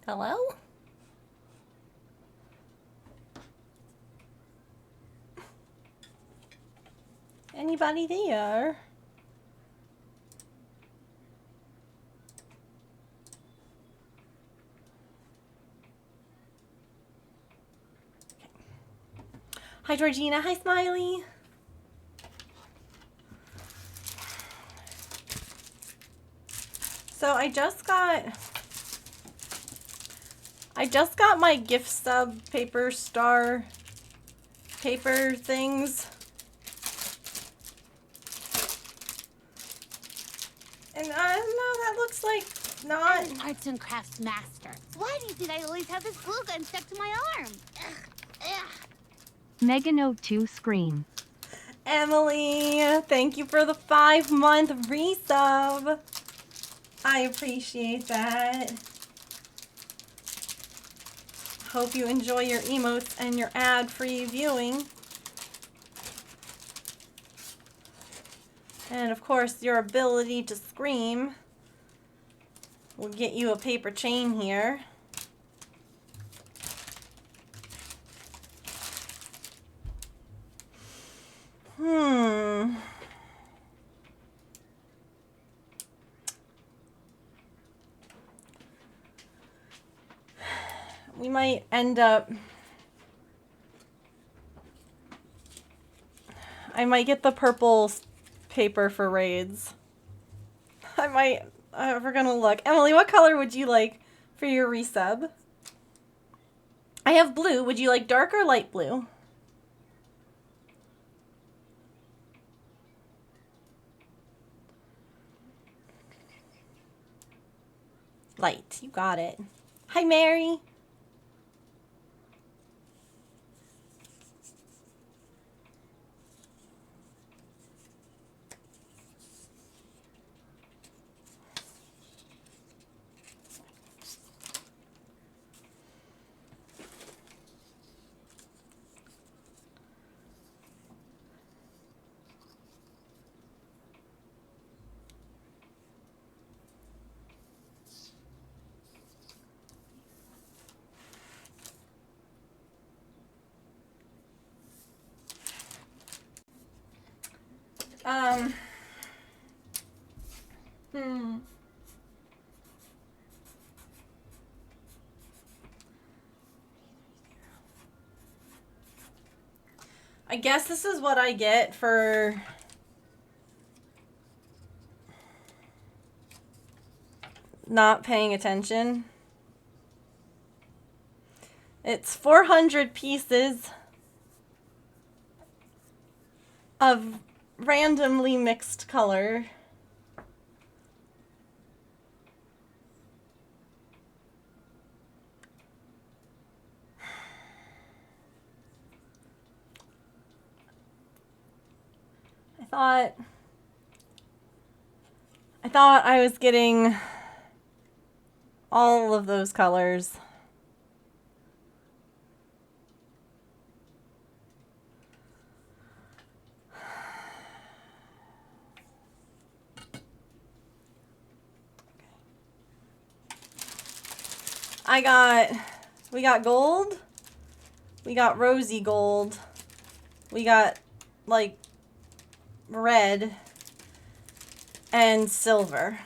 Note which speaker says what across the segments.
Speaker 1: Hello? Anybody there? Hi, Georgina. Hi, Smiley. So I just got my gift sub paper star paper things. And I don't know, that looks like not...
Speaker 2: I'm an arts and crafts master. Why do you think I always have this glue gun stuck to my arm?
Speaker 3: Megan02 scream.
Speaker 1: Emily, thank you for the 5-month resub. I appreciate that. Hope you enjoy your emotes and your ad-free viewing. And of course, your ability to scream will get you a paper chain here. We might end up... I might get the purple paper for raids. We're gonna look. Emily, what color would you like for your resub? I have blue. Would you like dark or light blue? Light. You got it. Hi, Mary. I guess this is what I get for not paying attention. It's 400 pieces of randomly mixed color. I thought I was getting all of those colors. We got gold, we got rosy gold, we got like red and silver.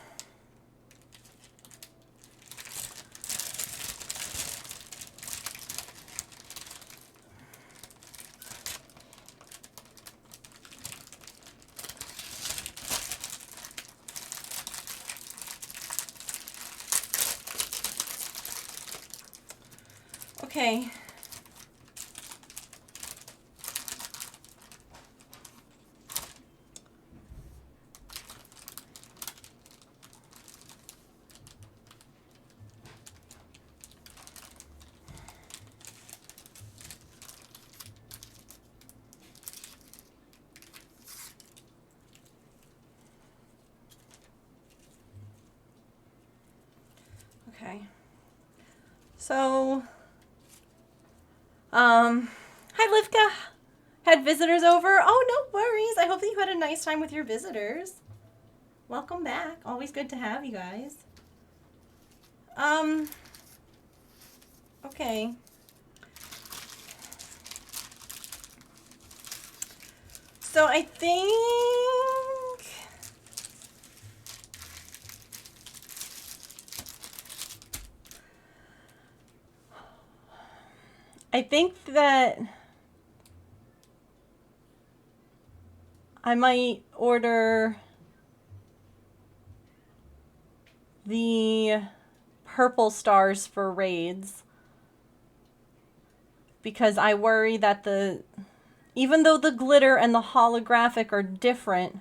Speaker 1: Okay. Okay. So, hi Livka. Had visitors over? Oh, no worries. I hope that you had a nice time with your visitors. Welcome back. Always good to have you guys. Okay. So I think that I might order the purple stars for raids because I worry that even though the glitter and the holographic are different,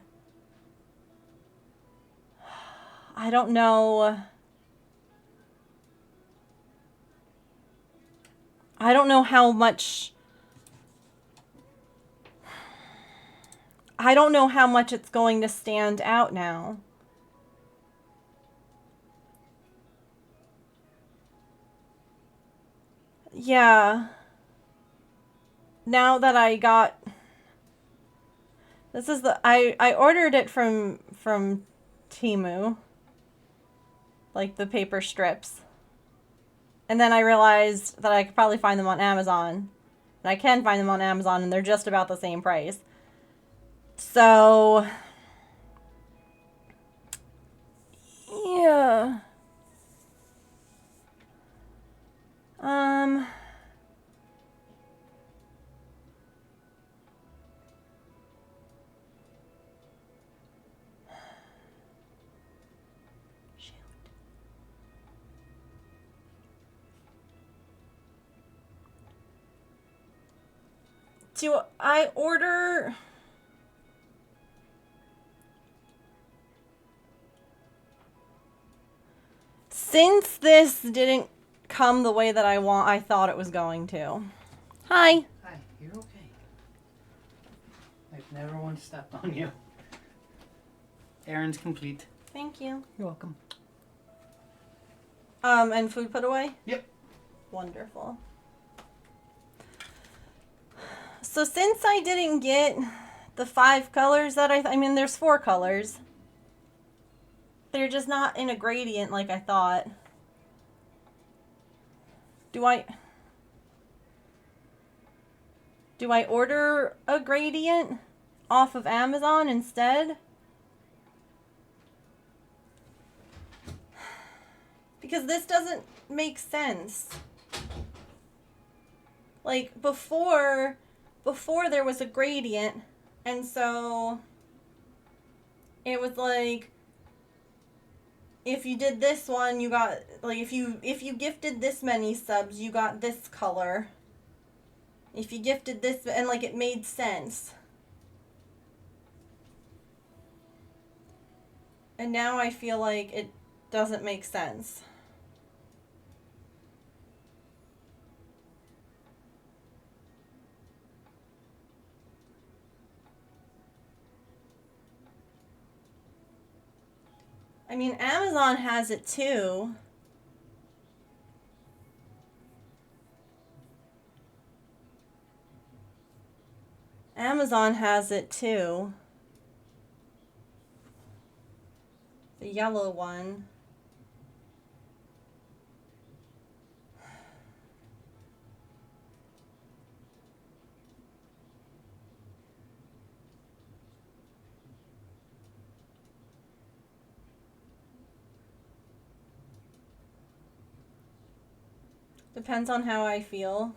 Speaker 1: I don't know. I don't know how much. I don't know how much it's going to stand out now. Yeah. Now that I got. This is I ordered it from Temu. Like the paper strips. And then I realized that I could probably find them on Amazon. And I can find them on Amazon and they're just about the same price. So yeah. Shoot. Do I order since this didn't come the way that I thought it was going to. Hi.
Speaker 4: Hi, you're okay. I've never once stepped on you. Errand's complete.
Speaker 1: Thank you.
Speaker 4: You're welcome.
Speaker 1: And food put away?
Speaker 4: Yep.
Speaker 1: Wonderful. So since I didn't get the 5 colors that I mean, there's 4 colors. They're just not in a gradient like I thought. Do I order a gradient off of Amazon instead? Because this doesn't make sense. Like before there was a gradient, and so it was like if you did this one, you got like if you gifted this many subs, you got this color. If you gifted this, and like it made sense. And now I feel like it doesn't make sense. I mean, Amazon has it too. Amazon has it too. The yellow one. Depends on how I feel.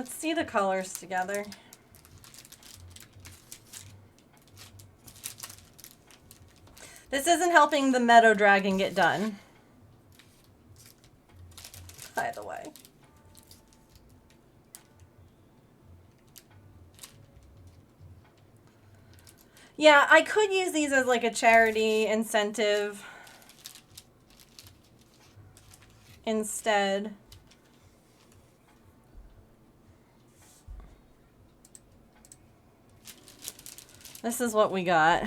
Speaker 1: Let's see the colors together. This isn't helping the Meadow Dragon get done, by the way. Yeah, I could use these as like a charity incentive instead. This is what we got.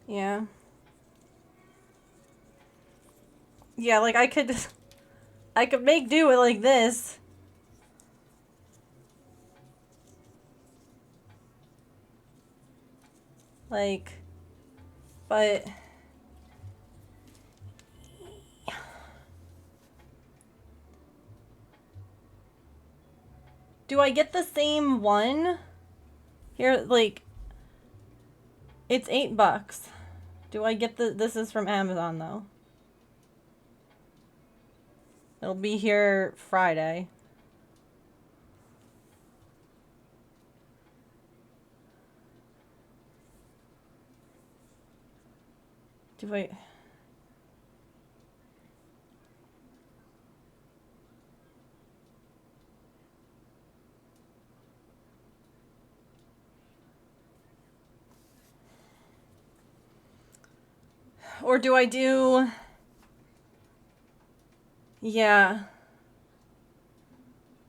Speaker 1: Yeah. Yeah, like I could make do with like this. Like, but do I get the same one? Here, like, it's $8. Do I get this is from Amazon though. It'll be here Friday. Do I... Or do I do... Yeah.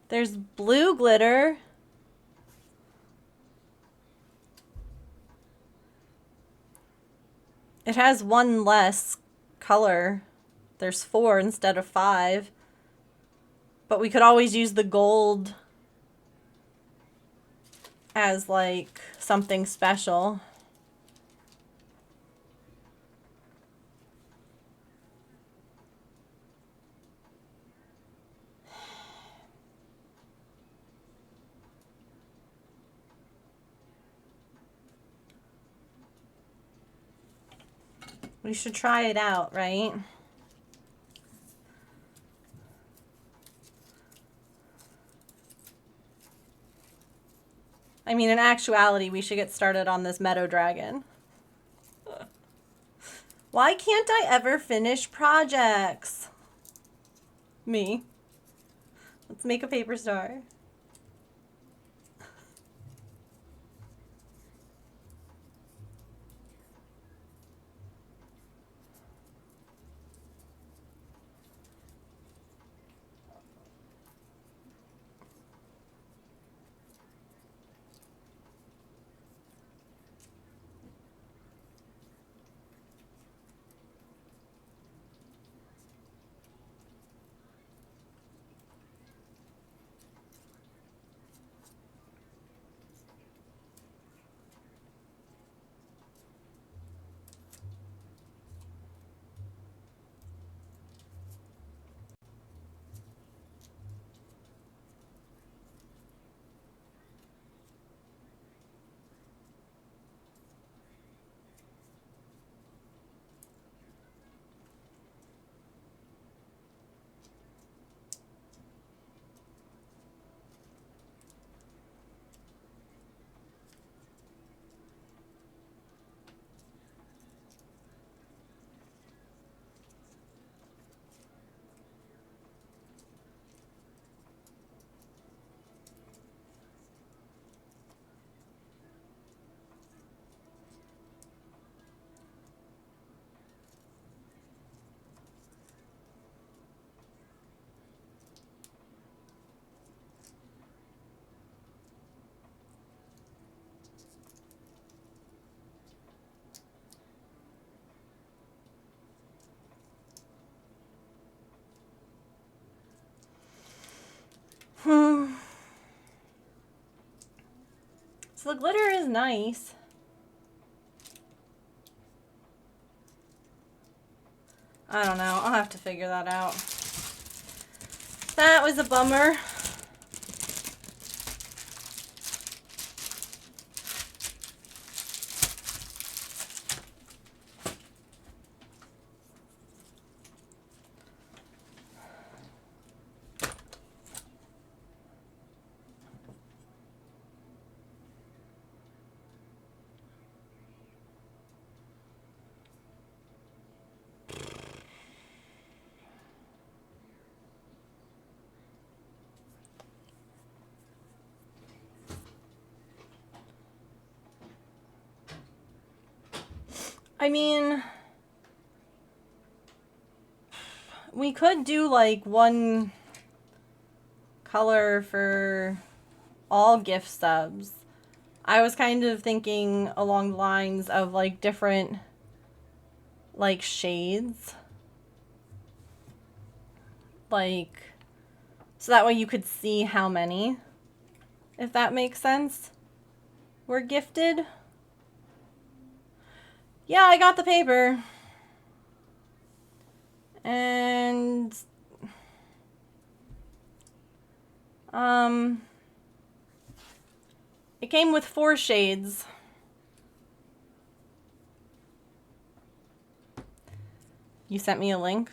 Speaker 1: There's blue glitter. It has one less color. There's 4 instead of 5. But we could always use the gold as like something special. We should try it out, right? I mean, in actuality, we should get started on this Meadow Dragon. Why can't I ever finish projects? Me. Let's make a paper star. So the glitter is nice. I don't know. I'll have to figure that out. That was a bummer. I mean, we could do like one color for all gift subs. I was kind of thinking along the lines of like different like shades. Like, so that way you could see how many, if that makes sense, were gifted. Yeah, I got the paper. And it came with 4 shades. You sent me a link?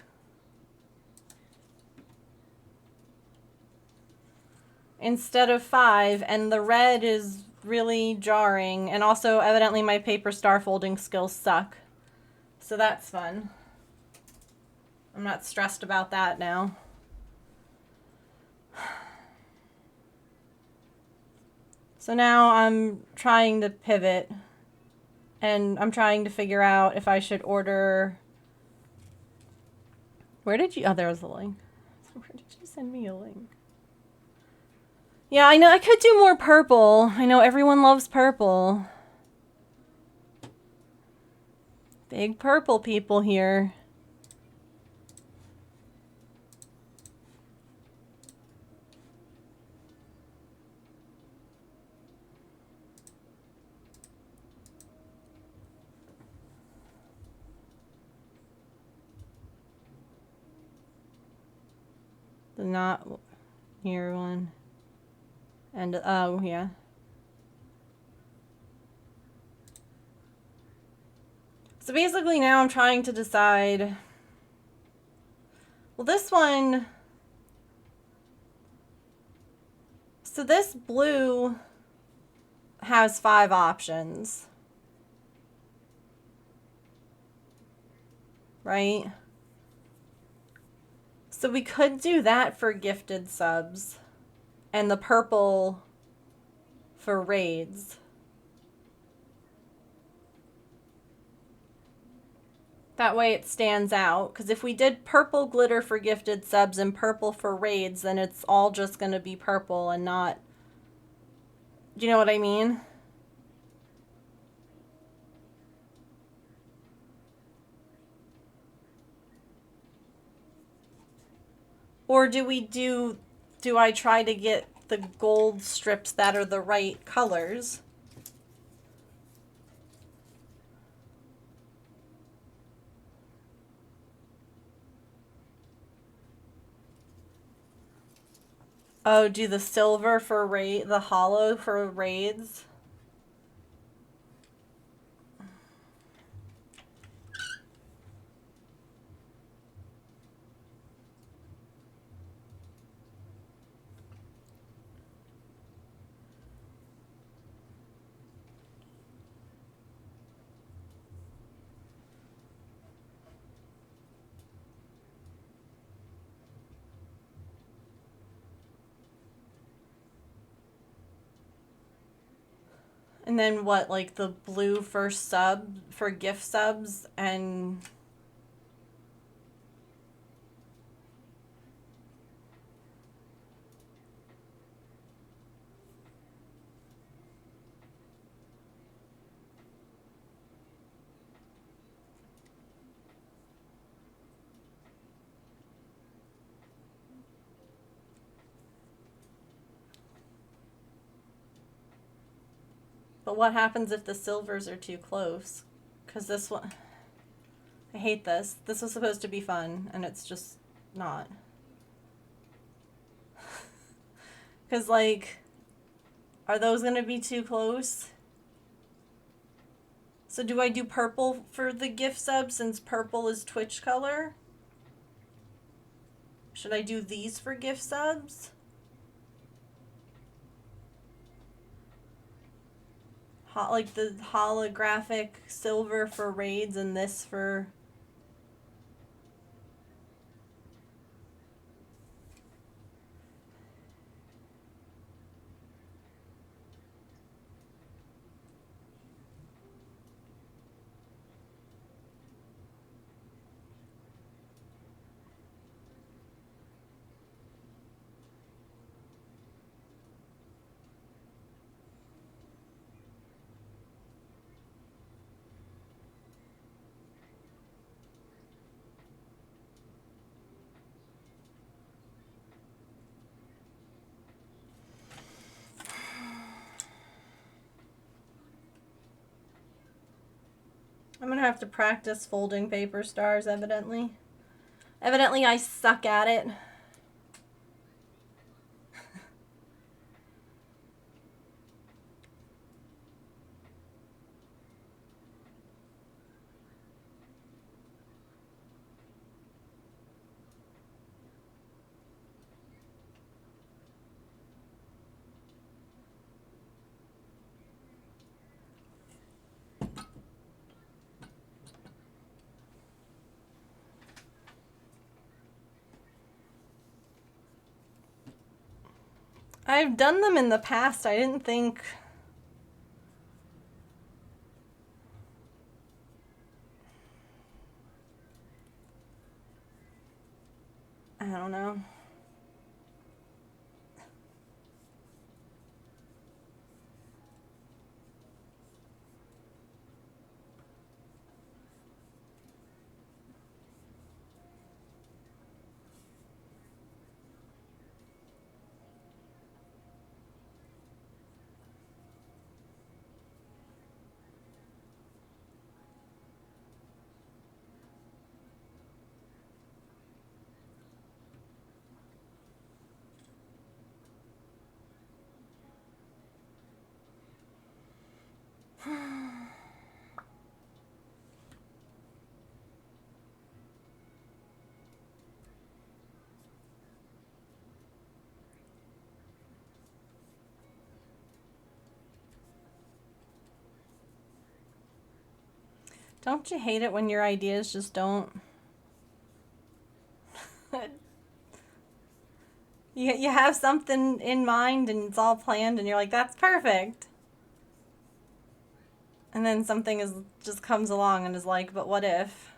Speaker 1: Instead of 5, and the red is really jarring, and also evidently my paper star folding skills suck. So that's fun. I'm not stressed about that now. So now I'm trying to pivot, and I'm trying to figure out if I should order... Where did you... Oh, there was a link. Where did you send me a link? Yeah, I know I could do more purple. I know everyone loves purple. Big purple people here. The not here one. And, oh, yeah. So basically now I'm trying to decide... Well, this one... So this blue has 5 options. Right? So we could do that for gifted subs. And the purple for raids. That way it stands out. Because if we did purple glitter for gifted subs and purple for raids, then it's all just going to be purple and not... Do you know what I mean? Or do I try to get the gold strips that are the right colors? Oh, do the silver for the hollow for raids? And then what, like the blue first sub for gift subs and... But what happens if the silvers are too close? Because this one... I hate this. This was supposed to be fun, and it's just not. Because, like, are those going to be too close? So do I do purple for the gift sub since purple is Twitch color? Should I do these for gift subs? Like the holographic silver for raids and this for... I'm gonna have to practice folding paper stars, evidently. Evidently, I suck at it. I've done them in the past. I didn't think... I don't know. Don't you hate it when your ideas just don't... You have something in mind and it's all planned and you're like, that's perfect. And then something just comes along and is like, but what if?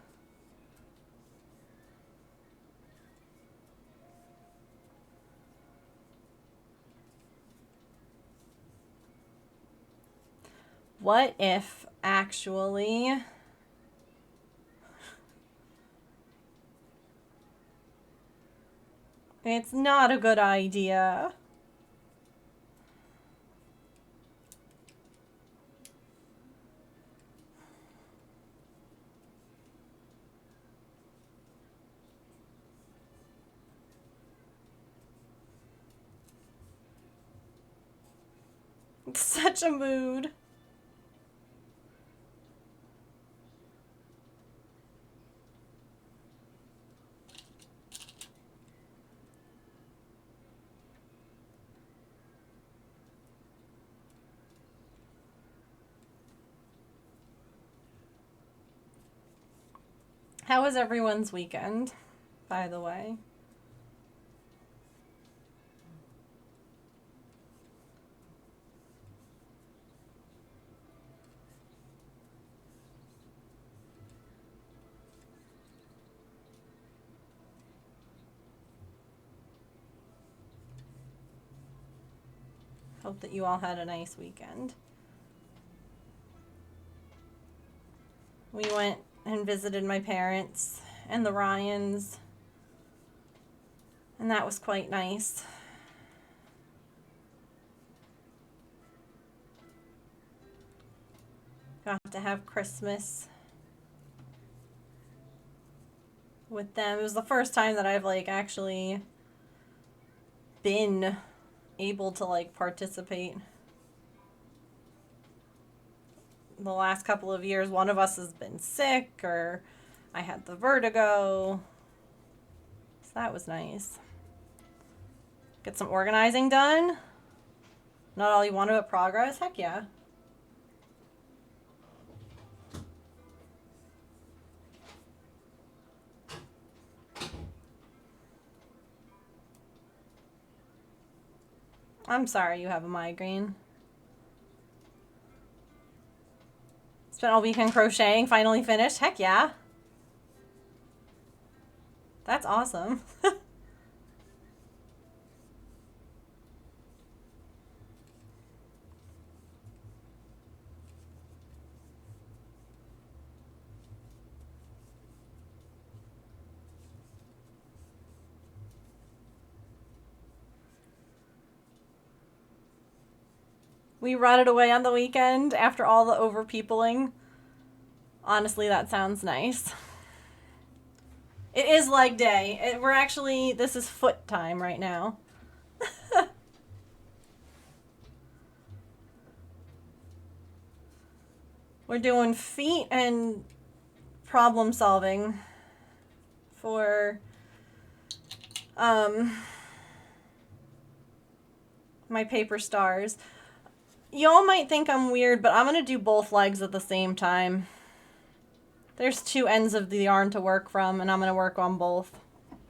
Speaker 1: What if, actually... It's not a good idea. It's such a mood. How was everyone's weekend, by the way? Hope that you all had a nice weekend. We went and visited my parents and the Ryans, and that was quite nice. Got to have Christmas with them. It was the first time that I've like actually been able to like participate. The last couple of years, one of us has been sick, or I had the vertigo. So that was nice. Get some organizing done. Not all you wanted, but progress. Heck yeah. I'm sorry you have a migraine. Spent all weekend crocheting, finally finished. Heck yeah. That's awesome. We rotted away on the weekend after all the overpeopling. Honestly, that sounds nice. It is leg day. We're actually, this is foot time right now. We're doing feet and problem solving for my paper stars. Y'all might think I'm weird, but I'm going to do both legs at the same time. There's two ends of the yarn to work from, and I'm going to work on both.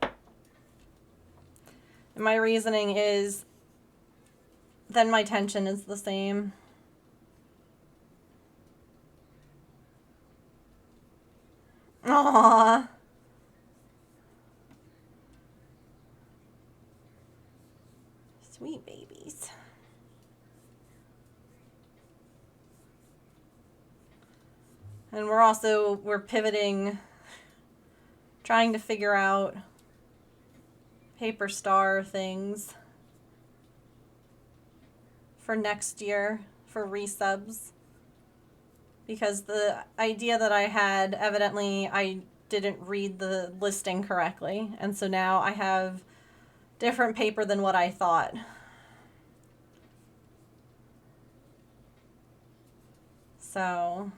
Speaker 1: And my reasoning is, then my tension is the same. Aww. Sweet babies. And we're pivoting, trying to figure out paper star things for next year for resubs. Because the idea that I had, evidently I didn't read the listing correctly. And so now I have different paper than what I thought. So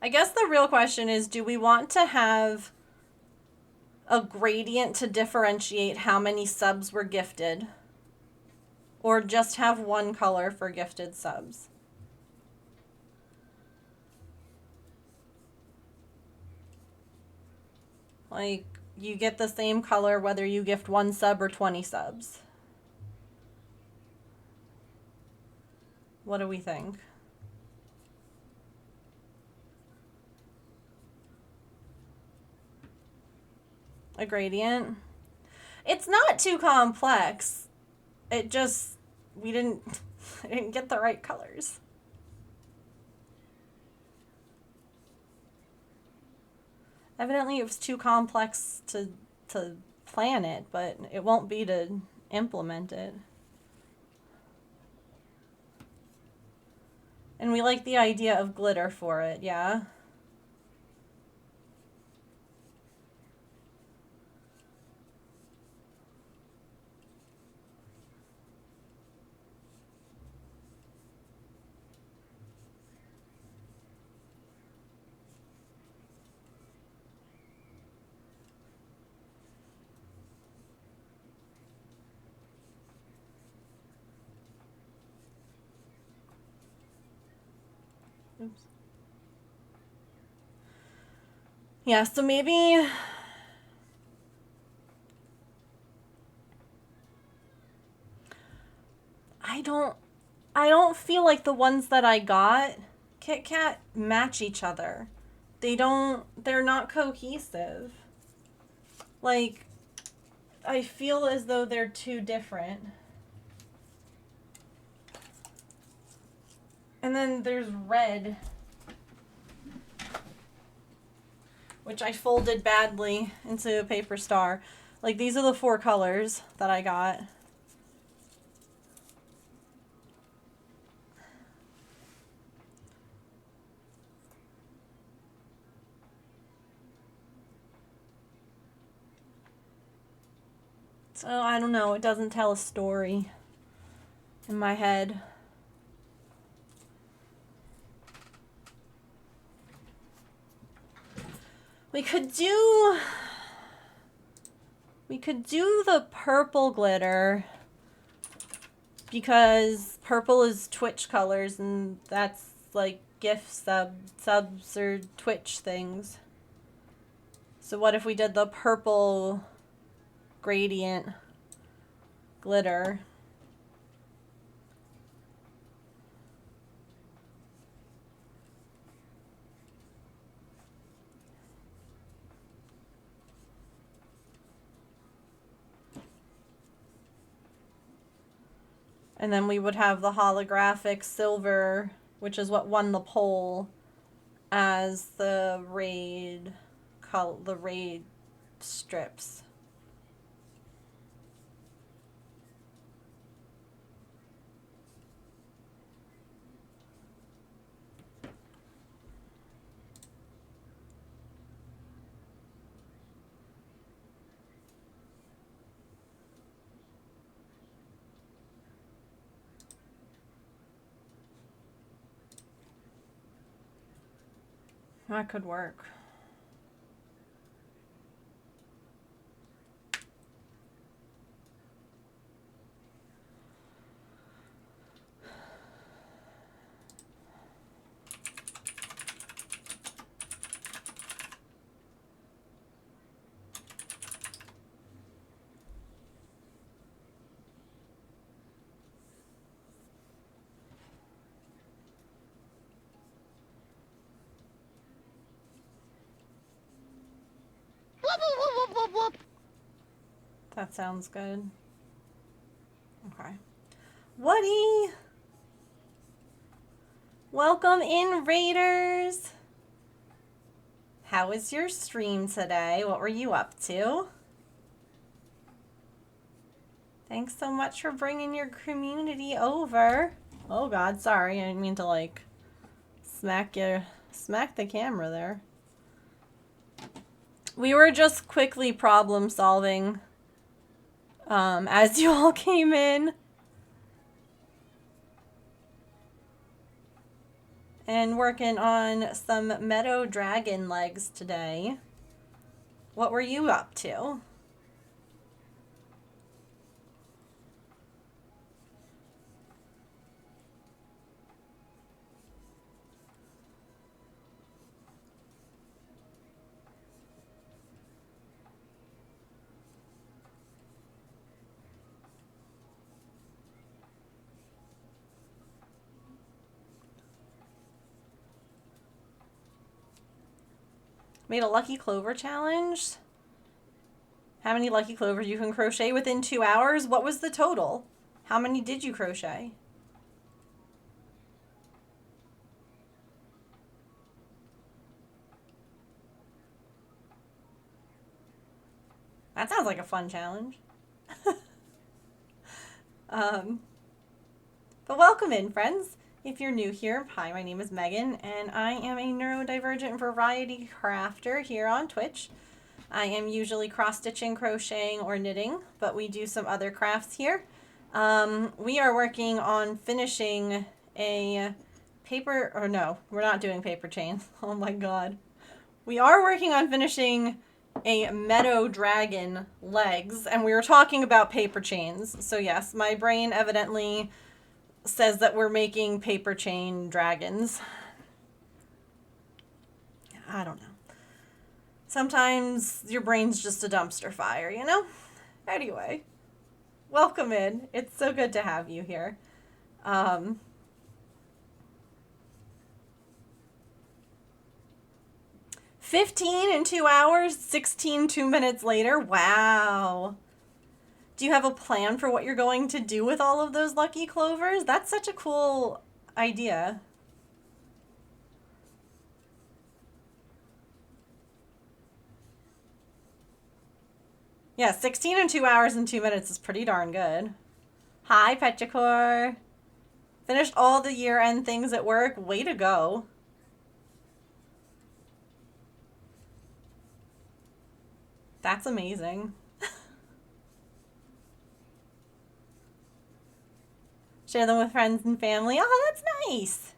Speaker 1: I guess the real question is, do we want to have a gradient to differentiate how many subs were gifted? Or just have one color for gifted subs? Like, you get the same color whether you gift 1 sub or 20 subs. What do we think? A gradient? It's not too complex. It just, we didn't get the right colors. Evidently it was too complex to plan it, but it won't be to implement it. And we like the idea of glitter for it, yeah? Oops. Yeah, so maybe I don't feel like the ones that I got, Kit Kat, match each other. They're not cohesive. Like, I feel as though they're too different. And then there's red, which I folded badly into a paper star. Like, these are the 4 colors that I got. So I don't know, it doesn't tell a story in my head. We could do the purple glitter because purple is Twitch colors and that's like GIF subs or Twitch things. So what if we did the purple gradient glitter? And then we would have the holographic silver, which is what won the poll, as the raid strips. That could work.
Speaker 2: Whoop, whoop, whoop, whoop, whoop.
Speaker 1: That sounds good. Okay. Woody! Welcome in, Raiders! How was your stream today? What were you up to? Thanks so much for bringing your community over. Oh god, sorry. I didn't mean to, like, smack the camera there. We were just quickly problem solving as you all came in. And working on some Meadow Dragon legs today. What were you up to? Made a Lucky Clover challenge. How many Lucky Clovers you can crochet within 2 hours? What was the total? How many did you crochet? That sounds like a fun challenge. But welcome in, friends. If you're new here, hi, my name is Megan, and I am a neurodivergent variety crafter here on Twitch. I am usually cross-stitching, crocheting, or knitting, but we do some other crafts here. We are working on finishing a paper, or no, we're not doing paper chains. Oh my god. We are working on finishing a Meadow Dragon legs, and we were talking about paper chains. So yes, my brain evidently says that we're making paper chain dragons. I don't know. Sometimes your brain's just a dumpster fire, you know? Anyway, welcome in. It's so good to have you here. 15 in 2 hours, 16 2 minutes later. Wow. Do you have a plan for what you're going to do with all of those Lucky Clovers? That's such a cool idea. Yeah, 16 in 2 hours and 2 minutes is pretty darn good. Hi, Petrichor. Finished all the year-end things at work. Way to go. That's amazing. Share them with friends and family. Oh, that's nice.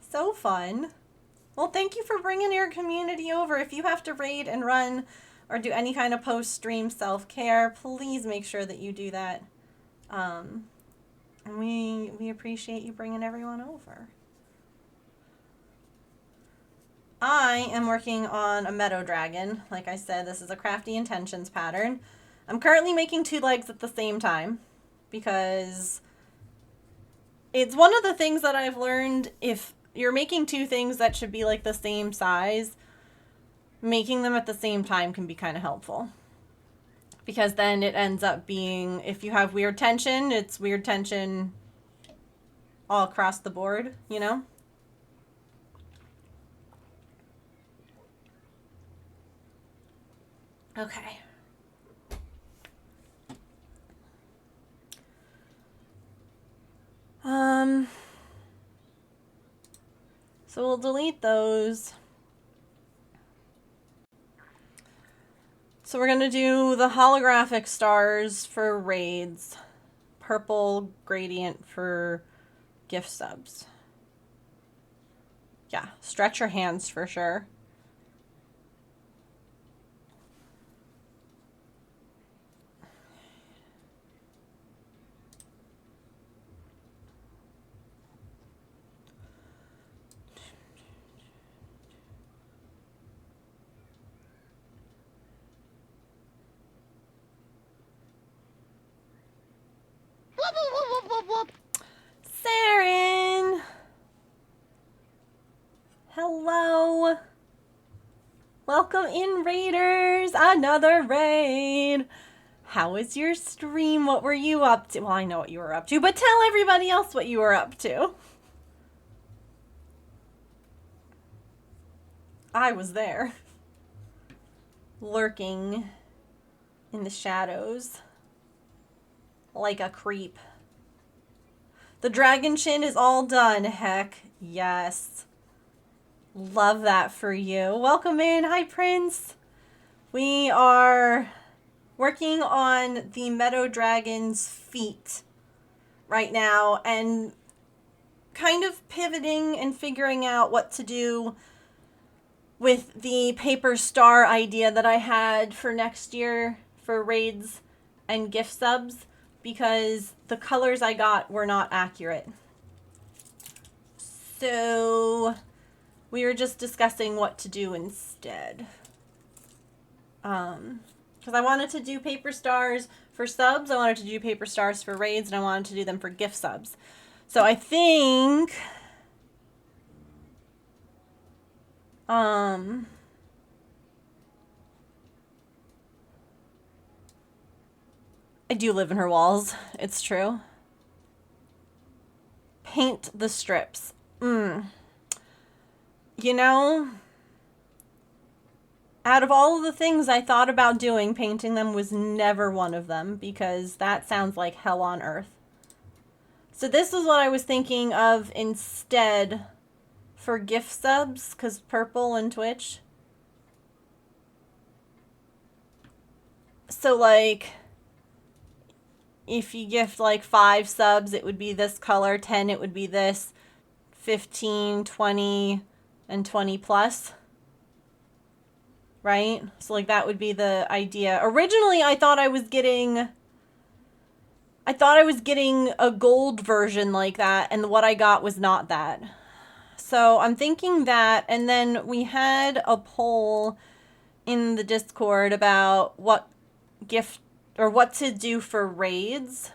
Speaker 1: So fun. Well, thank you for bringing your community over. If you have to raid and run or do any kind of post-stream self-care, please make sure that you do that. And we appreciate you bringing everyone over. I am working on a meadow dragon. Like I said, this is a crafty intentions pattern. I'm currently making 2 legs at the same time because it's one of the things that I've learned. If you're making 2 things that should be like the same size, making them at the same time can be kind of helpful. Because then it ends up being, if you have weird tension, it's weird tension all across the board, you know? Okay. So we'll delete those. So we're going to do the holographic stars for raids. Purple gradient for gift subs. Yeah, stretch your hands for sure.
Speaker 2: Whoop, whoop, whoop, whoop, whoop.
Speaker 1: Saren! Hello! Welcome in, Raiders! Another raid! How was your stream? What were you up to? Well, I know what you were up to, but tell everybody else what you were up to. I was there. Lurking in the shadows. Like a creep. The dragon chin is all done. Heck, yes. Love that for you. Welcome in. Hi, Prince. We are working on the Meadow Dragon's feet right now and kind of pivoting and figuring out what to do with the paper star idea that I had for next year for raids and gift subs, because the colors I got were not accurate. So we were just discussing what to do instead. Because I wanted to do paper stars for subs, I wanted to do paper stars for raids, and I wanted to do them for gift subs. So I think I do live in her walls. It's true. Paint the strips. You know, out of all of the things I thought about doing, painting them was never one of them, because that sounds like hell on earth. So this is what I was thinking of instead for gift subs, because purple and Twitch. So like, if you gift like 5 subs, it would be this color, 10 it would be this, 15, 20, and 20 plus. Right? So like that would be the idea. Originally I thought I was getting a gold version like that, and what I got was not that. So I'm thinking that, and then we had a poll in the Discord about what gift or what to do for raids,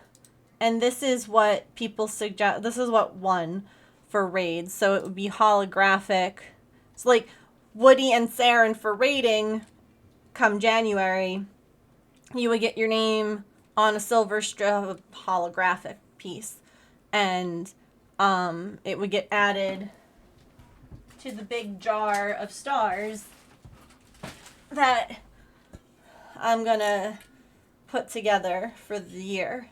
Speaker 1: and this is what people suggest. This is what won for raids. So it would be holographic. So like Woody and Saren for raiding come January, you would get your name on a silver strip holographic piece, and it would get added to the big jar of stars that I'm gonna put together for the year.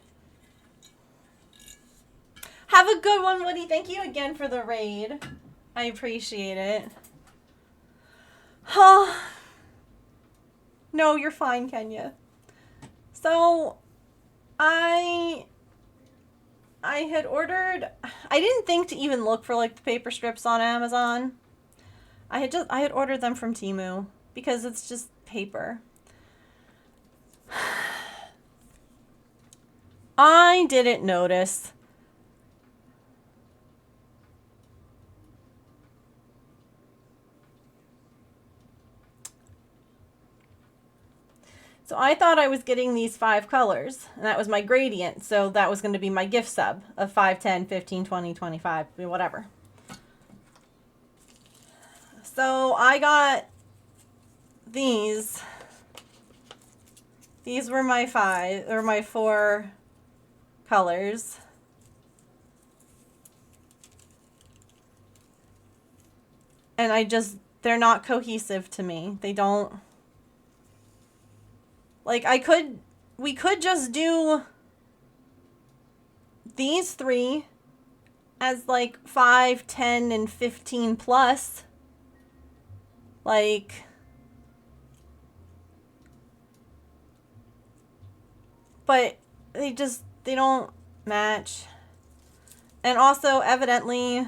Speaker 1: Have a good one, Woody. Thank you again for the raid. I appreciate it. Oh, no, you're fine, Kenya. So, I I had ordered, I didn't think to even look for like the paper strips on Amazon. I had ordered them from Temu because it's just paper. I didn't notice. So I thought I was getting these 5 colors, and that was my gradient. So that was going to be my gift sub of 5, 10, 15, 20, 25, whatever. So I got these. These were my 4 colors. And they're not cohesive to me. They don't. Like, we could just do these 3 as like 5, 10, and 15 plus. Like, but they don't match. And also, evidently,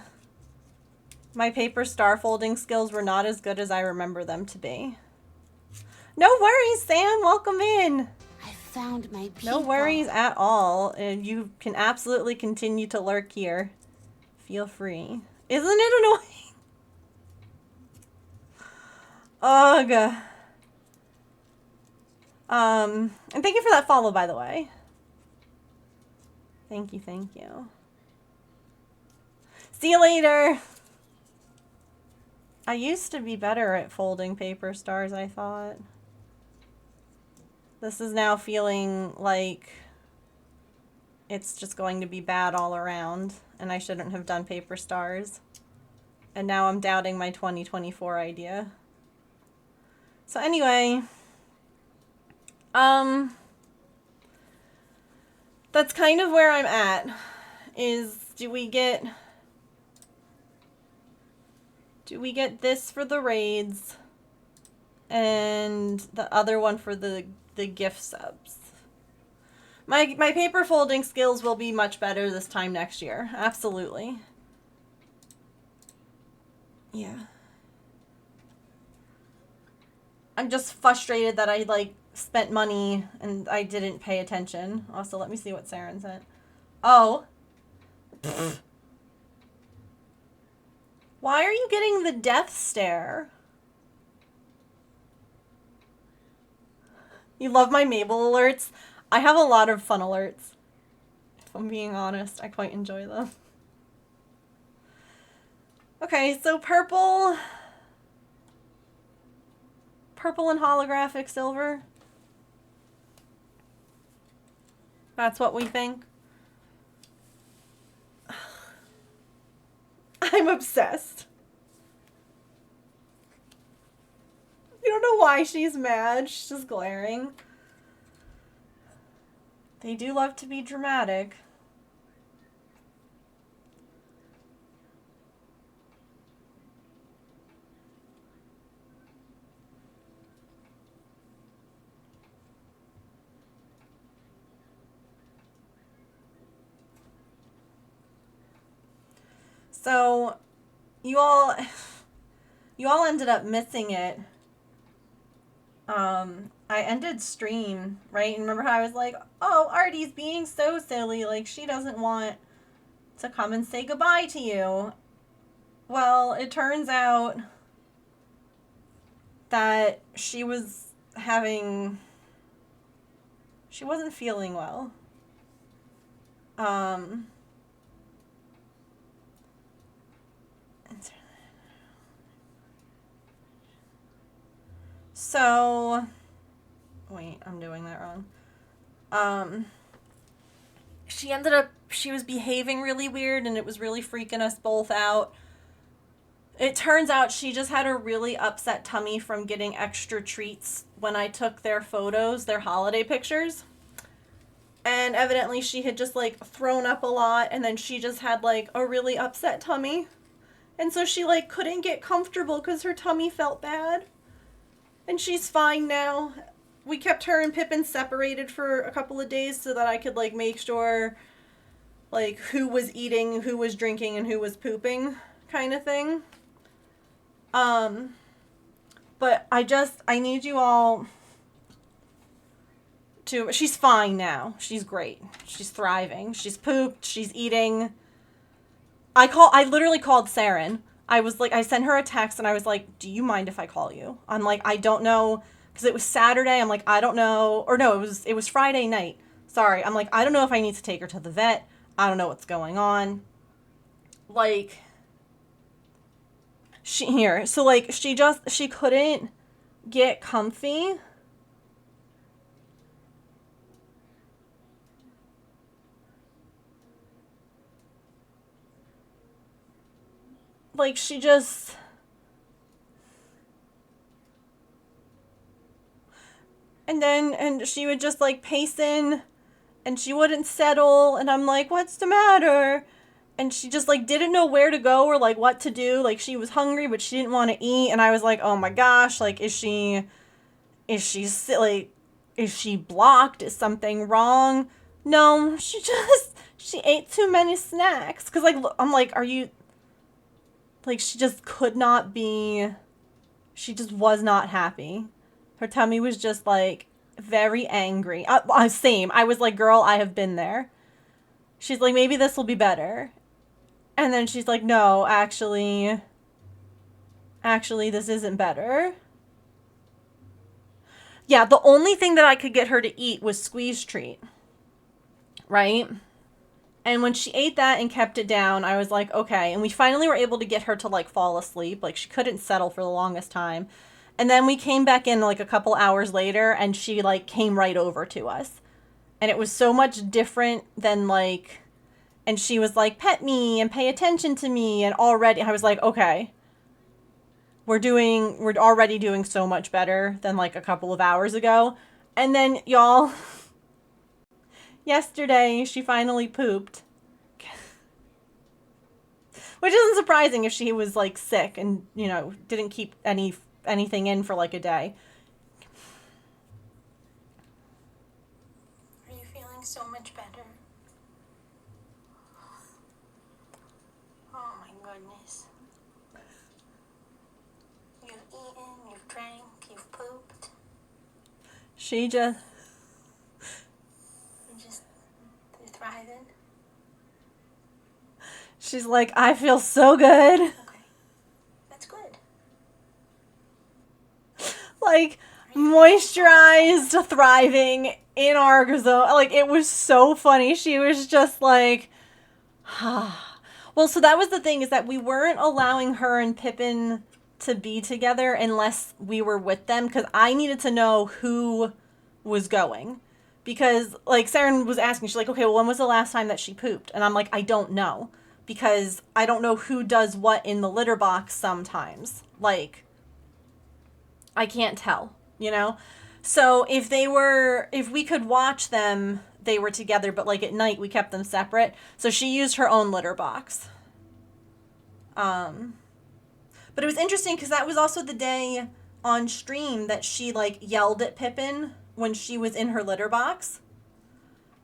Speaker 1: my paper star folding skills were not as good as I remember them to be. No worries, Sam. Welcome in.
Speaker 2: I found my people.
Speaker 1: No worries at all. And you can absolutely continue to lurk here. Feel free. Isn't it annoying? Ugh. And thank you for that follow, by the way. Thank you, thank you. See you later. I used to be better at folding paper stars, I thought. This is now feeling like it's just going to be bad all around, and I shouldn't have done paper stars. And now I'm doubting my 2024 idea. So anyway, that's kind of where I'm at, is do we get this for the raids and the other one for the gift subs? My paper folding skills will be much better this time next year. Absolutely. Yeah. I'm just frustrated that I like spent money and I didn't pay attention. Also, let me see what Saren sent. Oh. Pfft. Why are you getting the death stare? You love my Mabel alerts? I have a lot of fun alerts. If I'm being honest, I quite enjoy them. Okay, so purple and holographic silver. That's what we think. I'm obsessed. You don't know why she's mad. She's just glaring. They do love to be dramatic. So, you all ended up missing it. I ended stream, right? And remember how I was like, oh, Artie's being so silly. Like, she doesn't want to come and say goodbye to you. Well, it turns out that she wasn't feeling well. So, wait, I'm doing that wrong. She was behaving really weird and it was really freaking us both out. It turns out she just had a really upset tummy from getting extra treats when I took their photos, their holiday pictures. And evidently she had just like thrown up a lot and then she just had like a really upset tummy. And so she like couldn't get comfortable because her tummy felt bad. And she's fine now. We kept her and Pippin separated for a couple of days so that I could like make sure like who was eating, who was drinking, and who was pooping kind of thing. But I need you all to, she's fine now. She's great. She's thriving. She's pooped. She's eating. I literally called Saren. I was like, I sent her a text and I was like, do you mind if I call you? I'm like, I don't know. Because it was Saturday. I'm like, I don't know. Or no, it was Friday night. Sorry. I'm like, I don't know if I need to take her to the vet. I don't know what's going on. Like, so like, she couldn't get comfy. Like, she just... And she would just, like, pace in, and she wouldn't settle, and I'm like, what's the matter? And she just, like, didn't know where to go or, like, what to do. Like, she was hungry, but she didn't want to eat, and I was like, oh my gosh, like, is she silly? Is she blocked? Is something wrong? No, she ate too many snacks. Because, like, I'm like, are you... Like, she just could not be... She just was not happy. Her tummy was just, like, very angry. Same. I was like, girl, I have been there. She's like, maybe this will be better. And then she's like, no, actually, this isn't better. Yeah, the only thing that I could get her to eat was Squeeze Treat. Right? And when she ate that and kept it down, I was like, okay. And we finally were able to get her to, like, fall asleep. Like, she couldn't settle for the longest time. And then we came back in, like, a couple hours later, and she, like, came right over to us. And it was so much different than, like... And she was like, pet me and pay attention to me. And already, I was like, okay. We're already doing so much better than, like, a couple of hours ago. And then, y'all... Yesterday, she finally pooped. Which isn't surprising if she was, like, sick and, you know, didn't keep anything in for, like, a day. Are you feeling so much better? Oh, my goodness. You've eaten, you've drank, you've pooped. You're thriving. She's like, I feel so good. Okay. That's good. Like, moisturized, thriving, in our zone. Like, it was so funny. She was just like, Well, so that was the thing, is that we weren't allowing her and Pippin to be together unless we were with them, because I needed to know who was going. Because, like, Saren was asking, she's like, okay, well, when was the last time that she pooped? And I'm like, I don't know. Because I don't know who does what in the litter box sometimes. Like, I can't tell, you know? So if we could watch them, they were together, but, like, at night we kept them separate. So she used her own litter box. But it was interesting because that was also the day on stream that she, like, yelled at Pippin when she was in her litter box.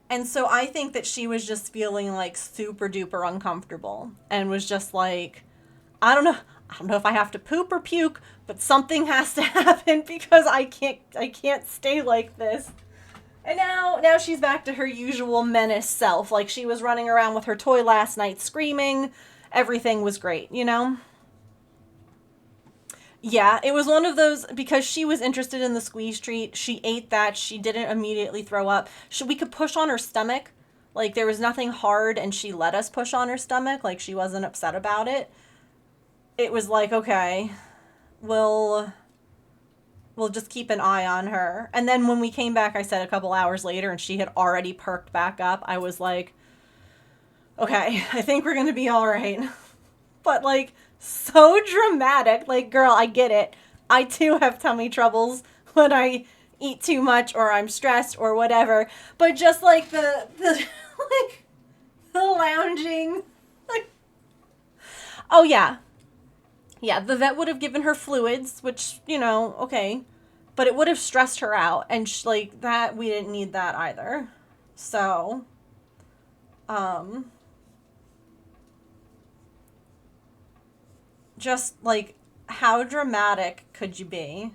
Speaker 1: And so I think that she was just feeling, like, super duper uncomfortable and was just like, I don't know if I have to poop or puke, but something has to happen because I can't stay like this. And now she's back to her usual menace self. Like, she was running around with her toy last night screaming. Everything was great, you know? Yeah, it was one of those, because she was interested in the Squeeze Treat. She ate that. She didn't immediately throw up. We could push on her stomach. Like, there was nothing hard, and she let us push on her stomach. Like, she wasn't upset about it. It was like, okay, we'll just keep an eye on her. And then when we came back, I said a couple hours later, and she had already perked back up. I was like, okay, I think we're going to be all right. But, like, so dramatic. Like, girl, I get it. I too have tummy troubles when I eat too much or I'm stressed or whatever. But just, like, the like, the lounging. Like, oh, yeah. Yeah, the vet would have given her fluids, which, you know, okay. But it would have stressed her out. And, like, that, we didn't need that either. So, just, like, how dramatic could you be?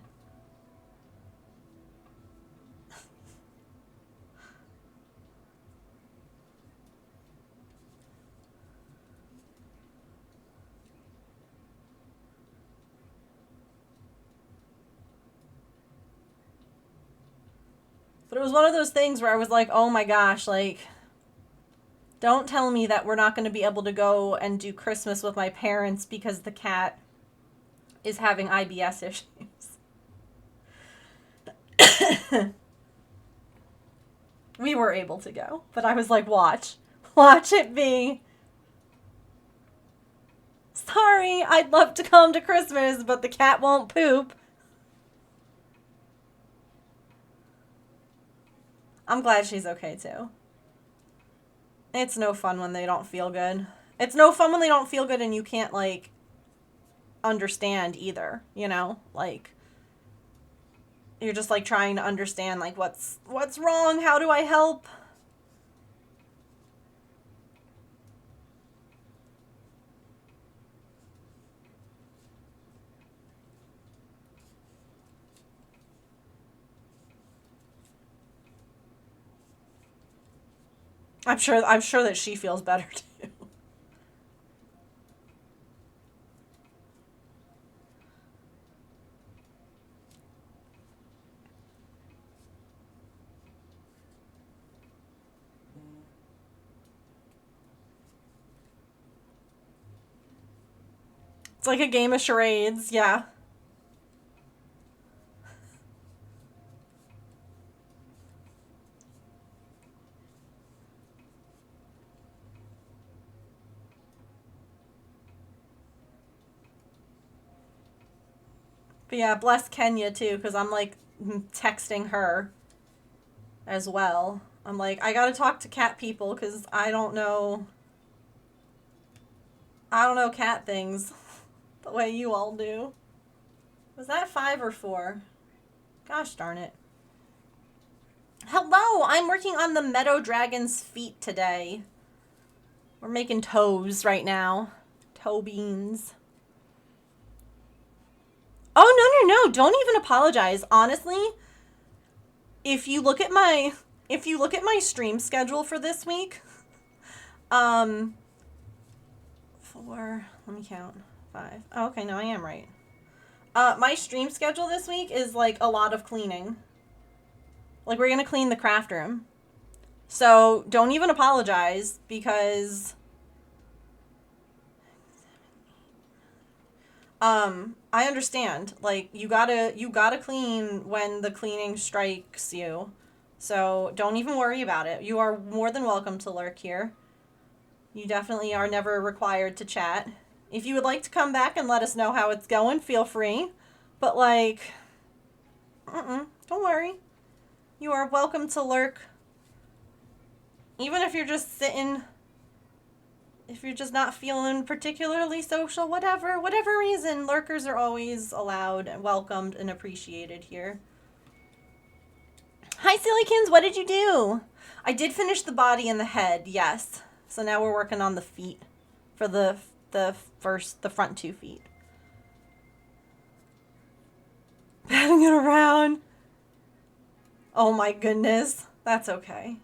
Speaker 1: But it was one of those things where I was like, oh my gosh, like, don't tell me that we're not going to be able to go and do Christmas with my parents because the cat is having IBS issues. We were able to go, but I was like, watch it be. Sorry, I'd love to come to Christmas, but the cat won't poop. I'm glad she's okay too. It's no fun when they don't feel good. It's no fun when they don't feel good and you can't, like, understand either, you know? Like, you're just, like, trying to understand, like, what's wrong? How do I help? I'm sure that she feels better too. It's like a game of charades, yeah. But yeah, bless Kenya too, because I'm like texting her as well. I'm like, I gotta talk to cat people because I don't know cat things the way you all do. Was that 5 or 4? Gosh darn it. Hello, I'm working on the Meadow Dragon's feet today. We're making toes right now. Toe beans. Oh, no. Don't even apologize. Honestly, if you look at my stream schedule for this week, 4, let me count. 5. Oh, okay, no, I am right. My stream schedule this week is like a lot of cleaning. Like, we're gonna clean the craft room. So don't even apologize because I understand. Like, you gotta clean when the cleaning strikes you. So don't even worry about it. You are more than welcome to lurk here. You definitely are never required to chat. If you would like to come back and let us know how it's going, feel free. But, like, don't worry. You are welcome to lurk. Even if you're just sitting, if you're just not feeling particularly social, whatever reason, lurkers are always allowed and welcomed and appreciated here. Hi, Sillykins, what did you do? I did finish the body and the head, yes. So now we're working on the feet for the front 2 feet. Batting it around. Oh my goodness. That's okay.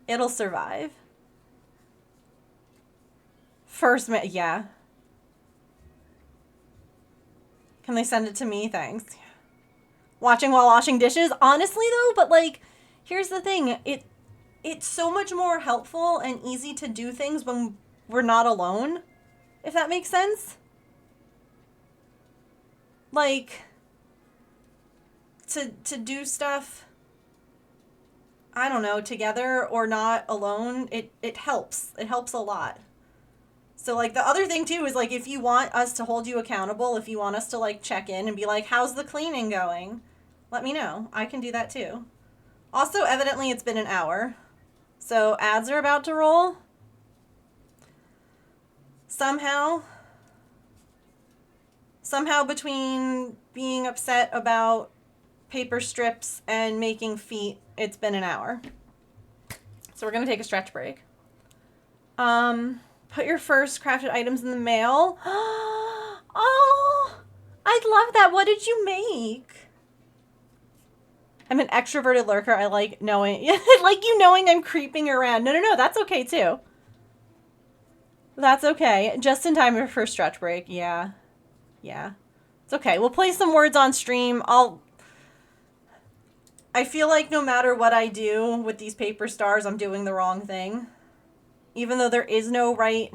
Speaker 1: It'll survive. Yeah. Can they send it to me? Thanks. Watching while washing dishes? Honestly though, but like, here's the thing. It's so much more helpful and easy to do things when we're not alone. If that makes sense. Like, to do stuff, I don't know, together or not alone, it helps. It helps a lot. So, like, the other thing, too, is, like, if you want us to hold you accountable, if you want us to, like, check in and be like, how's the cleaning going? Let me know. I can do that, too. Also, evidently, it's been an hour. So, ads are about to roll. Somehow between being upset about paper strips and making feet, it's been an hour. So we're going to take a stretch break. Put your first crafted items in the mail. Oh, I'd love that. What did you make? I'm an extroverted lurker. I like knowing, like you knowing I'm creeping around. No, that's okay too. That's okay. Just in time for stretch break. Yeah. Yeah. It's okay. We'll play some words on stream. I feel like no matter what I do with these paper stars, I'm doing the wrong thing. Even though there is no right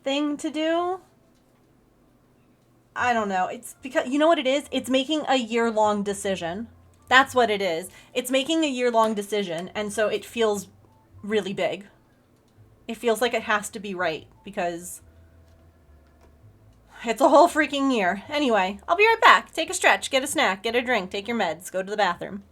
Speaker 1: thing to do. I don't know. It's because, you know what it is? It's making a year-long decision. That's what it is. It's making a year-long decision, and so it feels really big. It feels like it has to be right, because it's a whole freaking year. Anyway, I'll be right back. Take a stretch, get a snack, get a drink, take your meds, go to the bathroom.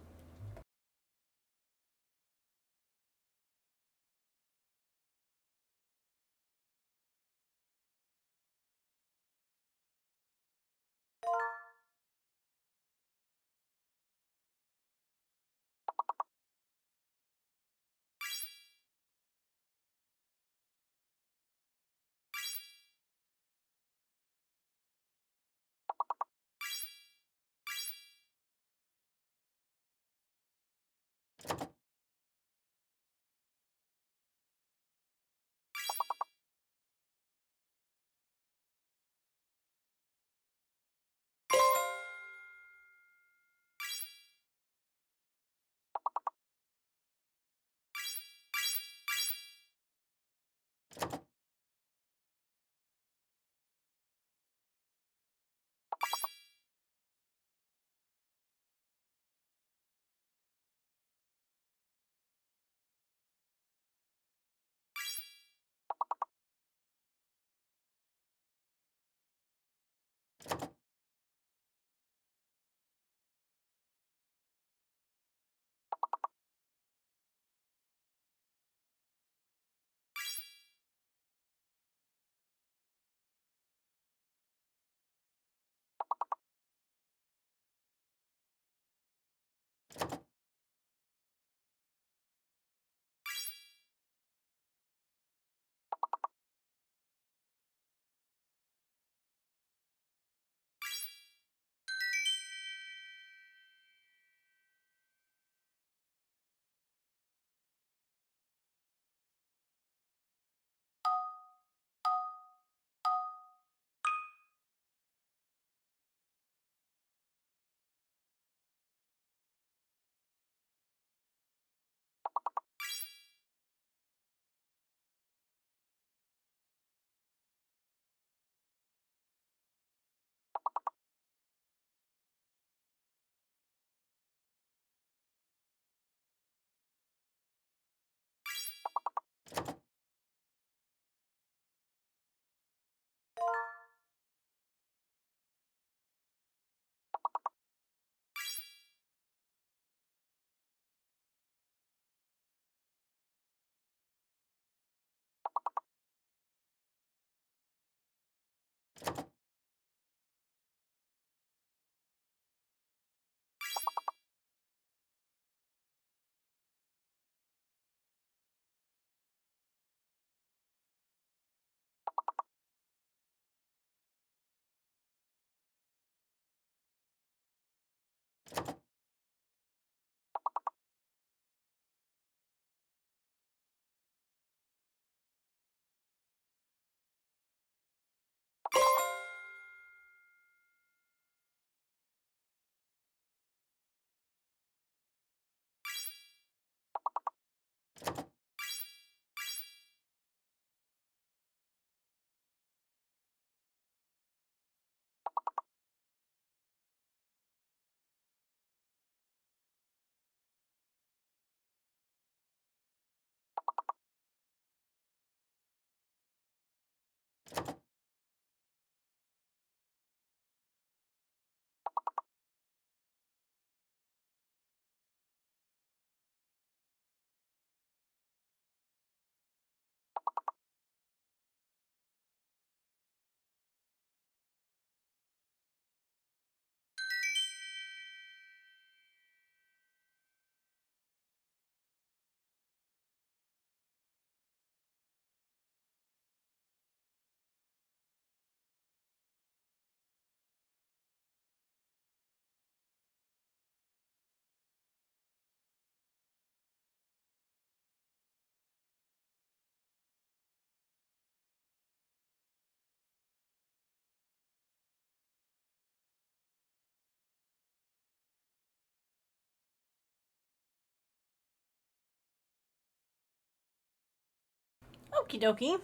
Speaker 1: Okie dokie.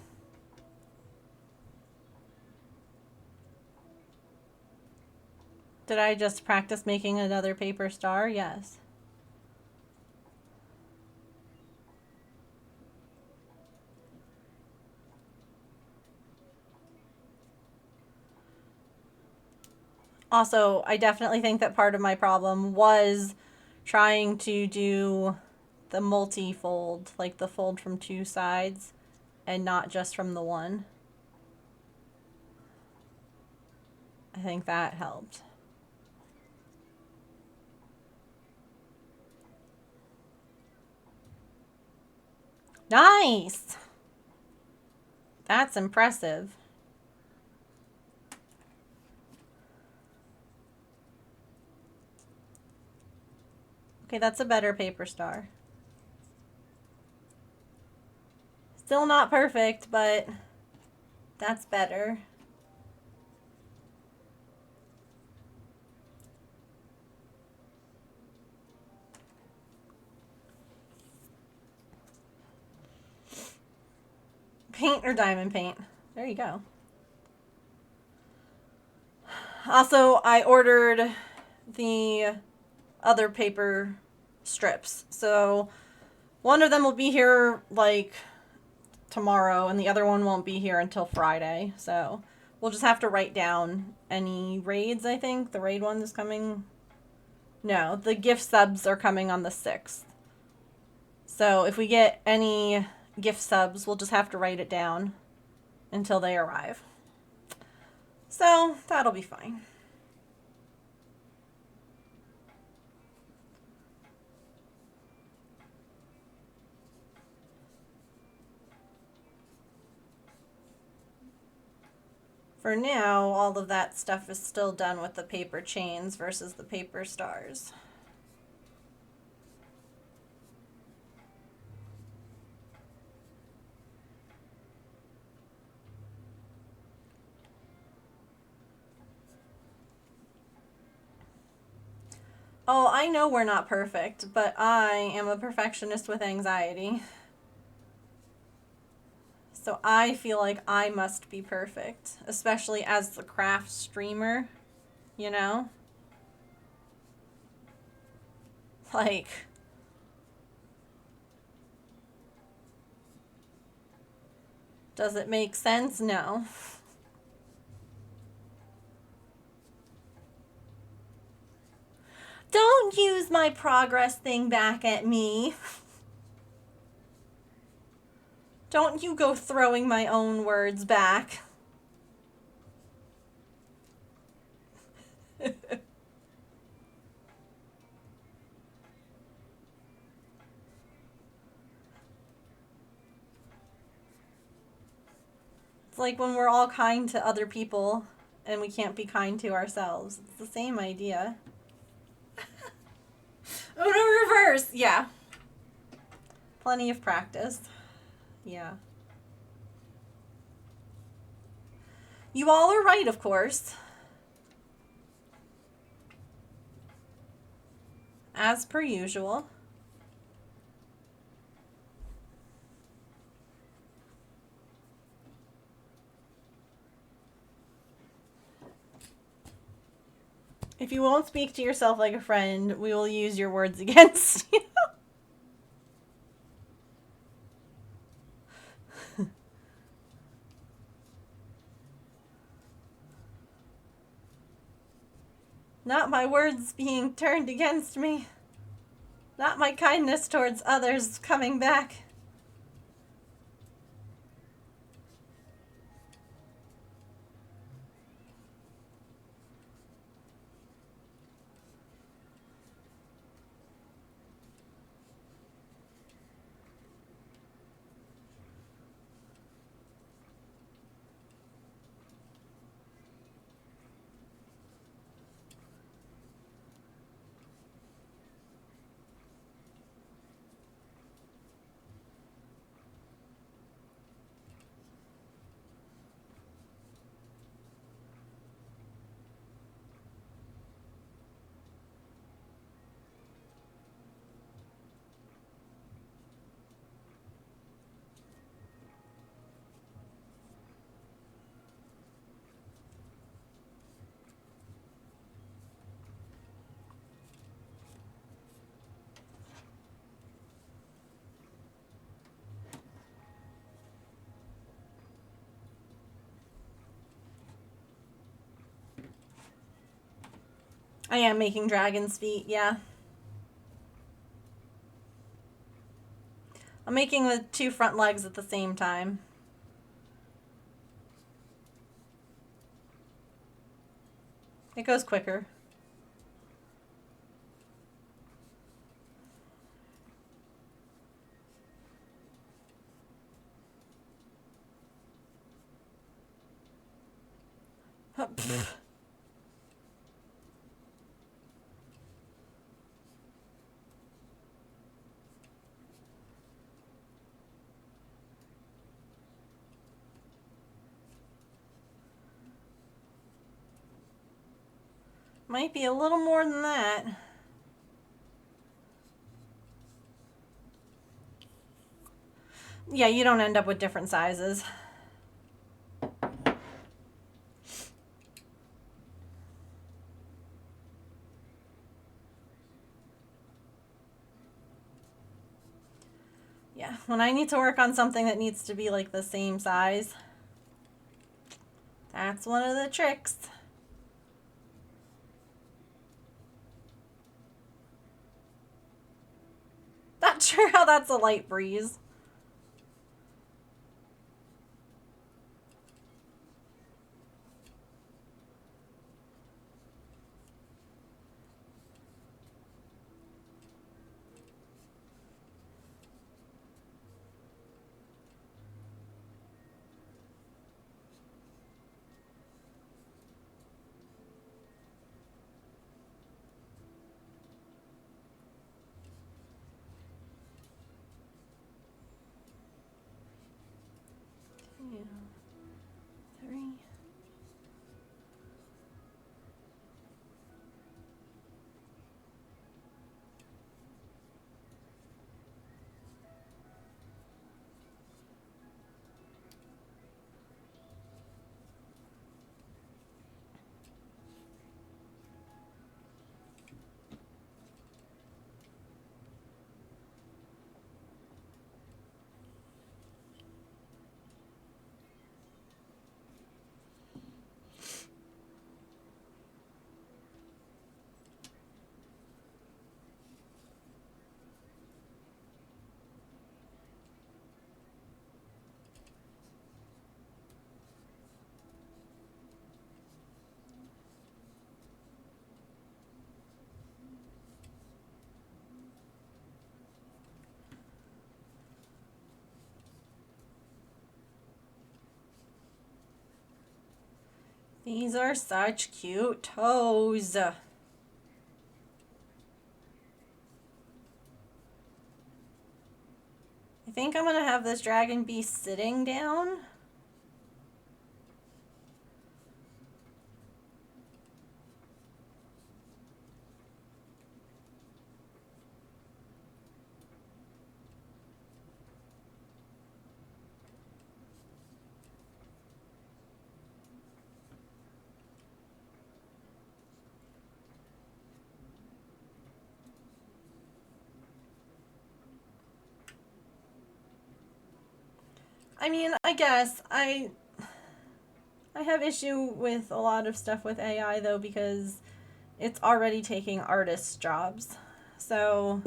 Speaker 1: Did I just practice making another paper star? Yes. Also, I definitely think that part of my problem was trying to do the multi-fold, like the fold from two sides and not just from the one. I think that helped. Nice! That's impressive. Okay, that's a better paper star. Still not perfect, but that's better. Paint or diamond paint? There you go. Also, I ordered the other paper strips. So one of them will be here like tomorrow and the other one won't be here until Friday. So we'll just have to write down any raids, I think. The raid one is coming. No, the gift subs are coming on the 6th. So if we get any gift subs, we'll just have to write it down until they arrive. So that'll be fine. For now, all of that stuff is still done with the paper chains versus the paper stars. Oh, I know we're not perfect, but I am a perfectionist with anxiety. So I feel like I must be perfect, especially as the craft streamer, you know? Like, does it make sense? No. Don't use my progress thing back at me. Don't you go throwing my own words back. It's like when we're all kind to other people and we can't be kind to ourselves. It's the same idea. Uno reverse! Yeah. Plenty of practice. Yeah. You all are right, of course. As per usual. If you won't speak to yourself like a friend, we will use your words against you. Not my words being turned against me. Not my kindness towards others coming back. I am making dragon's feet, yeah. I'm making the 2 front legs at the same time. It goes quicker. Might be a little more than that. Yeah, you don't end up with different sizes. Yeah, when I need to work on something that needs to be like the same size, that's one of the tricks. Not sure how that's a light breeze. Two, 3. These are such cute toes. I think I'm gonna have this dragon be sitting down. I mean, I guess I have issue with a lot of stuff with AI though because it's already taking artists' jobs. So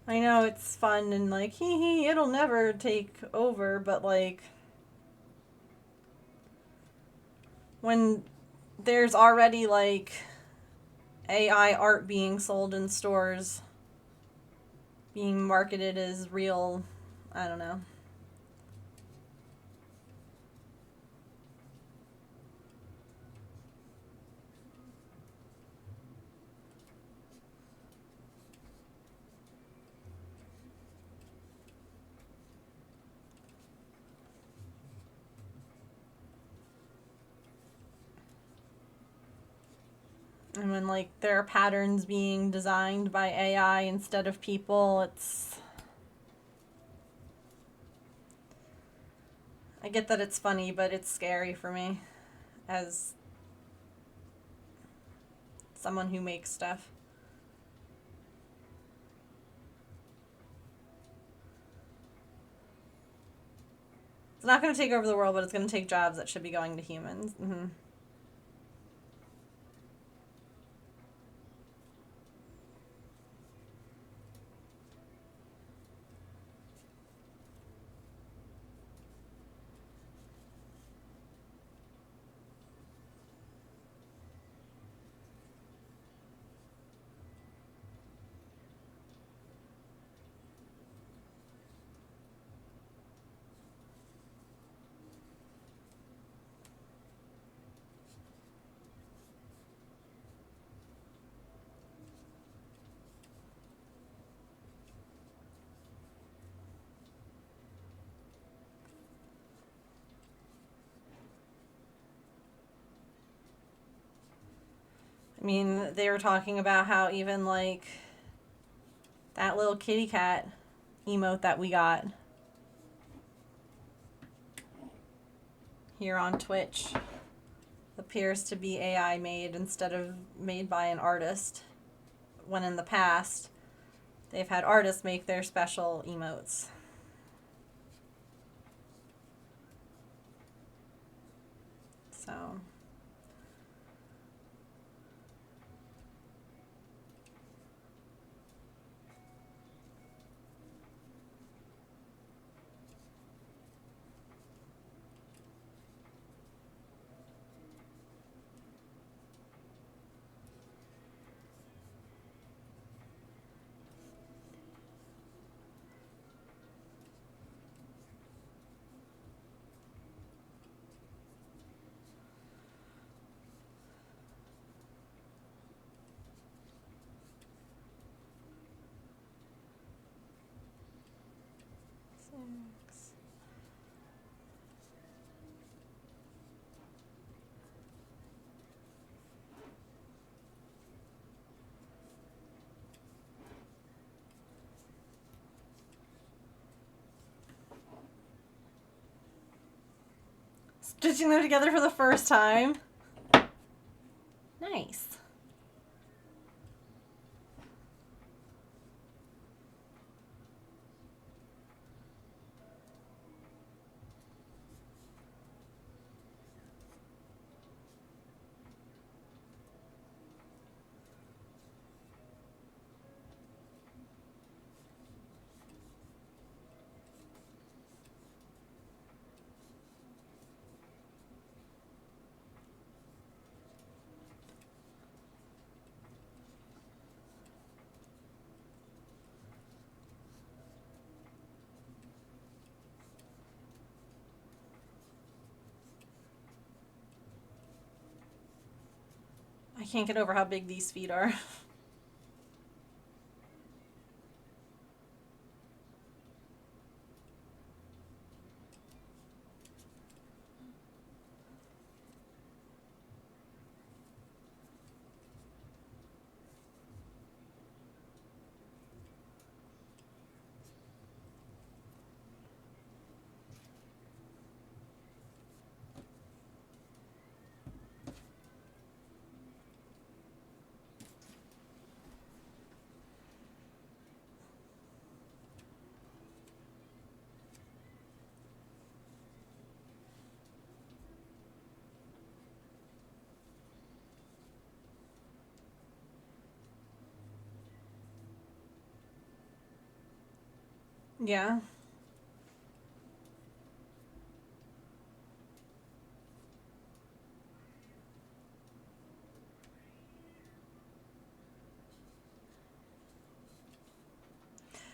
Speaker 1: I know it's fun and like hee hee it'll never take over, but like when there's already like AI art being sold in stores being marketed as real, I don't know. And when like there are patterns being designed by AI instead of people, I get that it's funny, but it's scary for me as someone who makes stuff. It's not going to take over the world, but it's going to take jobs that should be going to humans. I mean, they were talking about how even like that little kitty cat emote that we got here on Twitch appears to be AI made instead of made by an artist, when in the past they've had artists make their special emotes. So six. Stitching them together for the first time. Nice. I can't get over how big these feet are. Yeah.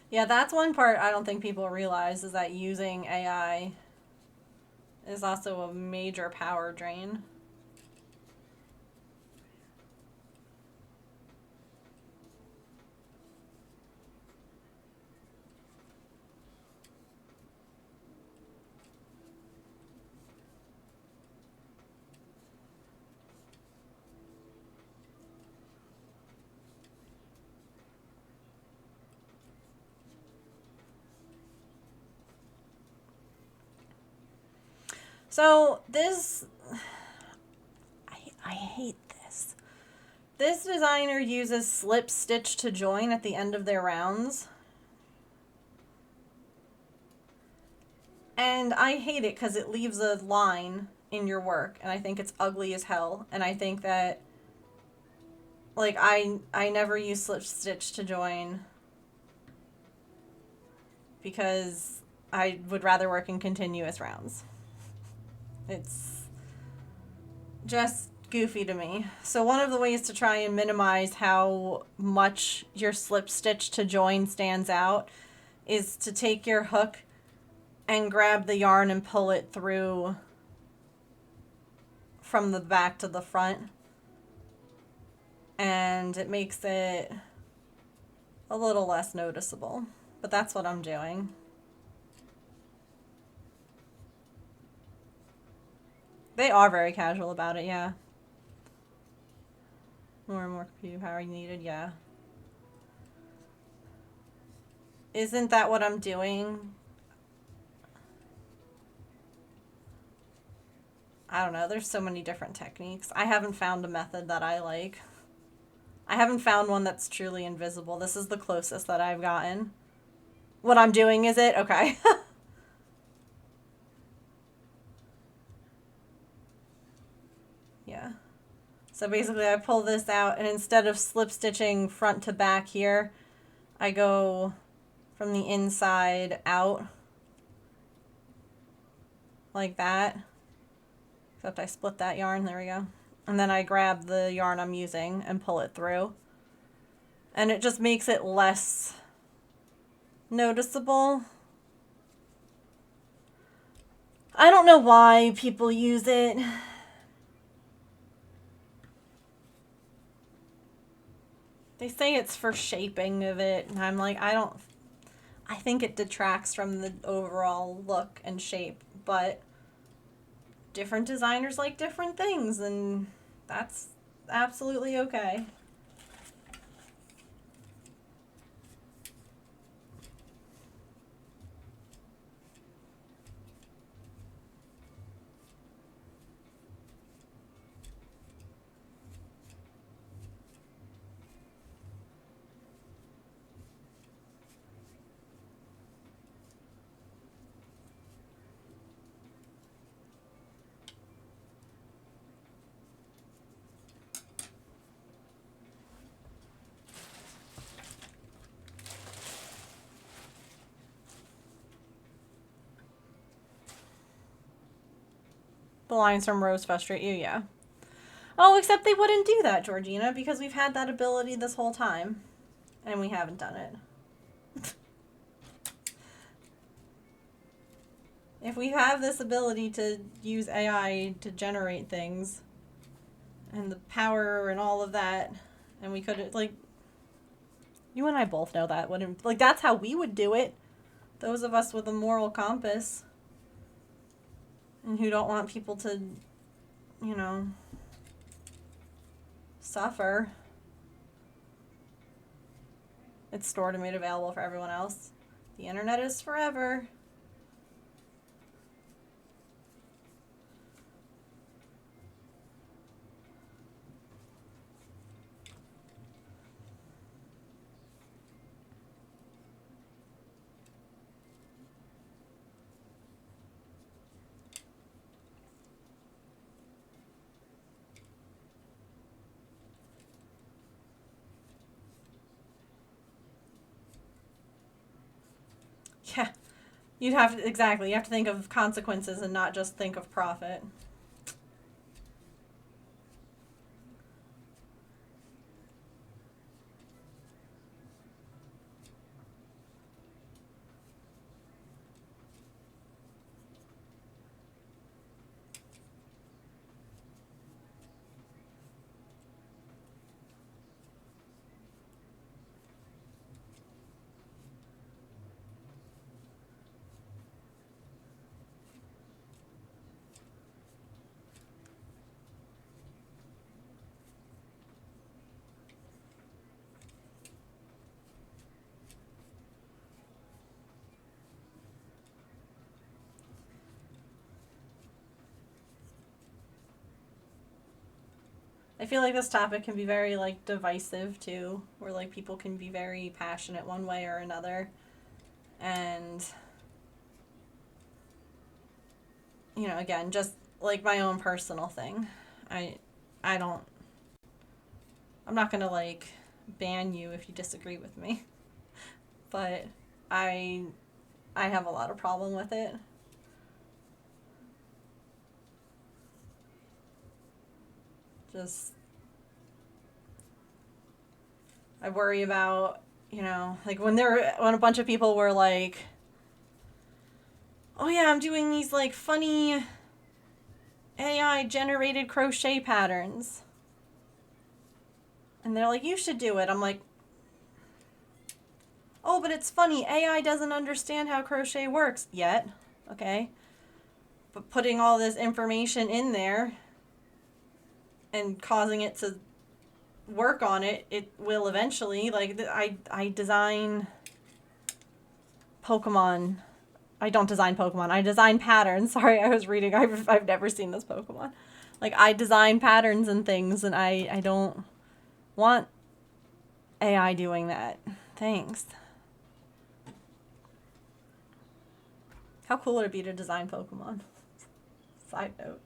Speaker 1: Yeah, that's one part I don't think people realize, is that using AI is also a major power drain. So this, I hate this. This designer uses slip stitch to join at the end of their rounds. And I hate it because it leaves a line in your work, and I think it's ugly as hell. And I think that, like, I never use slip stitch to join because I would rather work in continuous rounds. It's just goofy to me. So one of the ways to try and minimize how much your slip stitch to join stands out is to take your hook and grab the yarn and pull it through from the back to the front. And it makes it a little less noticeable. But that's what I'm doing. They are very casual about it, yeah. More and more computing power needed, yeah. Isn't that what I'm doing? I don't know, there's so many different techniques. I haven't found a method that I like. I haven't found one that's truly invisible. This is the closest that I've gotten. What I'm doing, is it? Okay. Yeah. So basically I pull this out, and instead of slip stitching front to back here, I go from the inside out. Like that. Except I split that yarn, there we go. And then I grab the yarn I'm using and pull it through. And it just makes it less noticeable. I don't know why people use it. They say it's for shaping of it, and I'm like, I think it detracts from the overall look and shape, but different designers like different things, and that's absolutely okay. The lines from Rose frustrate you, yeah. Oh, except they wouldn't do that, Georgina, because we've had that ability this whole time. And we haven't done it. If we have this ability to use AI to generate things, and the power and all of that, and we could, like, you and I both know that wouldn't, like, that's how we would do it. Those of us with a moral compass. And who don't want people to, you know, suffer. It's stored and made available for everyone else. The internet is forever. Yeah. You'd have to, exactly, you have to think of consequences and not just think of profit. I feel like this topic can be very, like, divisive, too. Where, like, people can be very passionate one way or another. And, you know, again, just, like, my own personal thing. I don't... I'm not gonna, like, ban you if you disagree with me. But I have a lot of problem with it. Just, I worry about, you know, like when a bunch of people were like, oh yeah, I'm doing these like funny AI generated crochet patterns. And they're like, you should do it. I'm like, oh, but it's funny. AI doesn't understand how crochet works yet. Okay. But putting all this information in there and causing it to work on it, it will eventually. Like, I design Pokemon. I don't design Pokemon. I design patterns. Sorry, I was reading. I've never seen this Pokemon. Like, I design patterns and things, and I don't want AI doing that. Thanks. How cool would it be to design Pokemon? Side note.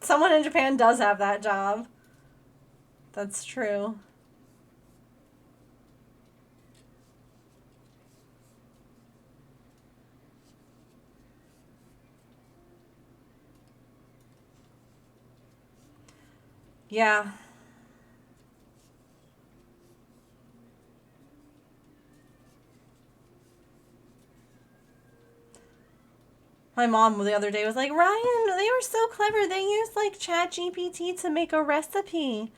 Speaker 1: Someone in Japan does have that job. That's true. Yeah. My mom the other day was like, Ryan, they were so clever. They used like ChatGPT to make a recipe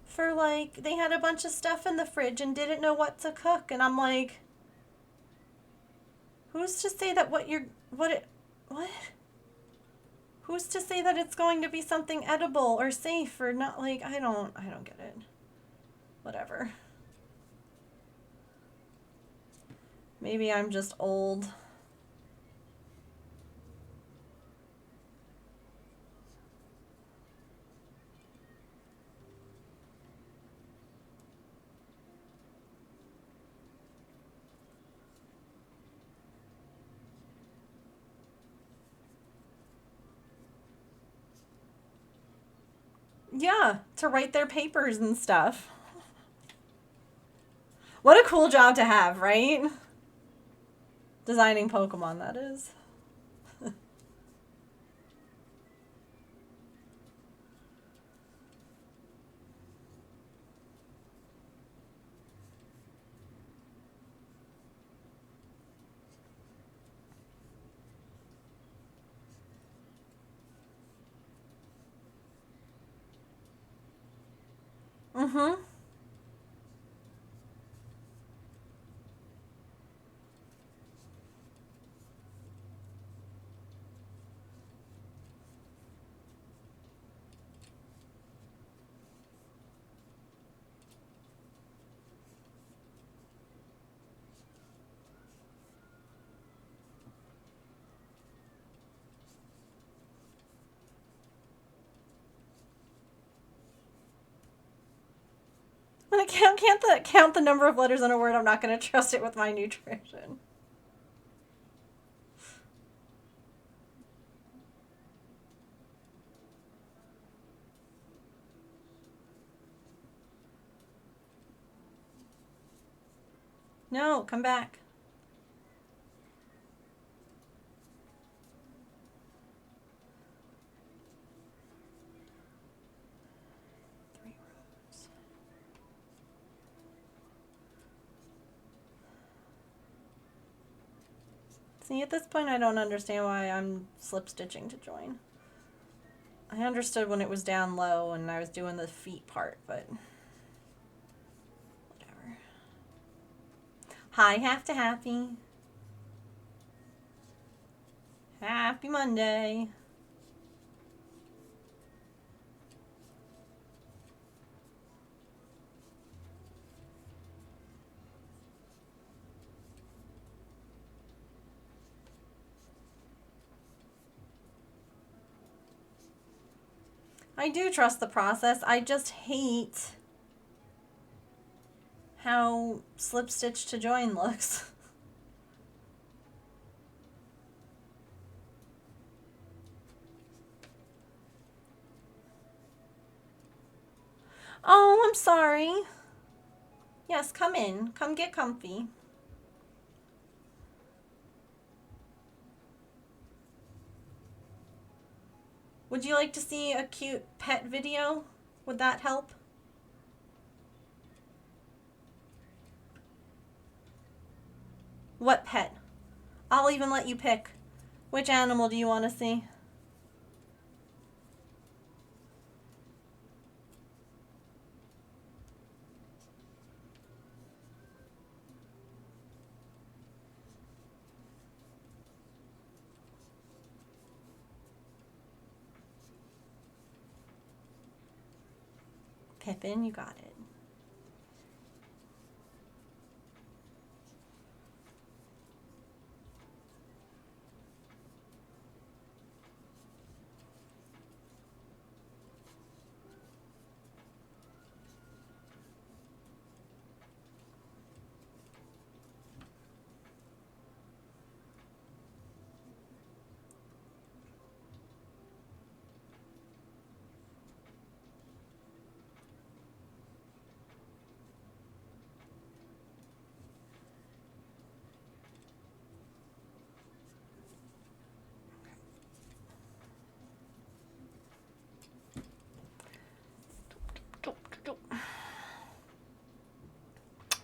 Speaker 1: for like, they had a bunch of stuff in the fridge and didn't know what to cook. And I'm like, who's to say that what? Who's to say that it's going to be something edible or safe or not? Like, I don't get it. Whatever. Maybe I'm just old. Yeah, to write their papers and stuff. What a cool job to have, right? Designing Pokemon, that is. Mm-hmm. When I count the number of letters in a word, I'm not going to trust it with my nutrition. No, come back. Three rows. See, at this point, I don't understand why I'm slip stitching to join. I understood when it was down low and I was doing the feet part, but whatever. Hi, Half to Happy. Happy Monday. I do trust the process. I just hate how slip stitch to join looks. Oh, I'm sorry. Yes, come in. Come get comfy. Would you like to see a cute pet video? Would that help? What pet? I'll even let you pick. Which animal do you want to see? Pippin, you got it.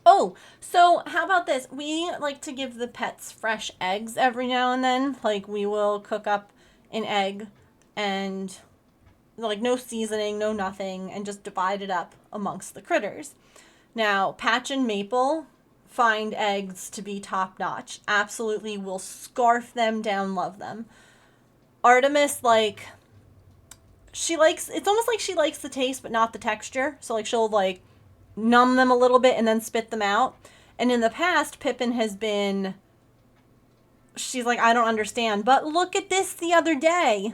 Speaker 1: Oh, so how about this? We like to give the pets fresh eggs every now and then. Like, we will cook up an egg and, like, no seasoning, no nothing, and just divide it up amongst the critters. Now, Patch and Maple find eggs to be top notch. Absolutely will scarf them down, love them. Artemis, like, she likes, it's almost like she likes the taste but not the texture. So, like, she'll, like, numb them a little bit and then spit them out. And in the past, Pippin has been, she's like, I don't understand. But look at this the other day.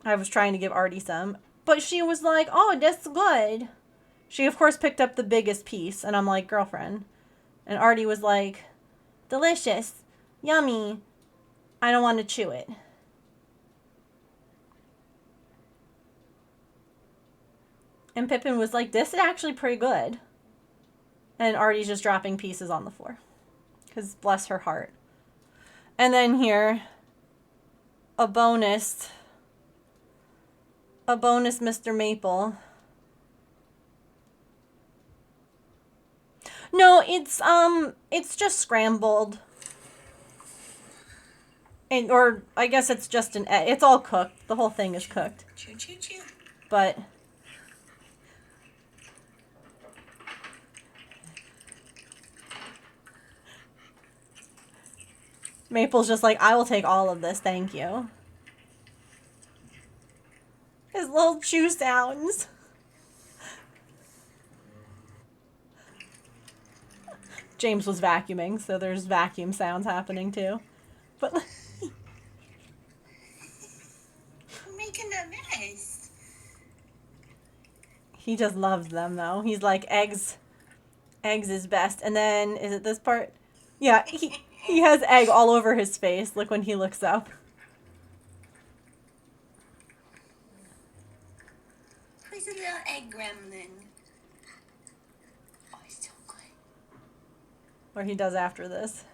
Speaker 1: I was trying to give Artie some. But she was like, oh, that's good. She, of course, picked up the biggest piece. And I'm like, girlfriend. And Artie was like, delicious. Yummy. I don't want to chew it. And Pippin was like, this is actually pretty good. And Artie's just dropping pieces on the floor. Because bless her heart. And then here, a bonus Mr. Maple. No, it's just scrambled. And, or I guess it's just an egg. It's all cooked. The whole thing is cooked.
Speaker 5: Choo choo choo.
Speaker 1: But Maple's just like, I will take all of this, thank you. His little chew sounds. James was vacuuming, so there's vacuum sounds happening too. But
Speaker 5: I'm making a mess.
Speaker 1: he just loves them though. He's like, eggs is best. And then, is it this part? Yeah, he has egg all over his face. Look when he looks up.
Speaker 5: Who's a little egg gremlin? Oh, he's so good.
Speaker 1: Or he does after this.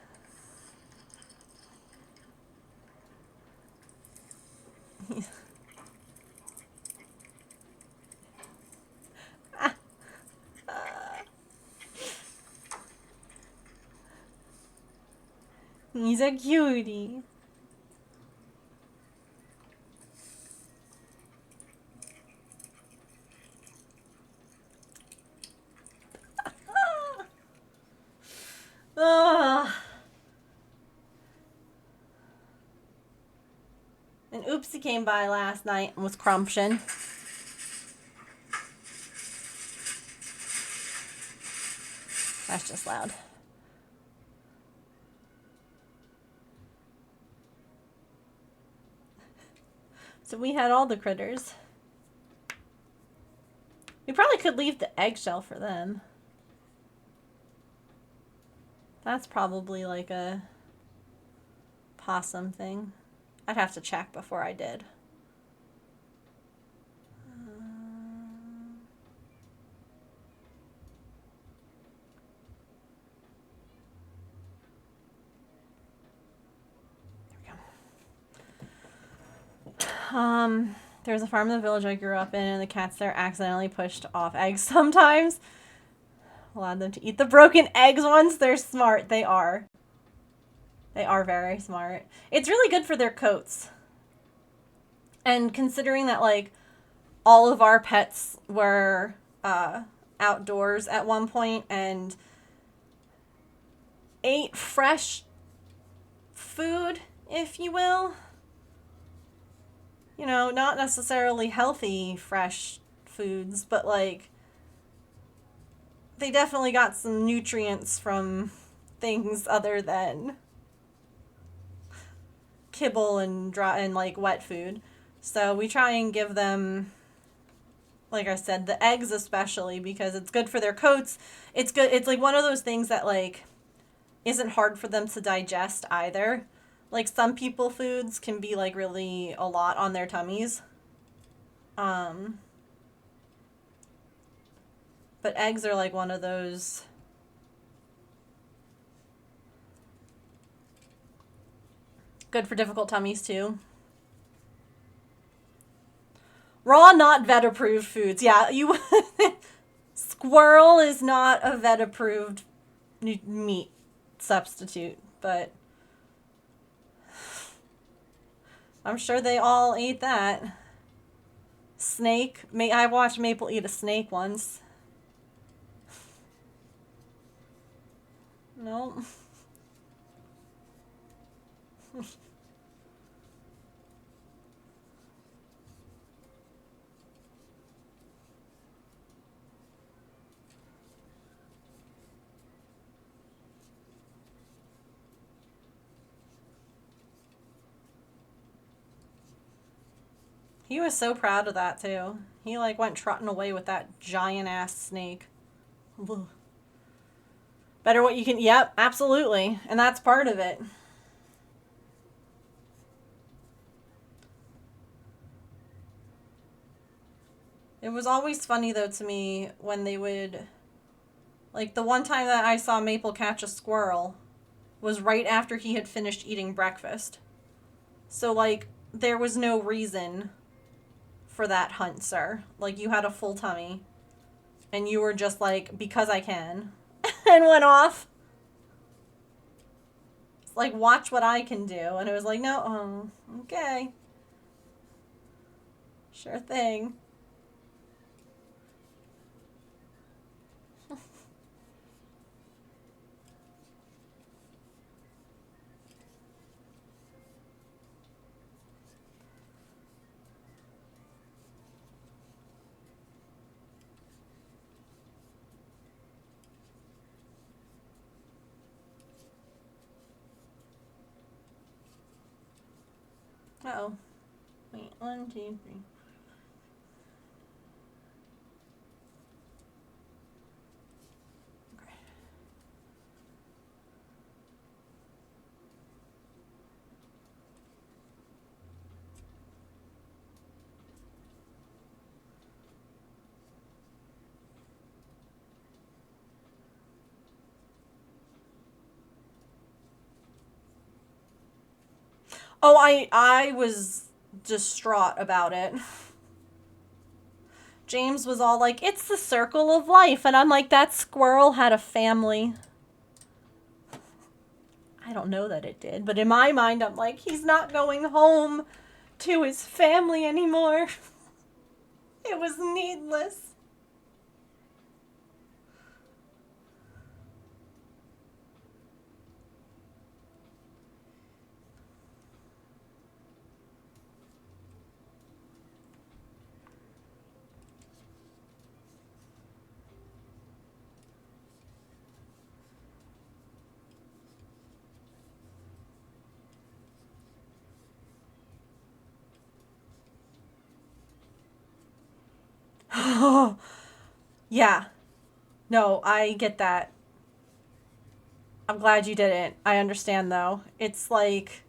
Speaker 1: He's a cutie. And Oopsie came by last night and was crumption. That's just loud. So we had all the critters. We probably could leave the eggshell for them. That's probably like a possum thing. I'd have to check before I did. There's a farm in the village I grew up in, and the cats there accidentally pushed off eggs sometimes. Allowed them to eat the broken eggs once. They're smart. They are. They are very smart. It's really good for their coats. And considering that, like, all of our pets were outdoors at one point and ate fresh food, if you will. You know, not necessarily healthy fresh foods, but like they definitely got some nutrients from things other than kibble and dry and like wet food. So we try and give them, like I said, the eggs especially because it's good for their coats. It's good. It's like one of those things that like isn't hard for them to digest either. Like some people foods can be like really a lot on their tummies. But eggs are like one of those. Good for difficult tummies too. Raw, not vet approved foods. Yeah, you squirrel is not a vet approved meat substitute, but I'm sure they all ate that. Snake. I watched Maple eat a snake once. No. He was so proud of that too. He like went trotting away with that giant ass snake. Ugh. Better what you can. Yep, absolutely. And that's part of it. It was always funny though to me when they would, like the one time that I saw Maple catch a squirrel was right after he had finished eating breakfast. So like there was no reason for that hunt, sir. Like you had a full tummy and you were just like, because I can, and went off. It's like, watch what I can do. And it was like, no, oh, okay. Sure thing. Uh-oh. Wait, 1, 2, 3. Okay. Oh, I was distraught about it. James was all like, it's the circle of life. And I'm like, that squirrel had a family. I don't know that it did, but in my mind, I'm like, he's not going home to his family anymore. It was needless. Yeah. No, I get that. I'm glad you didn't. I understand, though. It's like...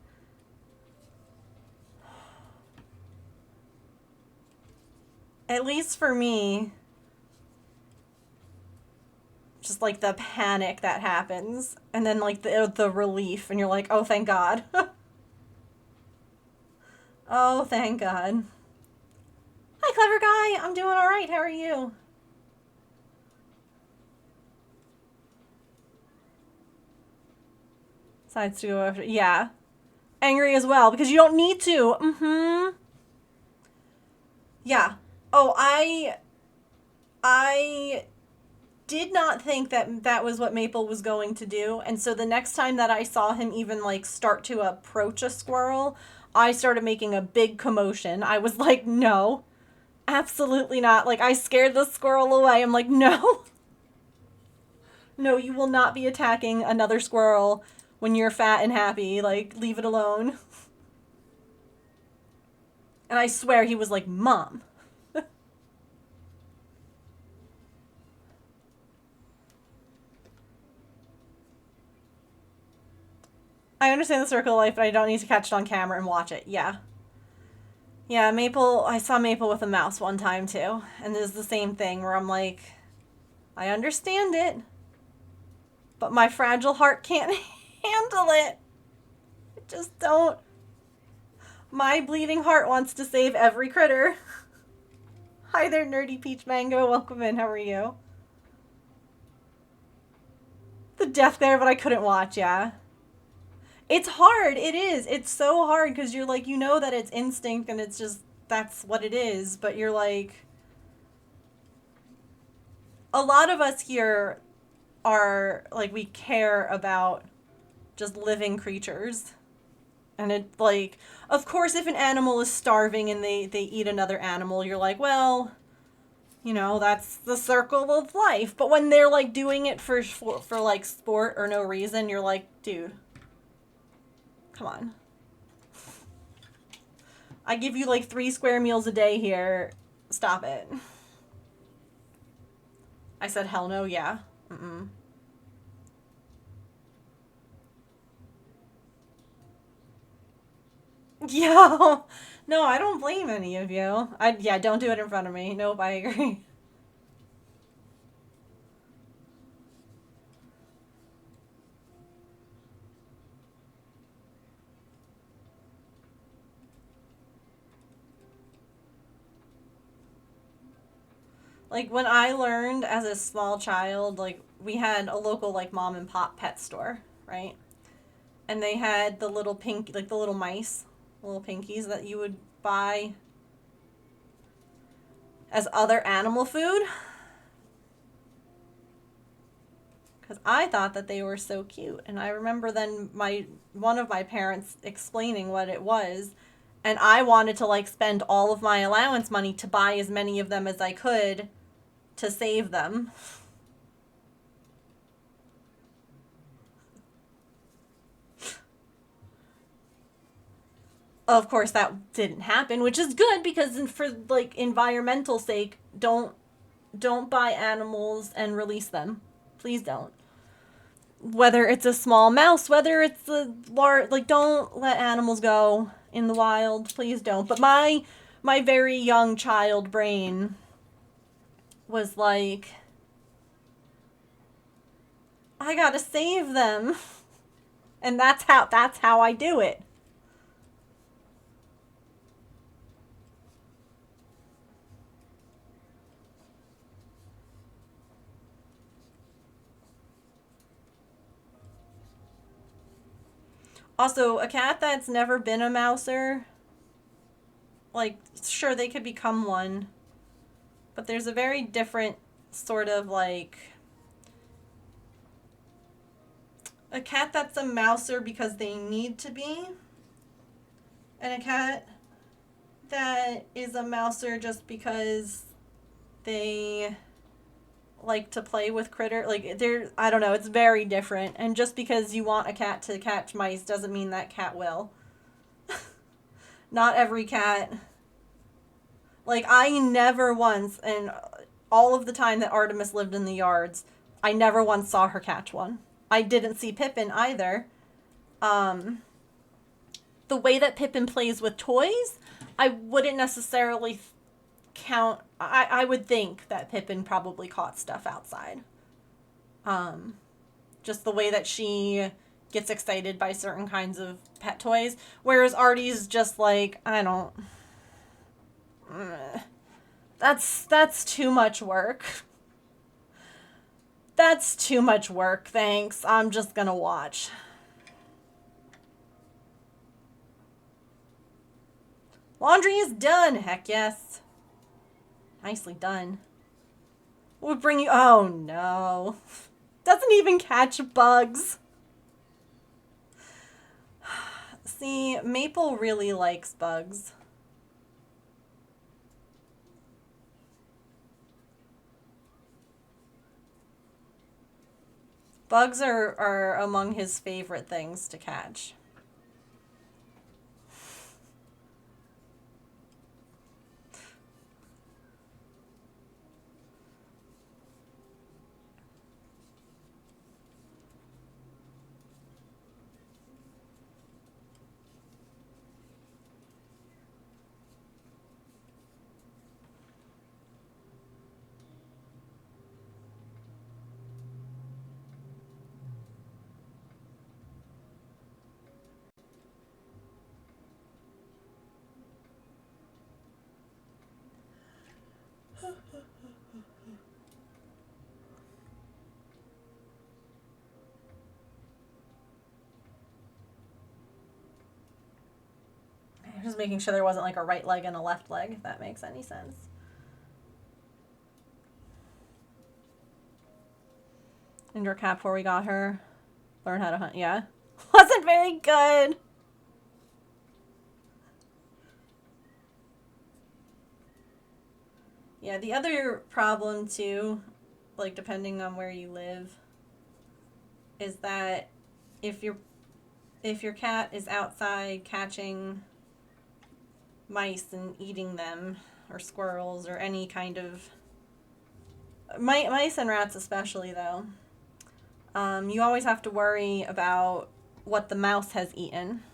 Speaker 1: At least for me... Just, like, the panic that happens. And then, like, the relief. And you're like, oh, thank God. Oh, thank God. Hi, clever guy. I'm doing all right. How are you? Decides to go after. Yeah. Angry as well because you don't need to. Mm-hmm. Yeah. Oh, I did not think that that was what Maple was going to do. And so the next time that I saw him even like start to approach a squirrel, I started making a big commotion. I was like, no, absolutely not. Like I scared the squirrel away. I'm like, no, no, you will not be attacking another squirrel when you're fat and happy. Like, leave it alone. And I swear he was like, Mom. I understand the circle of life, but I don't need to catch it on camera and watch it. Yeah. Yeah, Maple, I saw Maple with a mouse one time too. And it was the same thing where I'm like, I understand it, but my fragile heart can't handle it. I just don't. My bleeding heart wants to save every critter. Hi there, Nerdy Peach Mango. Welcome in. How are you? The death glare, but I couldn't watch, yeah. It's hard. It is. It's so hard because you're like, you know that it's instinct and it's just, that's what it is. But you're like, a lot of us here are like, we care about just living creatures. And it like, of course, if an animal is starving and they eat another animal, you're like, well, you know, that's the circle of life. But when they're like doing it for like sport or no reason, you're like, dude, come on. I give you like 3 square meals a day here. Stop it. I said, hell no, yeah. Mm-mm. Yeah. No, I don't blame any of you. Yeah, don't do it in front of me. Nope, I agree. Like, when I learned as a small child, like, we had a local, like, mom and pop pet store, right? And they had the little pink, like, the little mice, little pinkies that you would buy as other animal food. Because I thought that they were so cute. And I remember then one of my parents explaining what it was. And I wanted to, like, spend all of my allowance money to buy as many of them as I could to save them. Of course, that didn't happen, which is good because for like environmental sake, don't buy animals and release them. Please don't. Whether it's a small mouse, whether it's a large, like, don't let animals go in the wild. Please don't. But my very young child brain was like, I gotta save them. And that's how I do it. Also, a cat that's never been a mouser, like, sure, they could become one, but there's a very different sort of, like, a cat that's a mouser because they need to be, and a cat that is a mouser just because they like to play with critter. Like, I don't know, it's very different. And just because you want a cat to catch mice doesn't mean that cat will. Not every cat. Like, I never once, and all of the time that Artemis lived in the yards, I never once saw her catch one. I didn't see Pippin either. The way that Pippin plays with toys, I wouldn't necessarily count. I would think that Pippin probably caught stuff outside. Just the way that she gets excited by certain kinds of pet toys, whereas Artie's just like, I don't... That's too much work. That's too much work, thanks. I'm just gonna watch. Laundry is done, heck yes. Nicely done. What would bring you... Oh no. Doesn't even catch bugs. See, Maple really likes bugs. Bugs are among his favorite things to catch. Just making sure there wasn't like a right leg and a left leg, if that makes any sense. Indoor cat before we got her. Learn how to hunt. Yeah. Wasn't very good. Yeah, the other problem too, like depending on where you live, is that if your cat is outside catching mice and eating them, or squirrels, or any kind of mice and rats especially though, you always have to worry about what the mouse has eaten,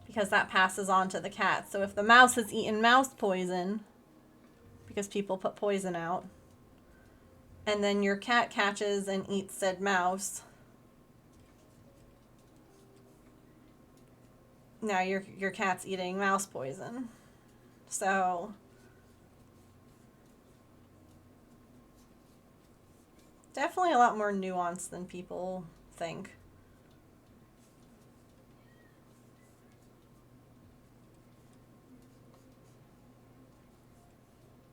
Speaker 1: because that passes on to the cat. So if the mouse has eaten mouse poison, because people put poison out, and then your cat catches and eats said mouse, now your cat's eating mouse poison. So definitely a lot more nuanced than people think.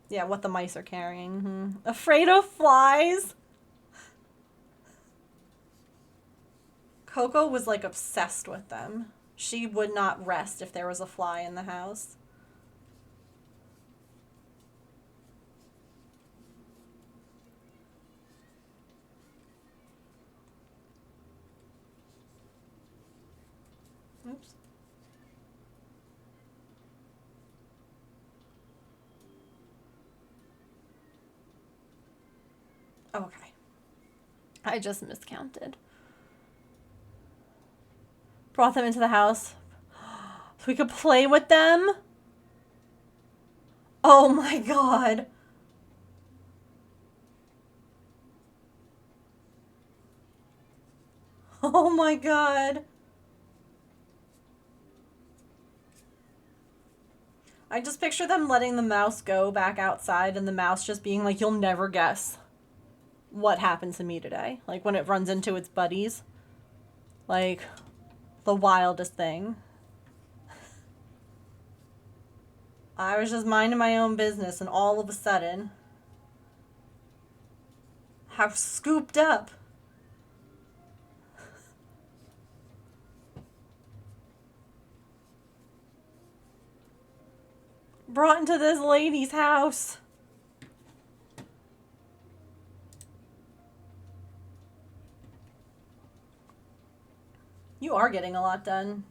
Speaker 1: Yeah, what the mice are carrying. Mm-hmm. Afraid of flies? Coco was like obsessed with them. She would not rest if there was a fly in the house. Oops. Okay. I just miscounted. Brought them into the house so we could play with them? Oh my god. Oh my god. I just picture them letting the mouse go back outside and the mouse just being like, you'll never guess what happened to me today. Like when it runs into its buddies. Like the wildest thing. I was just minding my own business and all of a sudden have scooped up. Brought into this lady's house. You are getting a lot done.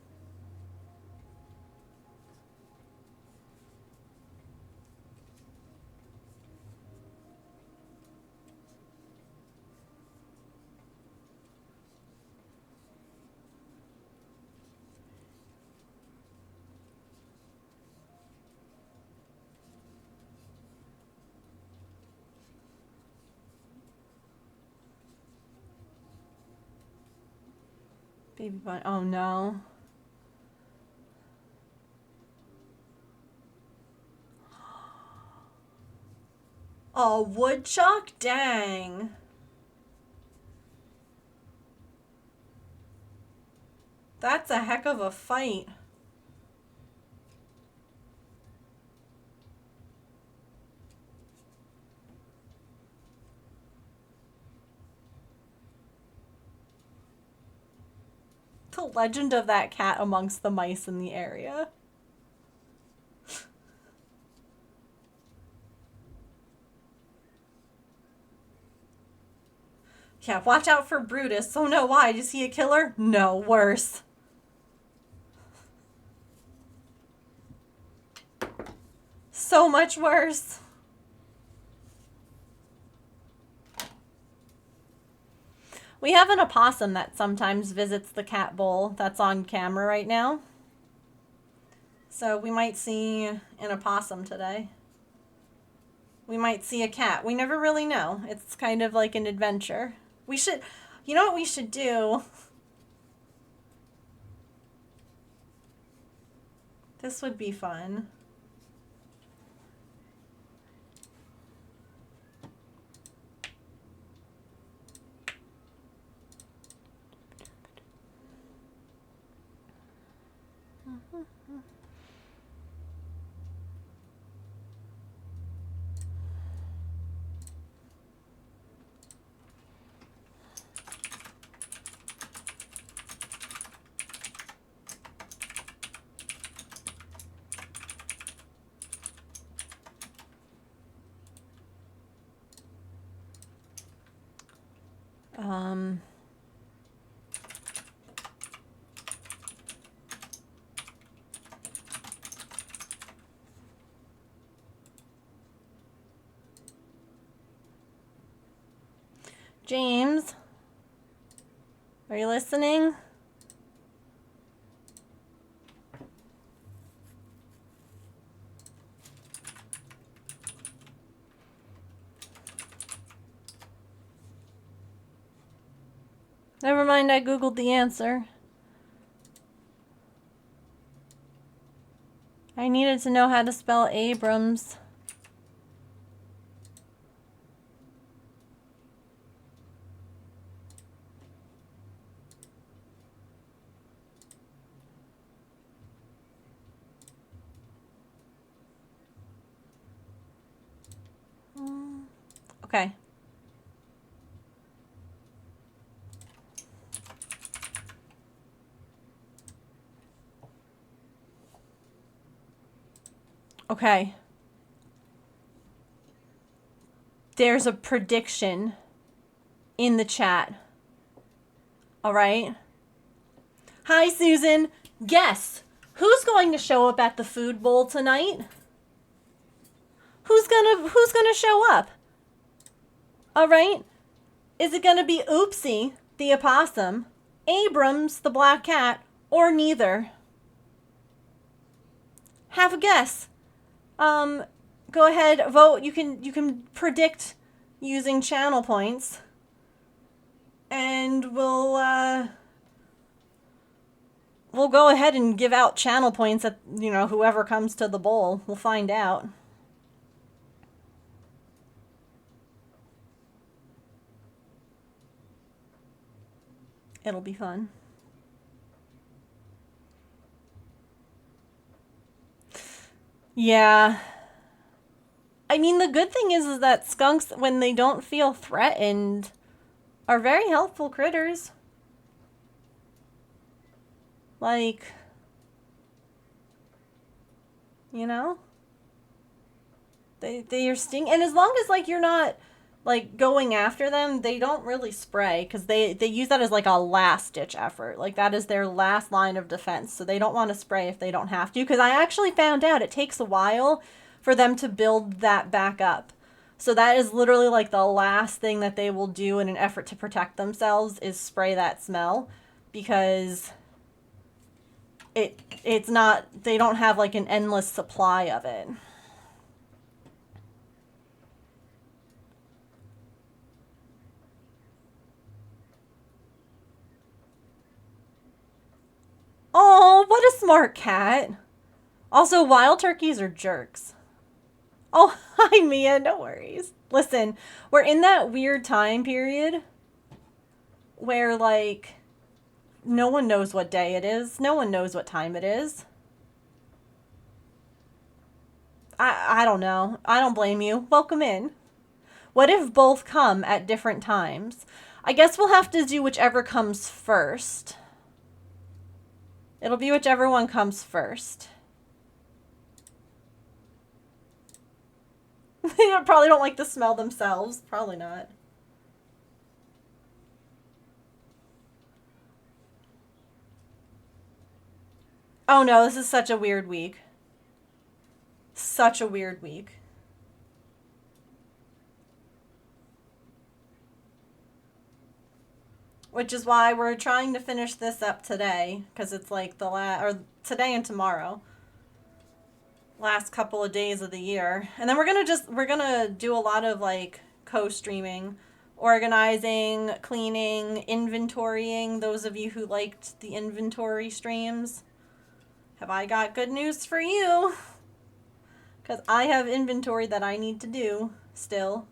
Speaker 1: Baby bunny. Oh no. Oh, woodchuck? Dang. That's a heck of a fight. The legend of that cat amongst the mice in the area. Yeah, watch out for Brutus. Oh no, why? Is he a killer? No, worse. So much worse. We have an opossum that sometimes visits the cat bowl that's on camera right now. So we might see an opossum today. We might see a cat. We never really know. It's kind of like an adventure. We should, you know what we should do? This would be fun. Um, James, are you listening? Never mind, I googled the answer. I needed to know how to spell Abrams. Okay. Okay. There's a prediction in the chat. All right. Hi, Susan. Guess who's going to show up at the food bowl tonight? Who's gonna show up? All right. Is it gonna be Oopsie, the opossum, Abrams, the black cat, or neither? Have a guess. Go ahead, vote. You can predict using channel points, and we'll go ahead and give out channel points at, you know, whoever comes to the bowl. We'll find out. It'll be fun. Yeah. I mean, the good thing is that skunks, when they don't feel threatened, are very helpful critters. Like, you know? They are sting, and as long as, like, you're not, like, going after them, they don't really spray, because they use that as, like, a last-ditch effort. Like, that is their last line of defense, so they don't want to spray if they don't have to, because I actually found out it takes a while for them to build that back up. So that is literally, like, the last thing that they will do in an effort to protect themselves is spray that smell, because it's not, they don't have, like, an endless supply of it. smart cat. Also, wild turkeys are jerks. Oh, hi, Mia. No worries. Listen, we're in that weird time period where, like, no one knows what day it is. No one knows what time it is. I don't know. I don't blame you. Welcome in. What if both come at different times? I guess we'll have to do whichever comes first. It'll be whichever one comes first. They probably don't like the smell themselves. Probably not. Oh no, this is such a weird week. Such a weird week. Which is why we're trying to finish this up today, because it's like the or today and tomorrow. Last couple of days of the year. And then we're gonna do a lot of like co-streaming, organizing, cleaning, inventorying. Those of you who liked the inventory streams, have I got good news for you? Because I have inventory that I need to do still.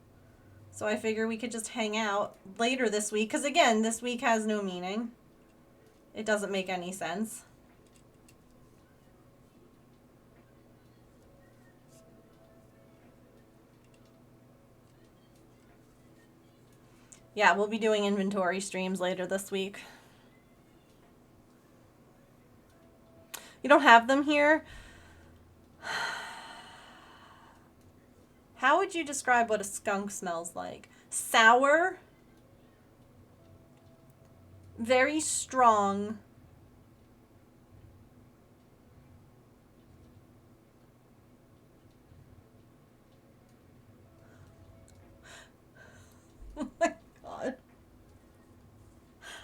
Speaker 1: So I figure we could just hang out later this week. Because again, this week has no meaning. It doesn't make any sense. Yeah, we'll be doing inventory streams later this week. You don't have them here? How would you describe what a skunk smells like? Sour. Very strong. Oh my god.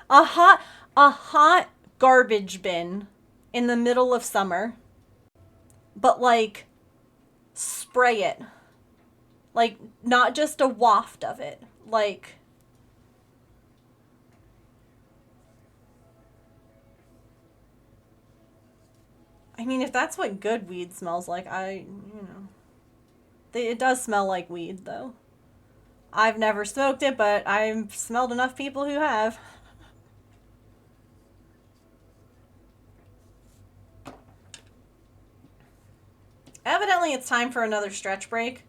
Speaker 1: A hot garbage bin in the middle of summer. But like spray it. Like not just a waft of it. Like I mean, if that's what good weed smells like, it does smell like weed, though. I've never smoked it, but I've smelled enough people who have. Evidently, it's time for another stretch break.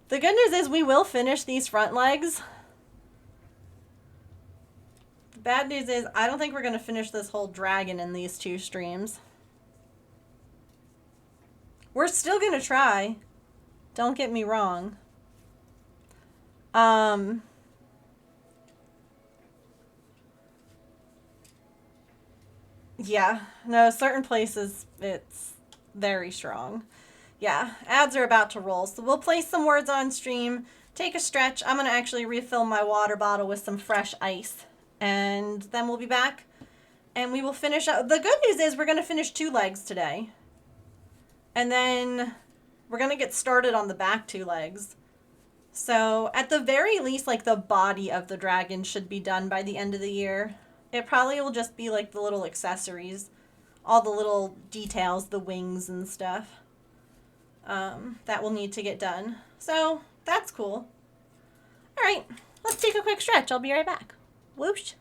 Speaker 1: The good news is we will finish these front legs. The bad news is I don't think we're going to finish this whole dragon in these 2 streams. We're still going to try. Don't get me wrong. Yeah. No, certain places it's very strong. Yeah, ads are about to roll. So we'll play some words on stream, take a stretch. I'm going to actually refill my water bottle with some fresh ice. And then we'll be back. And we will finish up. The good news is we're going to finish 2 legs today. And then we're going to get started on the back 2 legs. So at the very least, like the body of the dragon should be done by the end of the year. It probably will just be like the little accessories. All the little details, the wings and stuff. That will need to get done. So that's cool. All right, let's take a quick stretch. I'll be right back. Whoosh.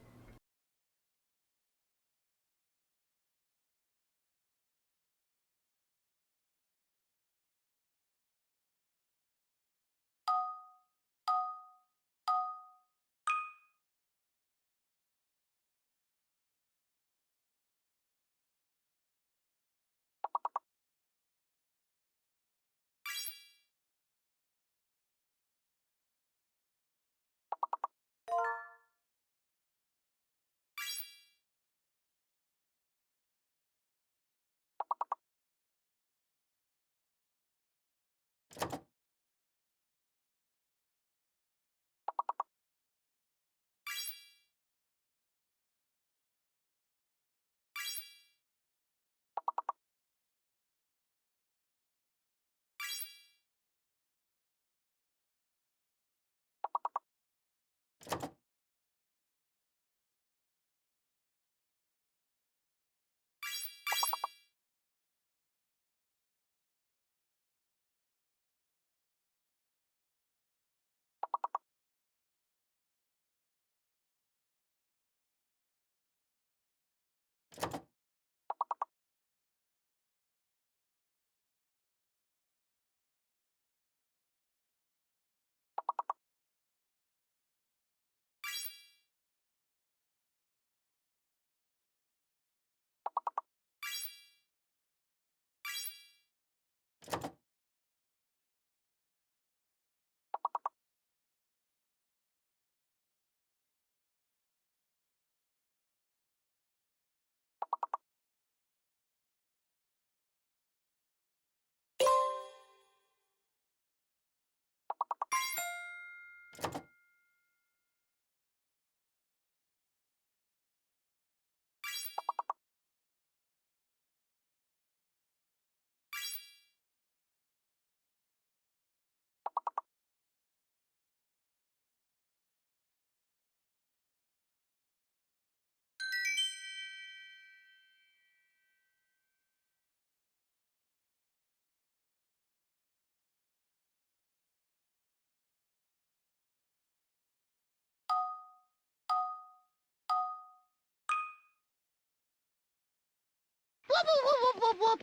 Speaker 2: whoop, whoop.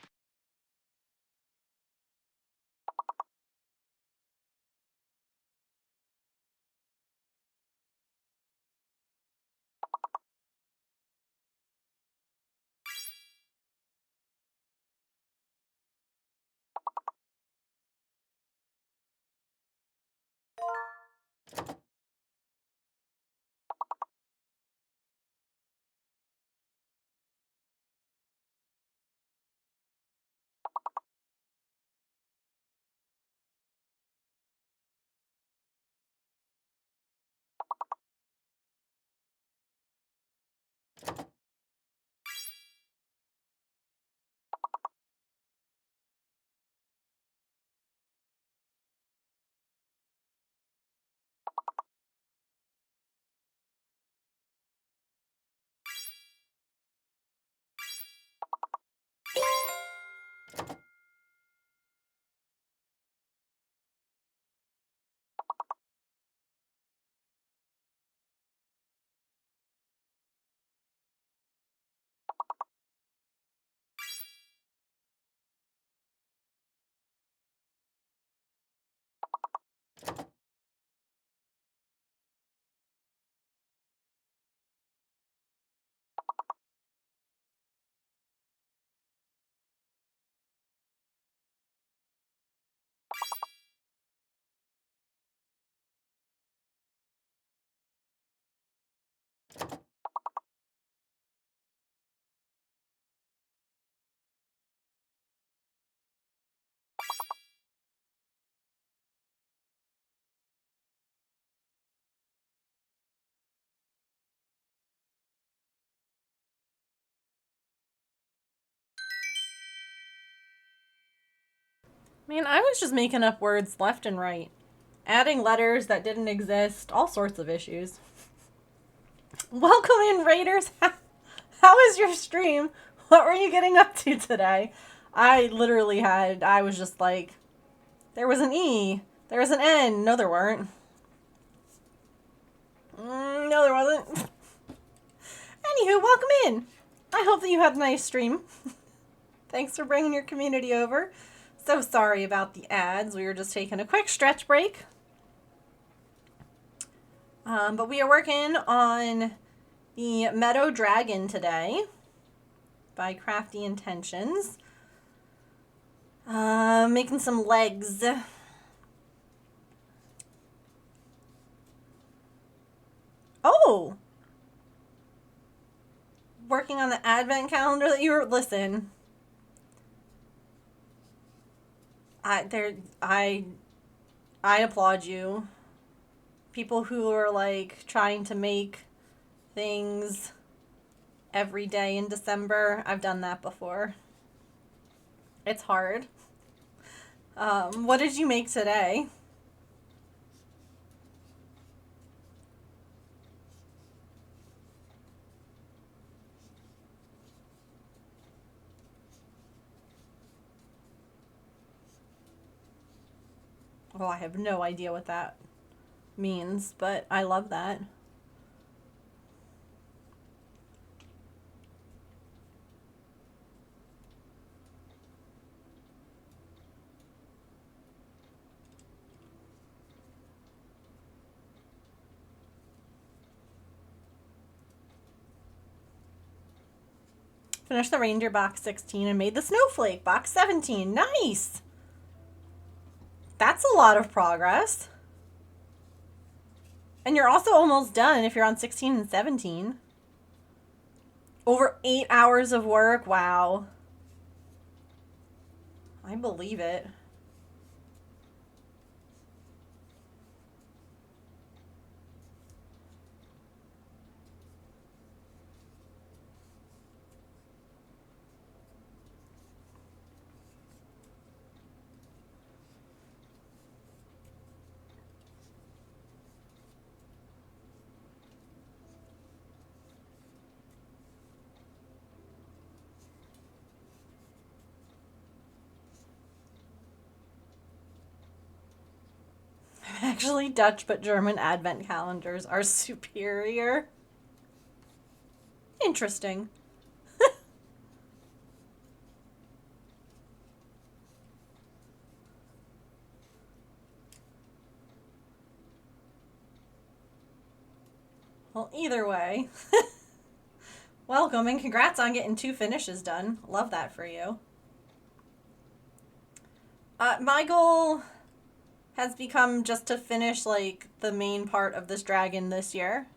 Speaker 1: Man, I was just making up words left and right. Adding letters that didn't exist. All sorts of issues. Welcome in, Raiders. How is your stream? What were you getting up to today? I was just like, there was an E. There was an N. No, there weren't. No, there wasn't. Anywho, welcome in. I hope that you had a nice stream. Thanks for bringing your community over. So sorry about the ads. We were just taking a quick stretch break. But we are working on the Meadow Dragon today by Crafty Intentions. Making some legs. Oh! Working on the advent calendar that you were... Listen. I applaud you. People who are like trying to make things every day in December. I've done that before. It's hard. What did you make today? Well, I have no idea what that means, but I love that. Finished the reindeer box 16 and made the snowflake box 17. Nice! That's a lot of progress. And you're also almost done if you're on 16 and 17. Over 8 hours of work. Wow. I believe it. Actually, Dutch but German advent calendars are superior. Interesting. Well, either way, welcome and congrats on getting 2 finishes done. Love that for you. My goal has become just to finish, like, the main part of this dragon this year.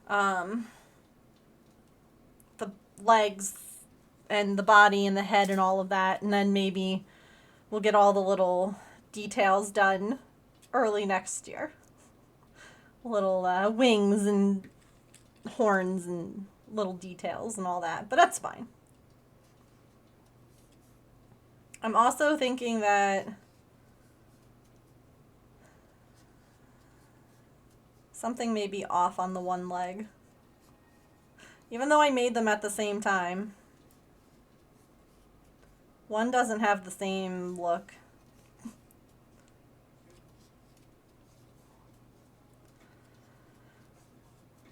Speaker 1: The legs and the body and the head and all of that, and then maybe we'll get all the little details done early next year. Little wings and horns and little details and all that, but that's fine. I'm also thinking that something may be off on the one leg. Even though I made them at the same time, one doesn't have the same look.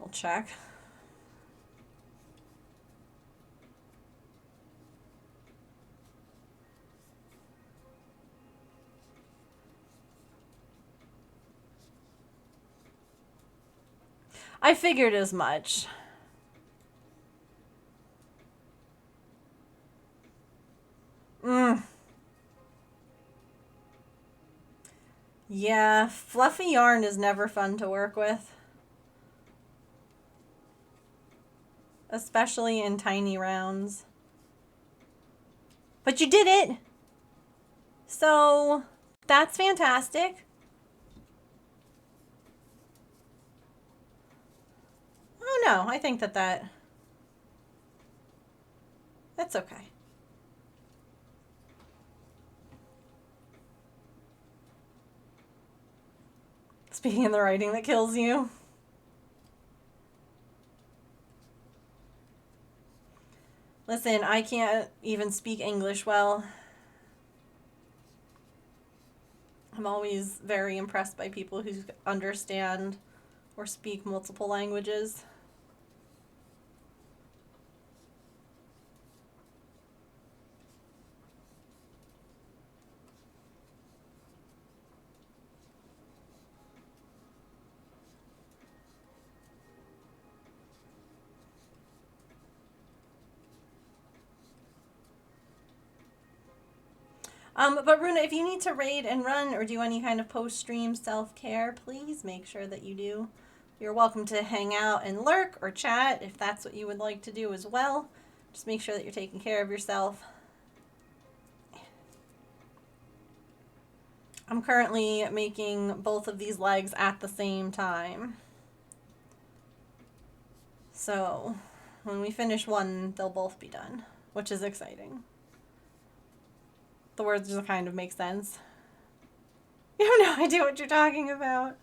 Speaker 1: I'll check. I figured as much. Yeah, fluffy yarn is never fun to work with. Especially in tiny rounds. But you did it! So, that's fantastic. Oh no, I think that's okay. Speaking of the writing that kills you. Listen, I can't even speak English well. I'm always very impressed by people who understand or speak multiple languages. But Runa, if you need to raid and run or do any kind of post-stream self-care, please make sure that you do. You're welcome to hang out and lurk or chat if that's what you would like to do as well. Just make sure that you're taking care of yourself. I'm currently making both of these legs at the same time. So when we finish one, they'll both be done, which is exciting. The words just kind of make sense. You have no idea what you're talking about.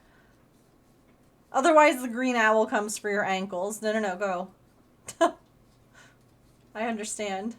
Speaker 1: Otherwise, the green owl comes for your ankles. No, no, no, go. I understand.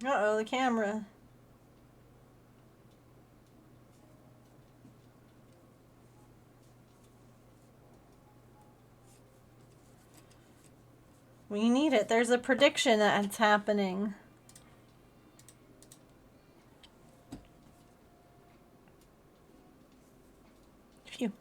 Speaker 1: Uh-oh, the camera. We need it. There's a prediction that it's happening. Phew.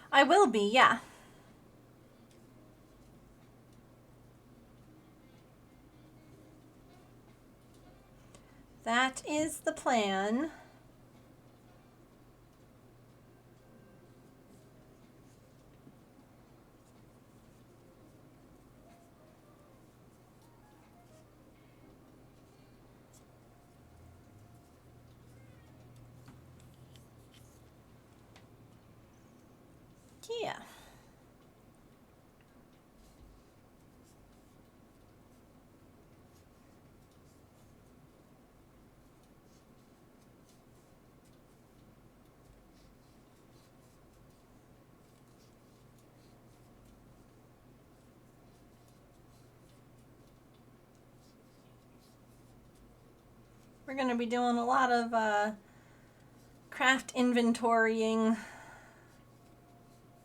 Speaker 1: I will be, yeah. That is the plan. Yeah. We're going to be doing a lot of craft inventorying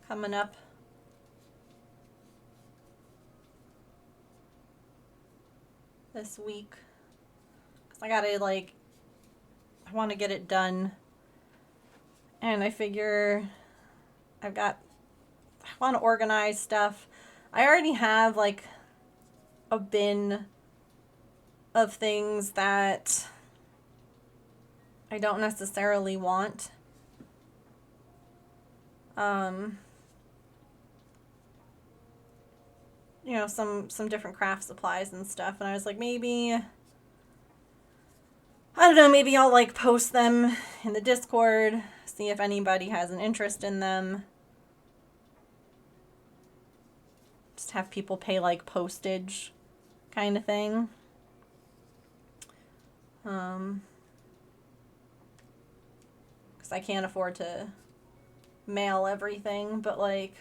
Speaker 1: coming up. This week. 'Cause I gotta, like, I want to get it done. And I figure I want to organize stuff. I already have, like, a bin of things that I don't necessarily want. You know, some different craft supplies and stuff, and I was like, maybe, I don't know, maybe I'll, like, post them in the Discord, see if anybody has an interest in them. Just have people pay, like, postage kind of thing. Because I can't afford to mail everything, but, like,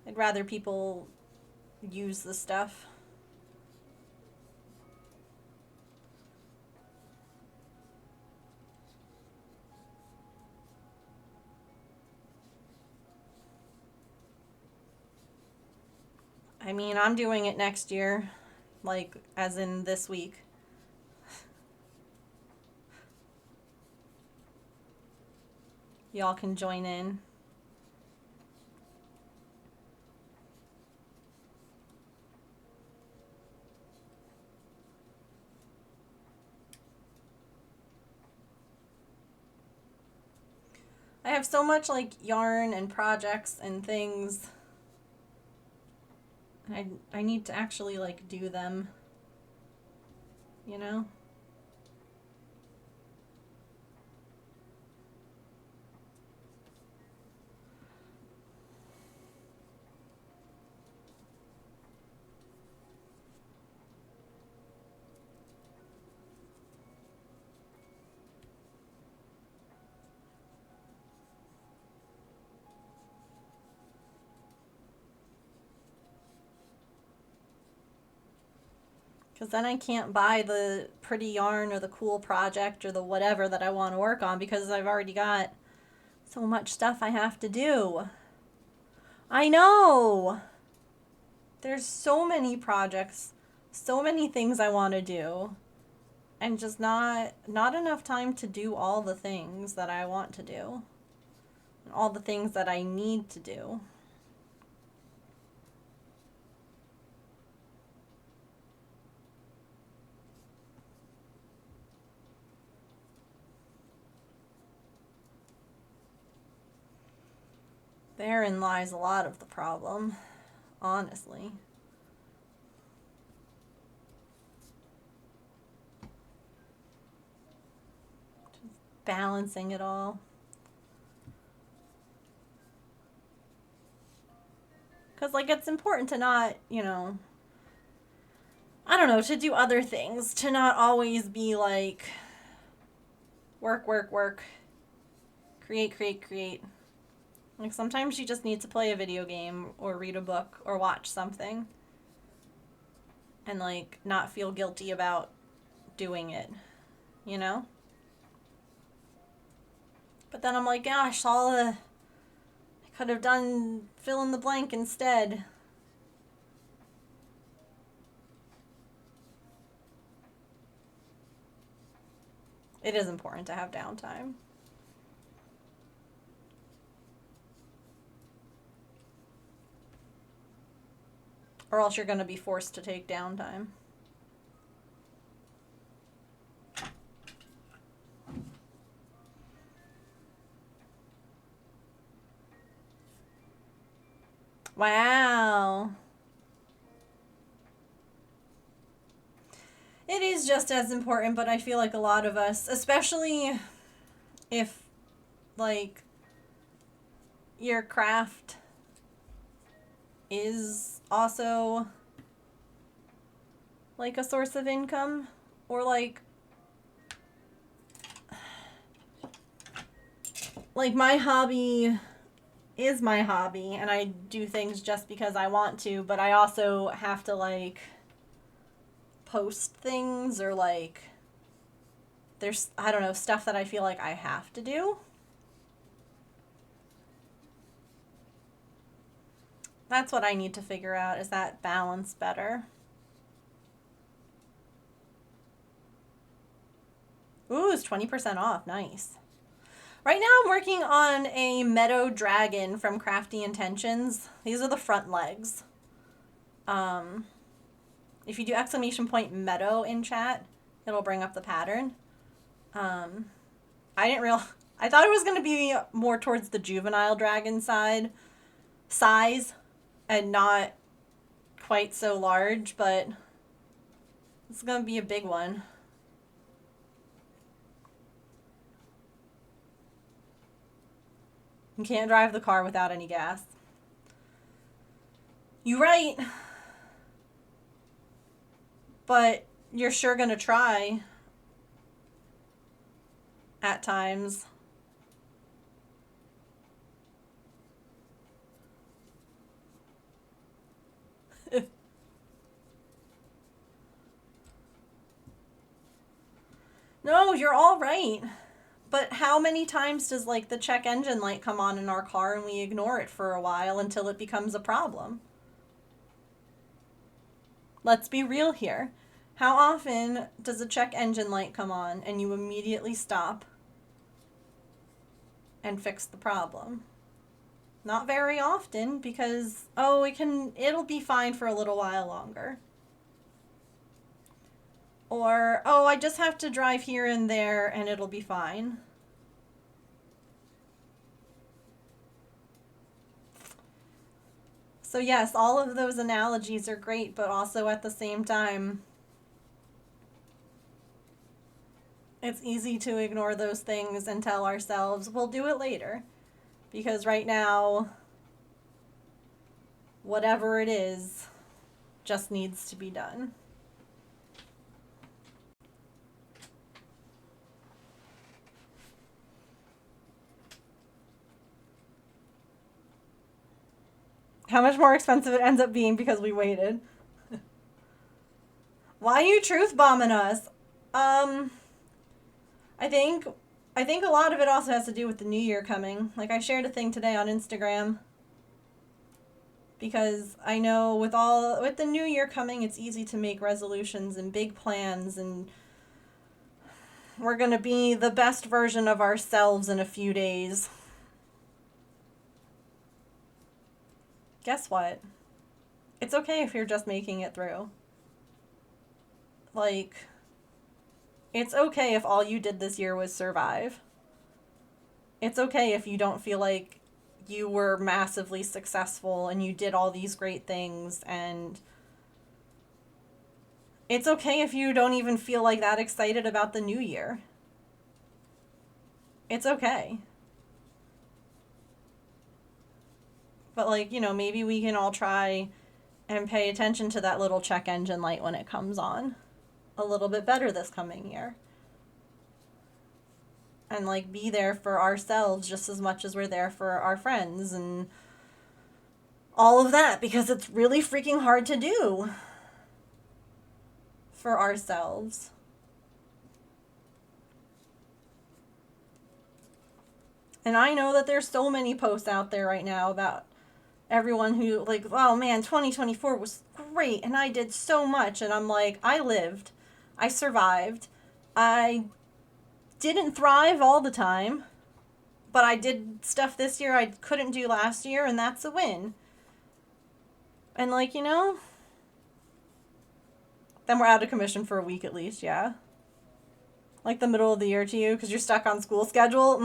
Speaker 1: I'd rather people use the stuff. I mean, I'm doing it next year, like, as in this week. Y'all can join in. I have so much, like, yarn and projects and things. I need to actually, like, do them. You know? Because then I can't buy the pretty yarn or the cool project or the whatever that I want to work on because I've already got so much stuff I have to do. I know! There's so many projects, so many things I want to do, and just not enough time to do all the things that I want to do. All the things that I need to do. Therein lies a lot of the problem, honestly. Just balancing it all. Because, like, it's important to not, you know, I don't know, to do other things. To not always be, like, work, work, work. Create, create, create. Like, sometimes you just need to play a video game or read a book or watch something. And, like, not feel guilty about doing it. You know? But then I'm like, gosh, I could have done fill in the blank instead. It is important to have downtime. Or else you're going to be forced to take downtime. Wow. It is just as important, but I feel like a lot of us, especially if, like, your craft is also, like, a source of income, or, like, my hobby is my hobby, and I do things just because I want to, but I also have to, like, post things, or, like, there's, I don't know, stuff that I feel like I have to do. That's what I need to figure out, is that balance better. Ooh, it's 20% off. Nice. Right now I'm working on a Meadow Dragon from Crafty Intentions. These are the front legs. If you do !Meadow in chat, it'll bring up the pattern. I thought it was going to be more towards the juvenile dragon size, and not quite so large, but it's going to be a big one. You can't drive the car without any gas. You right. But you're sure gonna try. At times. No, you're all right. But how many times does, like, the check engine light come on in our car and we ignore it for a while until it becomes a problem? Let's be real here. How often does a check engine light come on and you immediately stop and fix the problem? Not very often, because, oh, it'll be fine for a little while longer. Or, oh, I just have to drive here and there and it'll be fine. So yes, all of those analogies are great, but also at the same time, it's easy to ignore those things and tell ourselves, we'll do it later. Because right now, whatever it is, just needs to be done. How much more expensive it ends up being because we waited. Why are you truth bombing us? I think a lot of it also has to do with the new year coming. Like, I shared a thing today on Instagram. Because I know with the new year coming, it's easy to make resolutions and big plans, and we're gonna be the best version of ourselves in a few days. Guess what? It's okay if you're just making it through. Like, it's okay if all you did this year was survive. It's okay if you don't feel like you were massively successful and you did all these great things, and it's okay if you don't even feel like that excited about the new year. It's okay. But, like, you know, maybe we can all try and pay attention to that little check engine light when it comes on a little bit better this coming year. And, like, be there for ourselves just as much as we're there for our friends and all of that, because it's really freaking hard to do for ourselves. And I know that there's so many posts out there right now about everyone who, like, oh man, 2024 was great and I did so much. And I'm like, I lived. I survived. I didn't thrive all the time, but I did stuff this year I couldn't do last year, and that's a win. And, like, you know, then we're out of commission for a week at least, yeah? Like the middle of the year to you because you're stuck on school schedule?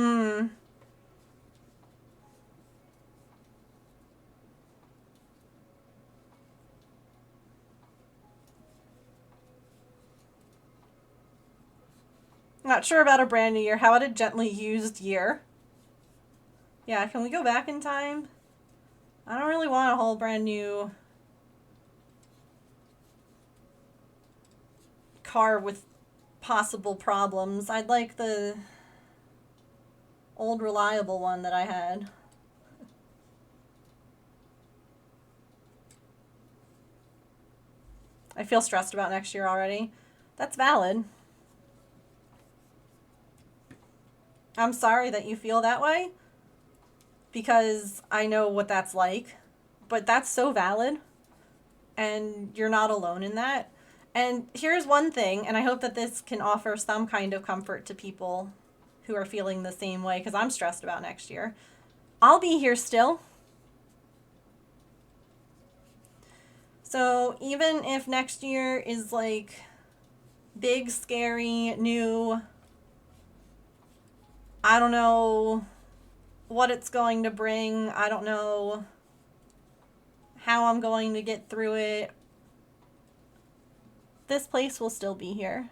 Speaker 1: Not sure about a brand new year. How about a gently used year? Yeah, can we go back in time? I don't really want a whole brand new car with possible problems. I'd like the old reliable one that I had. I feel stressed about next year already. That's valid. I'm sorry that you feel that way, because I know what that's like, but that's so valid, and you're not alone in that. And here's one thing, and I hope that this can offer some kind of comfort to people who are feeling the same way, because I'm stressed about next year. I'll be here still. So even if next year is like big, scary, new, I don't know what it's going to bring. I don't know how I'm going to get through it. This place will still be here.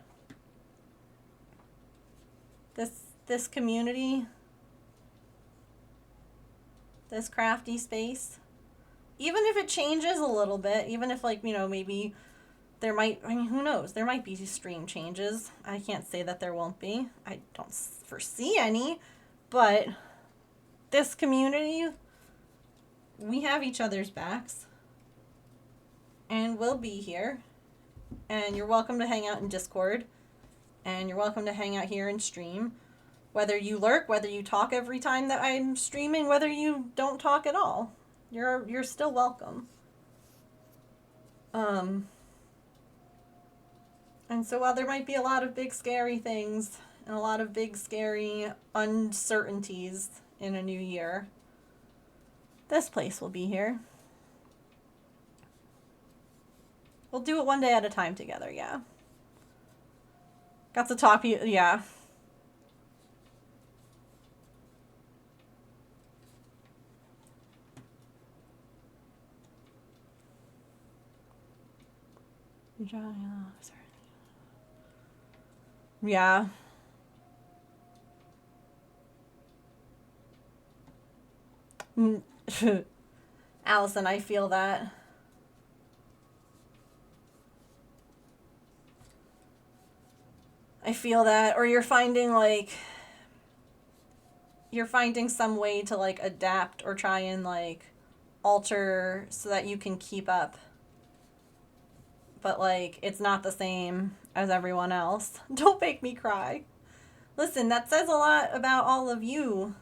Speaker 1: This community, this crafty space, even if it changes a little bit, even if, like, you know, maybe there might, I mean, who knows? There might be stream changes. I can't say that there won't be. I don't foresee any, but this community, we have each other's backs, and we'll be here. And you're welcome to hang out in Discord, and you're welcome to hang out here and stream. Whether you lurk, whether you talk every time that I'm streaming, whether you don't talk at all, you're still welcome. And so while there might be a lot of big scary things and a lot of big scary uncertainties in a new year, this place will be here. We'll do it one day at a time together, yeah. Got to talk, yeah. Yeah. Allison, I feel that. I feel that. Or you're finding some way to like adapt or try and like alter so that you can keep up. But like it's not the same as everyone else. Don't make me cry. Listen, that says a lot about all of you.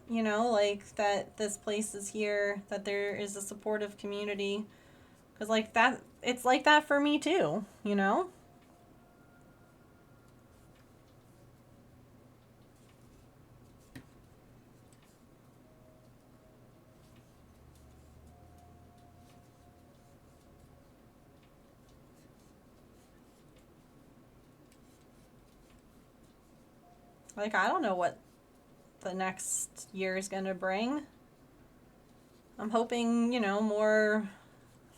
Speaker 1: You know, like that this place is here, that there is a supportive community. Because like that, it's like that for me too, you know? Like, I don't know what the next year is going to bring. I'm hoping, you know, more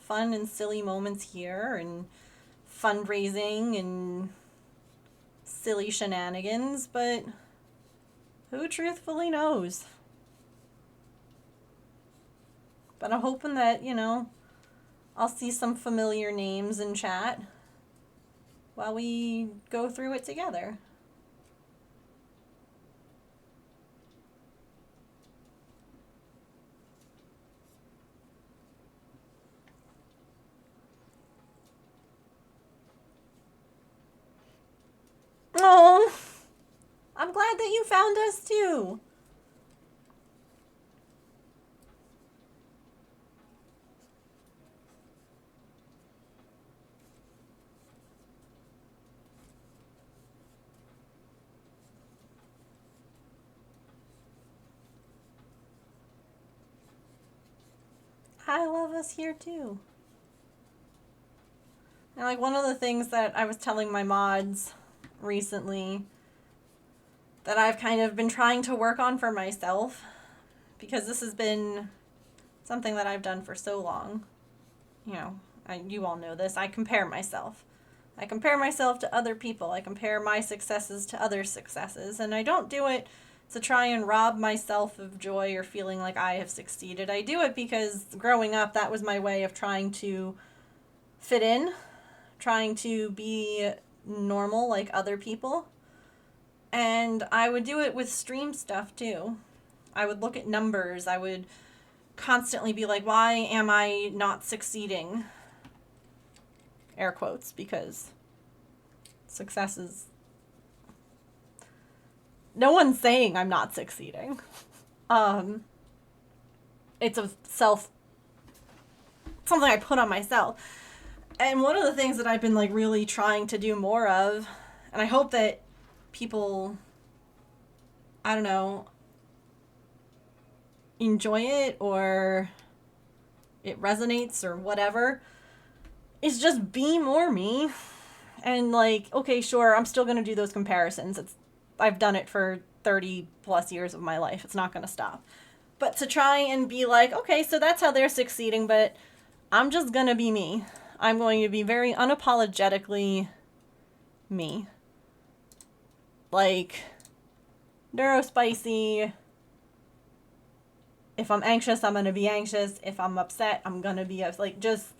Speaker 1: fun and silly moments here and fundraising and silly shenanigans, but who truthfully knows? But I'm hoping that, you know, I'll see some familiar names in chat while we go through it together. Oh, I'm glad that you found us too. I love us here too. And like one of the things that I was telling my mods recently that I've kind of been trying to work on for myself, because this has been something that I've done for so long. You know, you all know this. I compare myself. I compare myself to other people. I compare my successes to other successes. And I don't do it to try and rob myself of joy or feeling like I have succeeded. I do it because growing up, that was my way of trying to fit in, trying to be normal like other people. And I would do it with stream stuff too. I would look at numbers. I would constantly be like, why am I not succeeding? Air quotes, because success is... No one's saying I'm not succeeding. It's a something I put on myself. And one of the things that I've been like really trying to do more of, and I hope that people, I don't know, enjoy it or it resonates or whatever, is just be more me. And like, okay, sure, I'm still gonna do those comparisons. I've done it for 30 plus years of my life. It's not gonna stop. But to try and be like, okay, so that's how they're succeeding, but I'm just gonna be me. I'm going to be very unapologetically me. Like, neurospicy. If I'm anxious, I'm gonna be anxious. If I'm upset, I'm gonna be like, just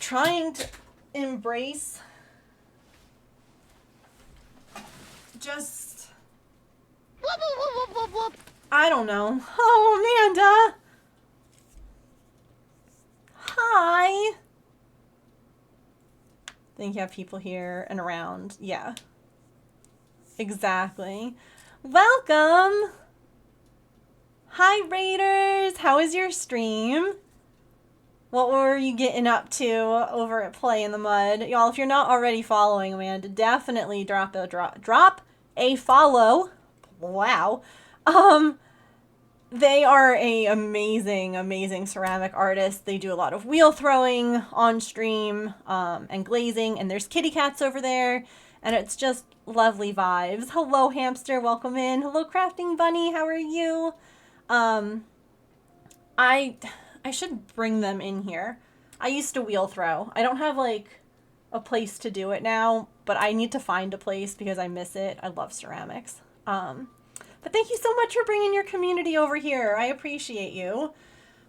Speaker 1: trying to embrace just,
Speaker 2: Whoop, whoop, whoop, whoop, whoop.
Speaker 1: I don't know. Oh, Amanda. Hi. I think you have people here and around. Yeah. Exactly. Welcome. Hi, Raiders. How is your stream? What were you getting up to over at Play in the Mud? Y'all, if you're not already following Amanda, definitely drop a follow. Wow. They are a amazing ceramic artist. They do a lot of wheel throwing on stream, and glazing, and there's kitty cats over there, and it's just lovely vibes. Hello, Hamster, welcome in. Hello, Crafting Bunny, how are you? I should bring them in here. I used to wheel throw. I don't have like a place to do it now, but I need to find a place because I miss it. I love ceramics. But thank you so much for bringing your community over here. I appreciate you.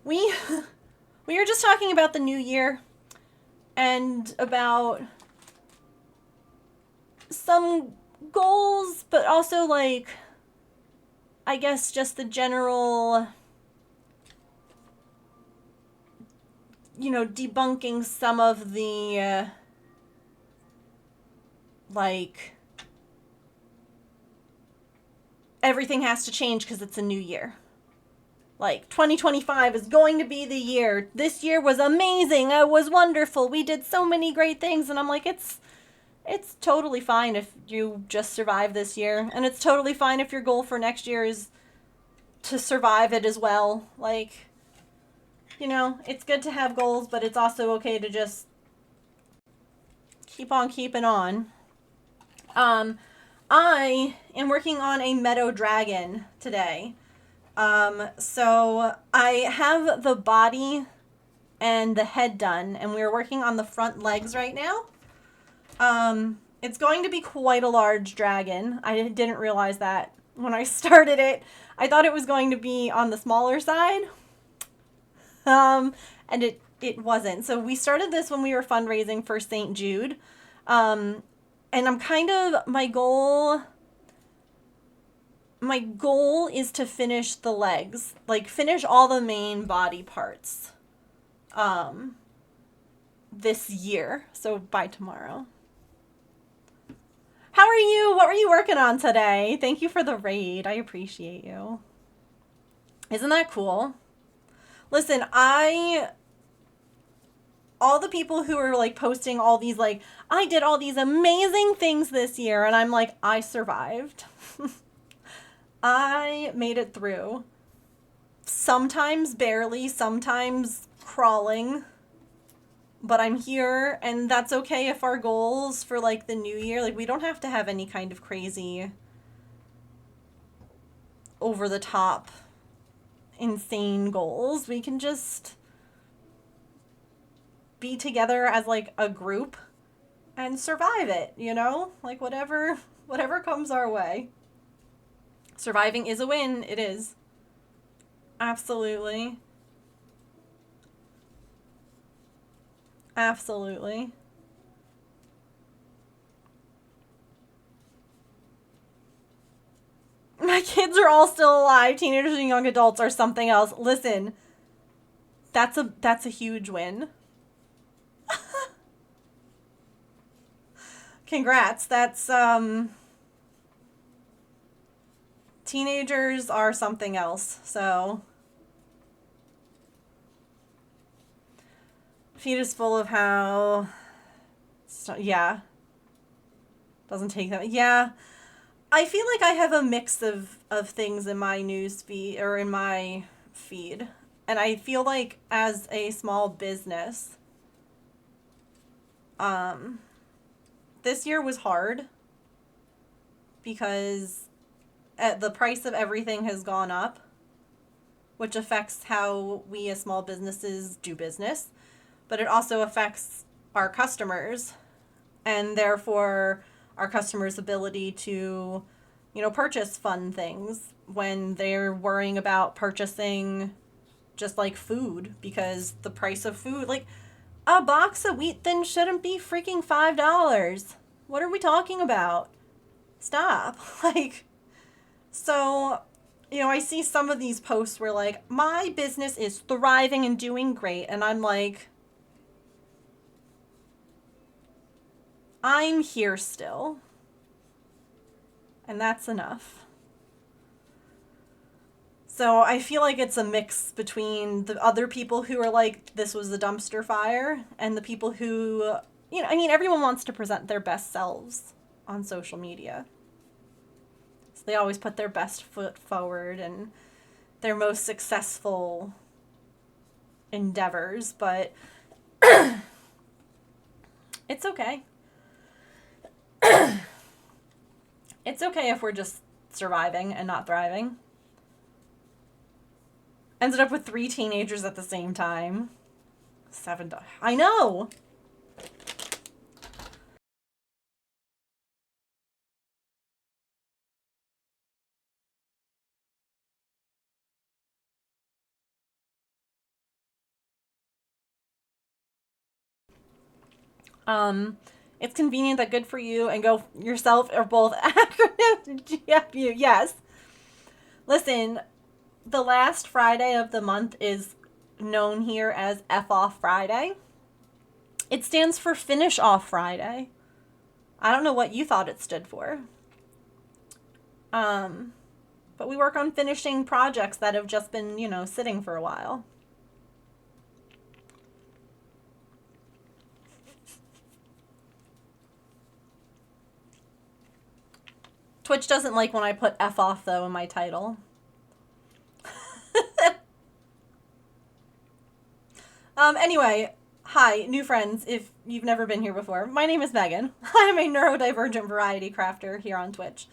Speaker 1: We were just talking about the new year and about some goals, but also like, I guess just the general, you know, debunking some of the, like, everything has to change because it's a new year. Like, 2025 is going to be the year. This year was amazing. It was wonderful. We did so many great things. And I'm like, it's totally fine if you just survive this year. And it's totally fine if your goal for next year is to survive it as well. Like, you know, it's good to have goals, but it's also okay to just keep on keeping on. I am working on a meadow dragon today. So I have the body and the head done, and we're working on the front legs right now. It's going to be quite a large dragon. I didn't realize that when I started it. I thought it was going to be on the smaller side. And it wasn't. So we started this when we were fundraising for St. Jude. And I'm kind of, my goal is to finish the legs, like finish all the main body parts, this year. So by tomorrow. How are you? What were you working on today? Thank you for the raid. I appreciate you. Isn't that cool? Listen, all the people who are like posting all these like, I did all these amazing things this year, and I'm like, I survived. I made it through. Sometimes barely, sometimes crawling. But I'm here, and that's okay if our goals for like the new year, like we don't have to have any kind of crazy, over the top, insane goals. We can just be together as like a group and survive it, you know? Like whatever comes our way. Surviving is a win. It is. Absolutely. Absolutely. My kids are all still alive. Teenagers and young adults are something else. Listen, that's a huge win. Congrats. That's teenagers are something else. So feed is full of how yeah. Doesn't take that. Yeah. I feel like I have a mix of things in my news feed or in my feed. And I feel like as a small business, this year was hard because the price of everything has gone up, which affects how we as small businesses do business, but it also affects our customers and therefore our customers' ability to, you know, purchase fun things when they're worrying about purchasing just like food because the price of food, like a box of wheat thin shouldn't be freaking $5. What are we talking about? Stop. Like, so, you know, I see some of these posts where like, my business is thriving and doing great. And I'm like, I'm here still. And that's enough. So I feel like it's a mix between the other people who are like, this was a dumpster fire, and the people who, you know, I mean, everyone wants to present their best selves on social media. So they always put their best foot forward and their most successful endeavors, but it's okay. It's okay if we're just surviving and not thriving. Ended up with 3 teenagers at the same time. 7 I know! It's convenient that good for you and go yourself are both acronyms. GFU, yes. Listen, the last Friday of the month is known here as F Off Friday. It stands for Finish Off Friday. I don't know what you thought it stood for. But we work on finishing projects that have just been, you know, sitting for a while. Twitch doesn't like when I put F off, though, in my title. Anyway, hi, new friends, if you've never been here before. My name is Megan. I'm a neurodivergent variety crafter here on Twitch.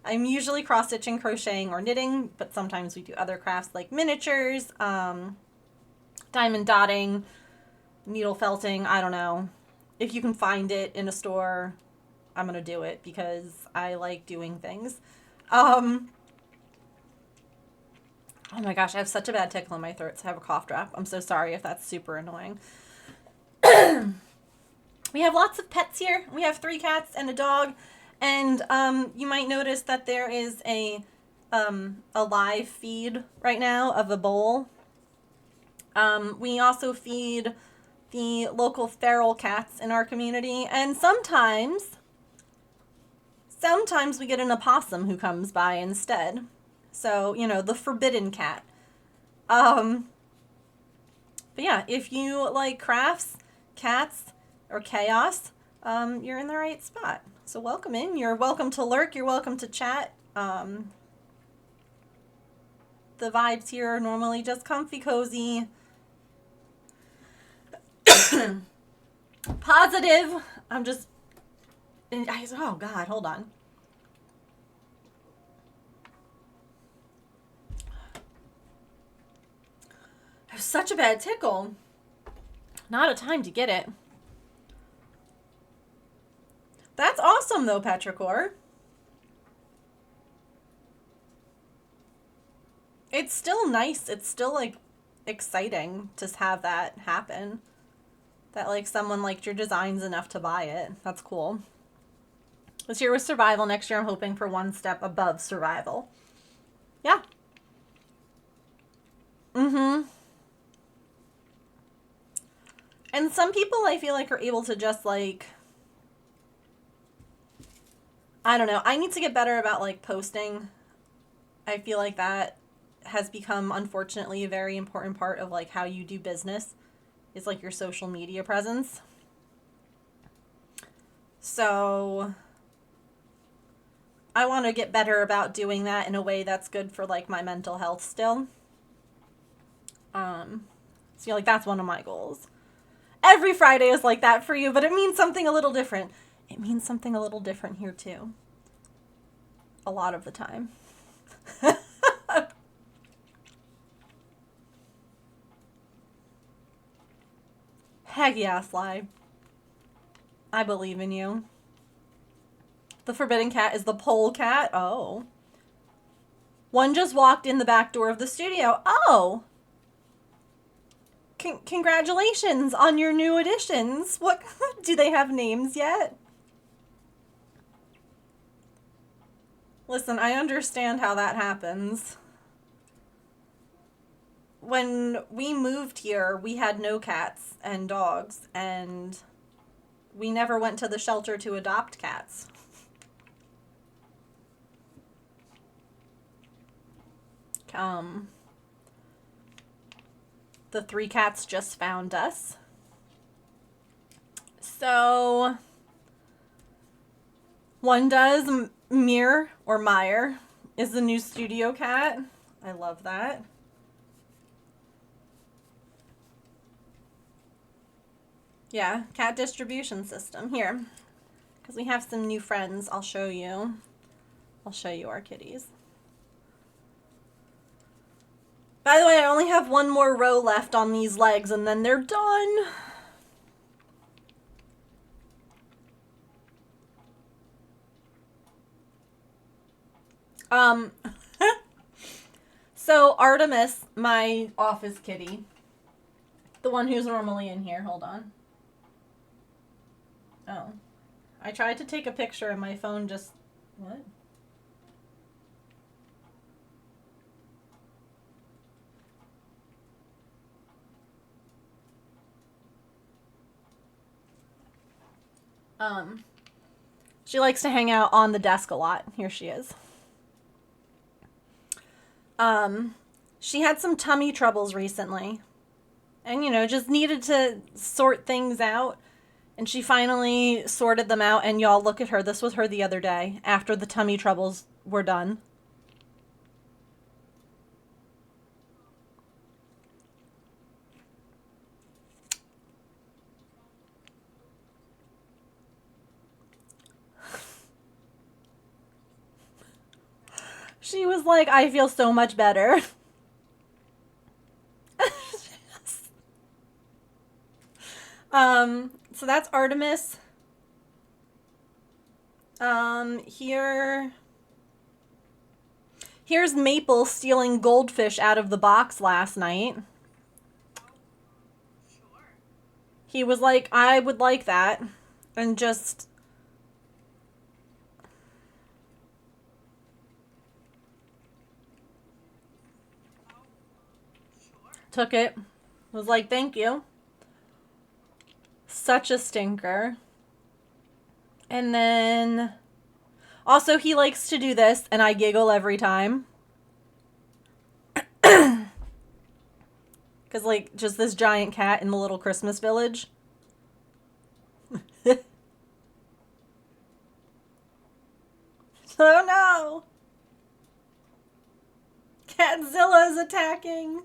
Speaker 1: I'm usually cross-stitching, crocheting, or knitting, but sometimes we do other crafts like miniatures, diamond dotting, needle felting, I don't know. If you can find it in a store, I'm gonna do it because I like doing things. Oh my gosh, I have such a bad tickle in my throat, so I have a cough drop. I'm so sorry if that's super annoying. We have lots of pets here. We have 3 cats and a dog, and you might notice that there is a live feed right now of a bowl. We also feed the local feral cats in our community, and sometimes we get an opossum who comes by instead. So, you know, the forbidden cat. But yeah, if you like crafts, cats, or chaos, you're in the right spot. So welcome in. You're welcome to lurk. You're welcome to chat. The vibes here are normally just comfy, cozy, positive. Oh God, hold on. I have such a bad tickle. Not a time to get it. That's awesome, though, Petrichor. It's still nice. It's still, like, exciting to have that happen. That, like, someone liked your designs enough to buy it. That's cool. This year was survival. Next year I'm hoping for one step above survival. Yeah. Mm-hmm. And some people I feel like are able to just, like... I don't know. I need to get better about, like, posting. I feel like that has become, unfortunately, a very important part of, like, how you do business. Is, like, your social media presence. So... I want to get better about doing that in a way that's good for, like, my mental health still. So, like, that's one of my goals. Every Friday is like that for you, but it means something a little different. It means something a little different here, too. A lot of the time. Heck yeah, Sly. I believe in you. The forbidden cat is the pole cat. Oh. One just walked in the back door of the studio. Oh. Congratulations on your new additions. What do they have names yet? Listen, I understand how that happens. When we moved here, we had no cats and dogs, and we never went to the shelter to adopt cats. The 3 cats just found us. So, one does Mir, or Meyer, is the new studio cat. I love that. Yeah, cat distribution system. Here, because we have some new friends, I'll show you. I'll show you our kitties. By the way, I only have one more row left on these legs, and then they're done. So Artemis, my office kitty, the one who's normally in here, hold on. Oh. I tried to take a picture and my phone just... What? She likes to hang out on the desk a lot. Here she is. She had some tummy troubles recently. And, you know, just needed to sort things out. And she finally sorted them out. And y'all, look at her. This was her the other day after the tummy troubles were done. She was like, I feel so much better. So that's Artemis. Here's Maple stealing goldfish out of the box last night. He was like, I would like that. And just... took it. Was like, thank you. Such a stinker. And then... also, he likes to do this, and I giggle every time. Because, like, just this giant cat in the little Christmas village. Oh, no! Catzilla is attacking!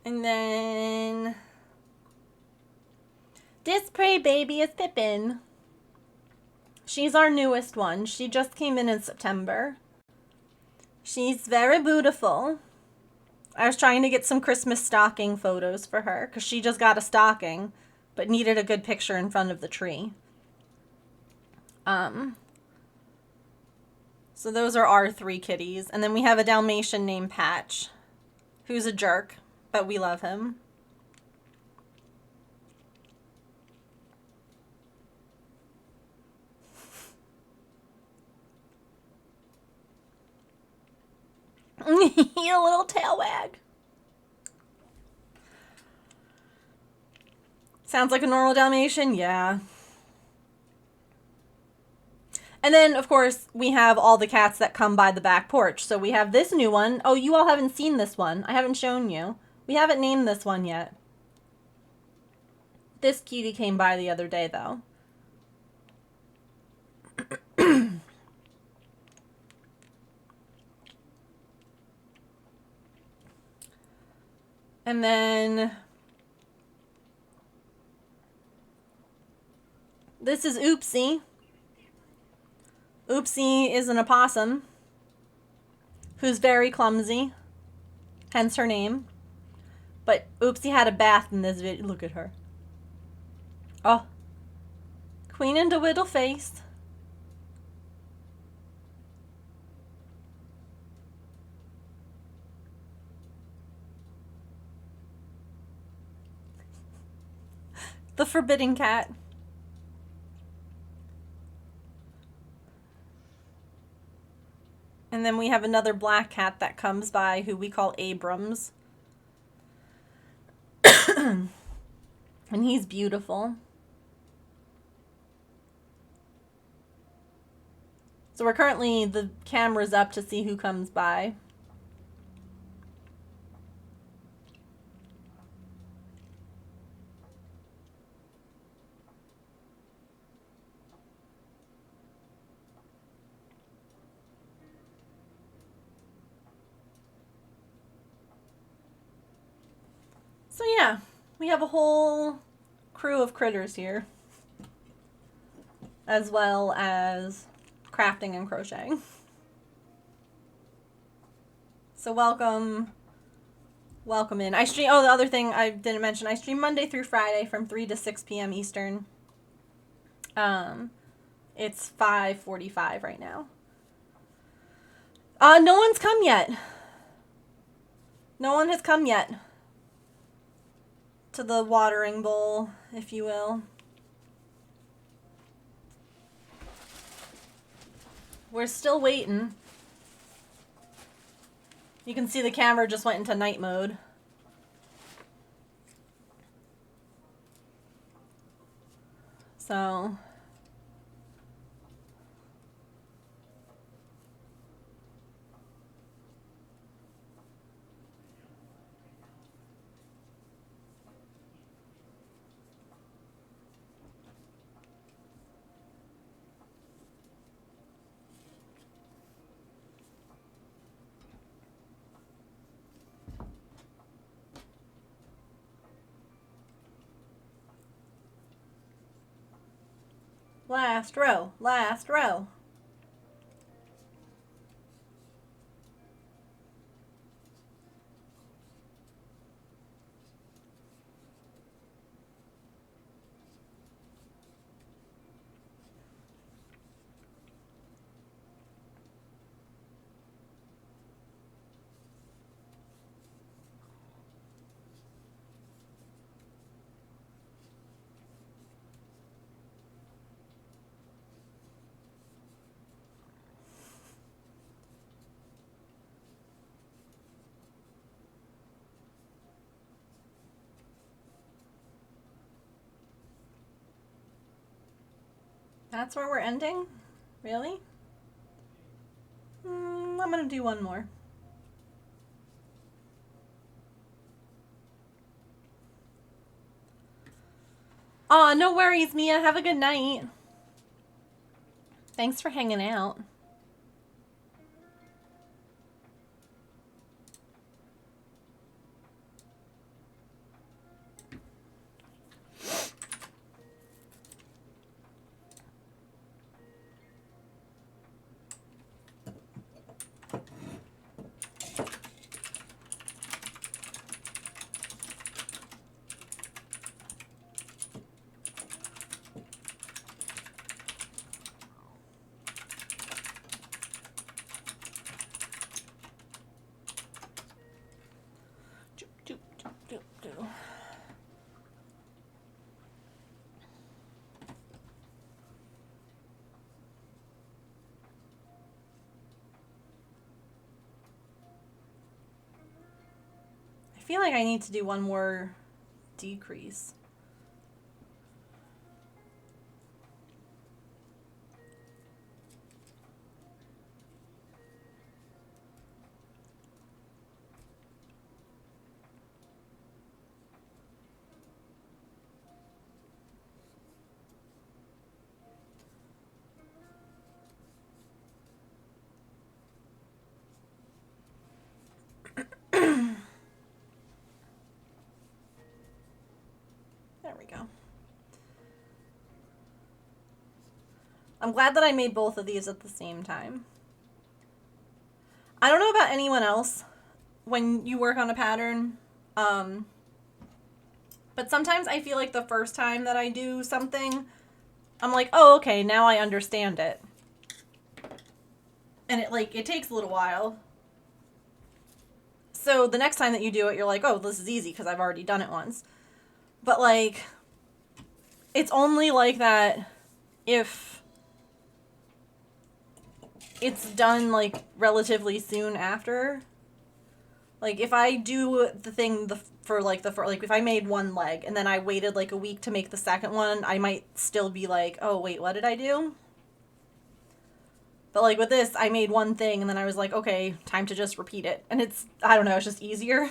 Speaker 1: And then... this prey baby is Pippin. She's our newest one. She just came in September. She's very beautiful. I was trying to get some Christmas stocking photos for her because she just got a stocking but needed a good picture in front of the tree. So those are our 3 kitties. And then we have a Dalmatian named Patch, who's a jerk, but we love him. You little tail wag. Sounds like a normal Dalmatian? Yeah. And then, of course, we have all the cats that come by the back porch. So we have this new one. Oh, you all haven't seen this one. I haven't shown you. We haven't named this one yet. This cutie came by the other day, though. And then this is Oopsie. Oopsie is an opossum who's very clumsy, hence her name. But Oopsie had a bath in this video. Look at her. Oh. Queen and a Whittle face. The forbidden cat. And then we have another black cat that comes by who we call Abrams. And he's beautiful. So we're currently, the camera's up to see who comes by. So yeah, we have a whole crew of critters here, as well as crafting and crocheting. So welcome in. I stream, oh, the other thing I didn't mention, I stream Monday through Friday from 3 to 6 p.m. Eastern. It's 5:45 right now. No one's come yet. No one has come yet to the watering bowl, if you will. We're still waiting. You can see the camera just went into night mode. So last row, last row. That's where we're ending? Really? I'm gonna do one more. Aw, no worries, Mia. Have a good night. Thanks for hanging out. feel like I need to do one more decrease. There we go. I'm glad that I made both of these at the same time. I don't know about anyone else when you work on a pattern, but sometimes I feel like the first time that I do something, I'm like, oh, okay, now I understand it. And it takes a little while. So the next time that you do it, you're like, oh, this is easy because I've already done it once. But like, it's only like that if it's done like relatively soon after. Like if I do the thing if I made one leg and then I waited like a week to make the second one, I might still be like, oh wait, what did I do? But like with this, I made one thing and then I was like, okay, time to just repeat it. And it's, I don't know, it's just easier.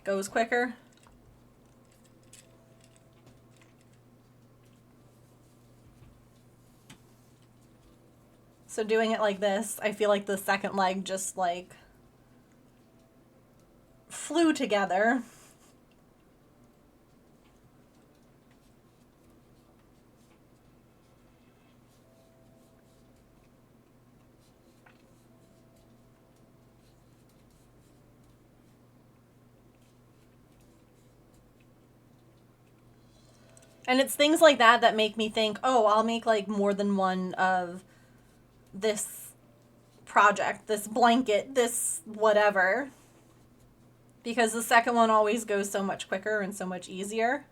Speaker 1: Goes quicker. So doing it like this, I feel like the second leg just like flew together. And it's things like that that make me think, oh, I'll make like more than one of this project, this blanket, this whatever. Because the second one always goes so much quicker and so much easier.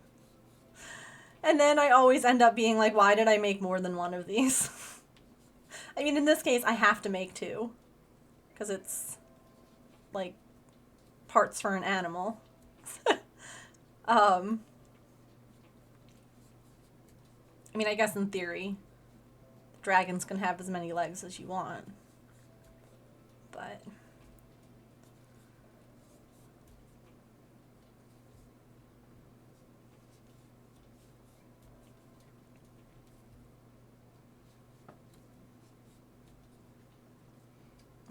Speaker 1: And then I always end up being like, why did I make more than one of these? I mean, in this case, I have to make two. Because it's like parts for an animal. I mean, I guess in theory, dragons can have as many legs as you want. But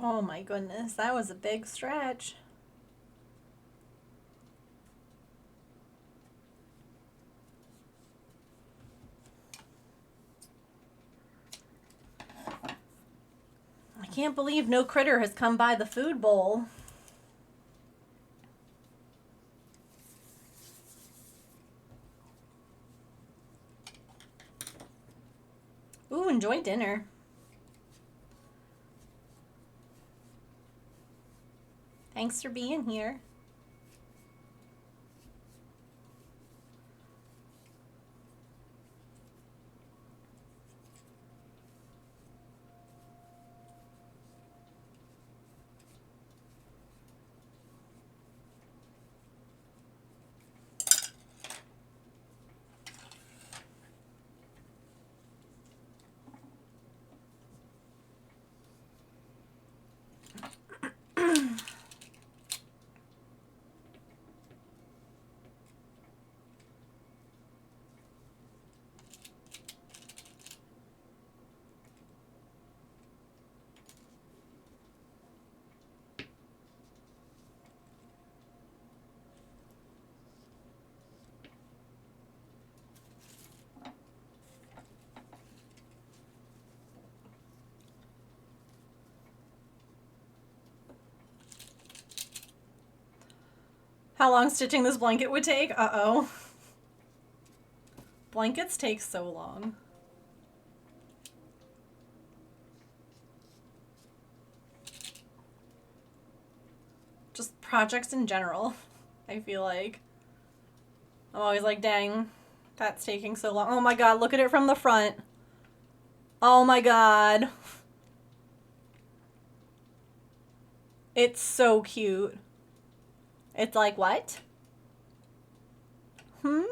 Speaker 1: oh my goodness, that was a big stretch. I can't believe no critter has come by the food bowl. Ooh, enjoy dinner. Thanks for being here. How long stitching this blanket would take? Uh-oh. Blankets take so long. Just projects in general, I feel like. I'm always like, dang, that's taking so long. Oh my god, look at it from the front. Oh my god. It's so cute. It's like what? Hmm?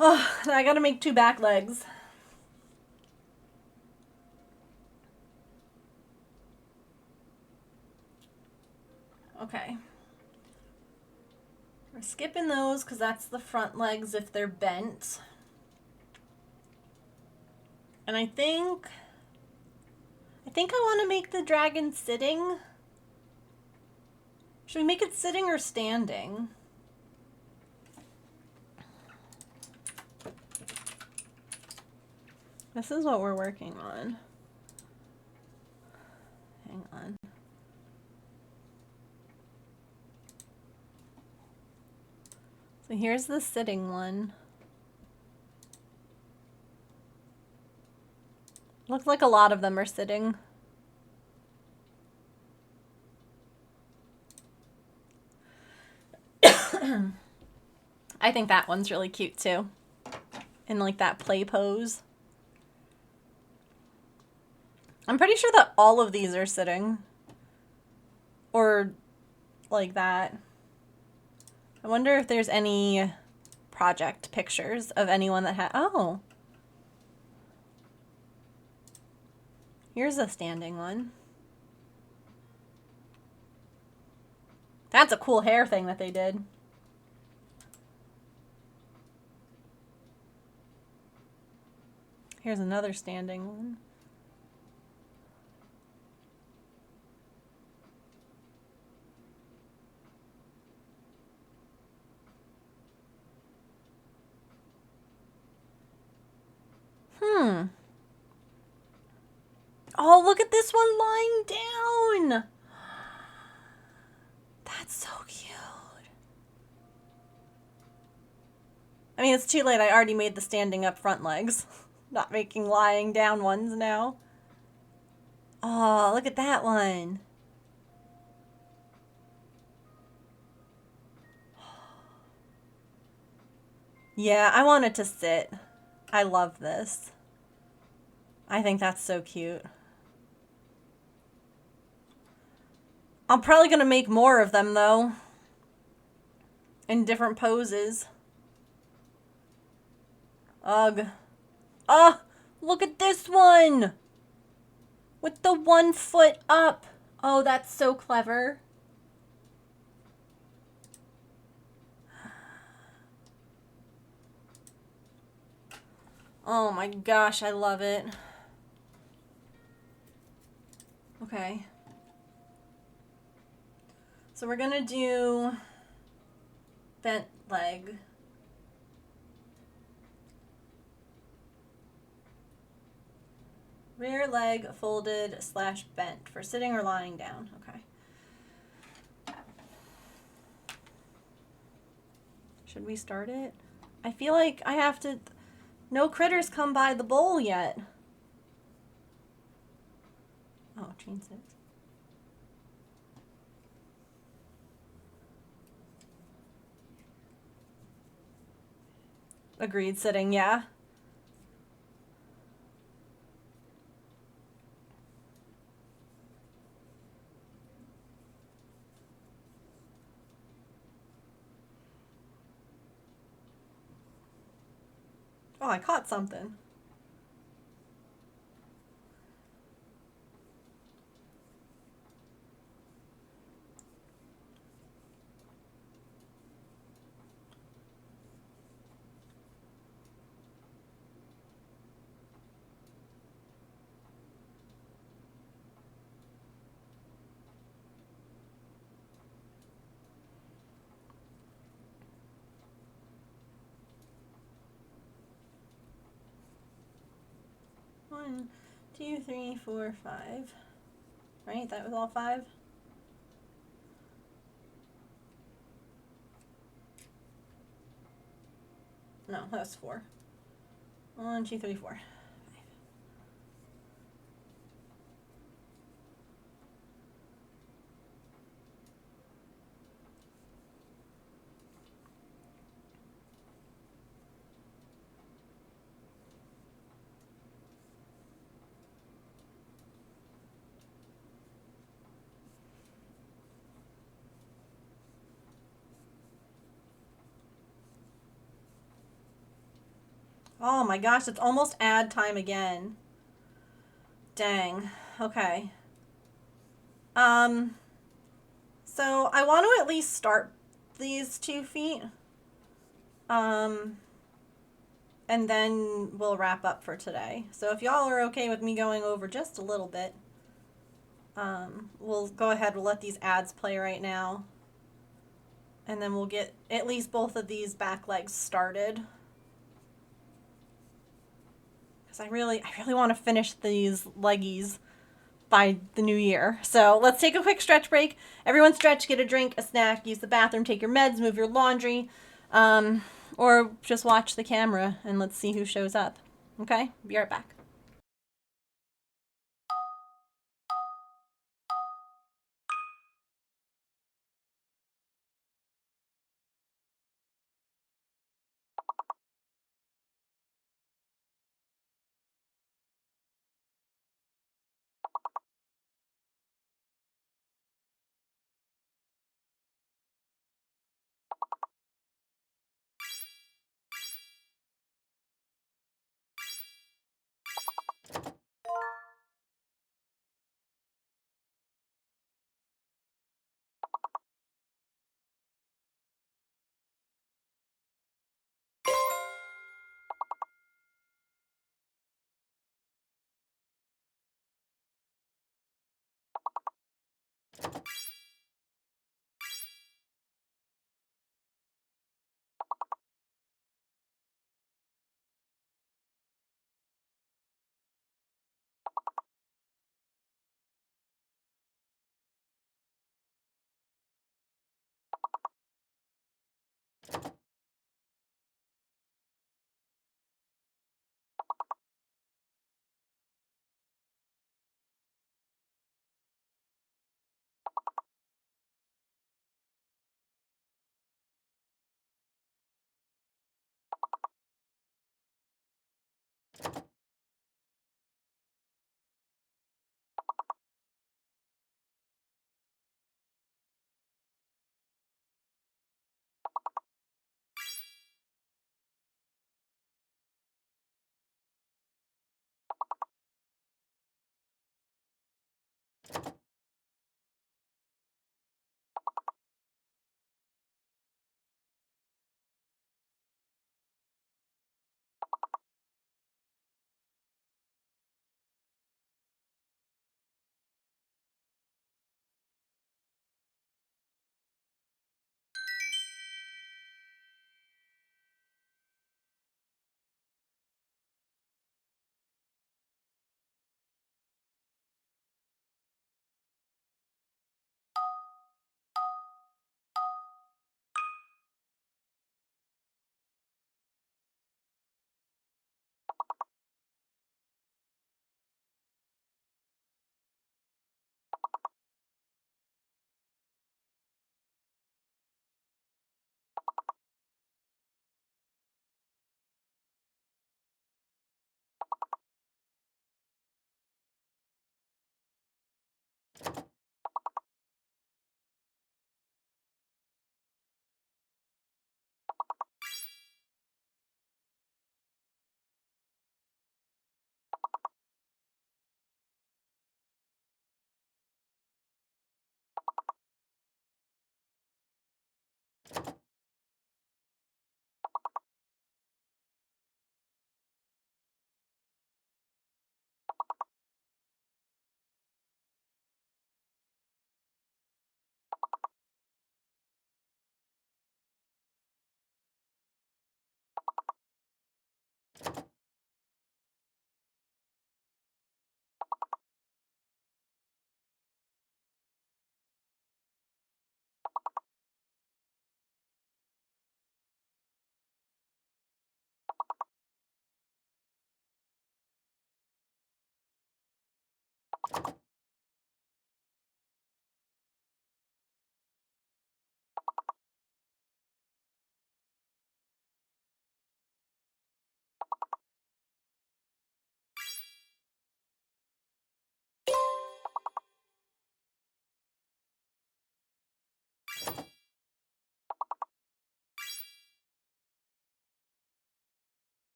Speaker 1: Oh, I gotta make 2 back legs. Okay. We're skipping those because that's the front legs if they're bent. And I think I want to make the dragon sitting. Should we make it sitting or standing? This is what we're working on. Hang on. So here's the sitting one. Looks like a lot of them are sitting. I think that one's really cute too. In like that play pose. I'm pretty sure that all of these are sitting. Or like that. I wonder if there's any project pictures of anyone that had... Oh. Here's a standing one. That's a cool hair thing that they did. Here's another standing one. Oh, look at this one lying down. That's so cute. I mean, it's too late. I already made the standing up front legs. Not making lying down ones now. Oh, look at that one. Yeah, I want it to sit. I love this. I think that's so cute. I'm probably going to make more of them, though. In different poses. Ugh. Oh, look at this one! With the 1 foot up. Oh, that's so clever. Oh my gosh, I love it. Okay. So we're gonna do bent leg. Rear leg folded / bent for sitting or lying down. Okay. Should we start it? I feel like I have to... No critters come by the bowl yet. Oh, chain 6. Agreed, sitting, yeah. Oh, I caught something. One, 2, 3, 4, 5. Right? That was all 5? No, that was 4. 1, 2, 3, 4. Oh my gosh, it's almost ad time again. Dang. Okay. So I want to at least start these 2 feet. And then we'll wrap up for today. So if y'all are okay with me going over just a little bit, we'll go ahead, we'll let these ads play right now. And then we'll get at least both of these back legs started. Because I really want to finish these leggies by the new year. So let's take a quick stretch break. Everyone stretch, get a drink, a snack, use the bathroom, take your meds, move your laundry, or just watch the camera and let's see who shows up. Okay? Be right back.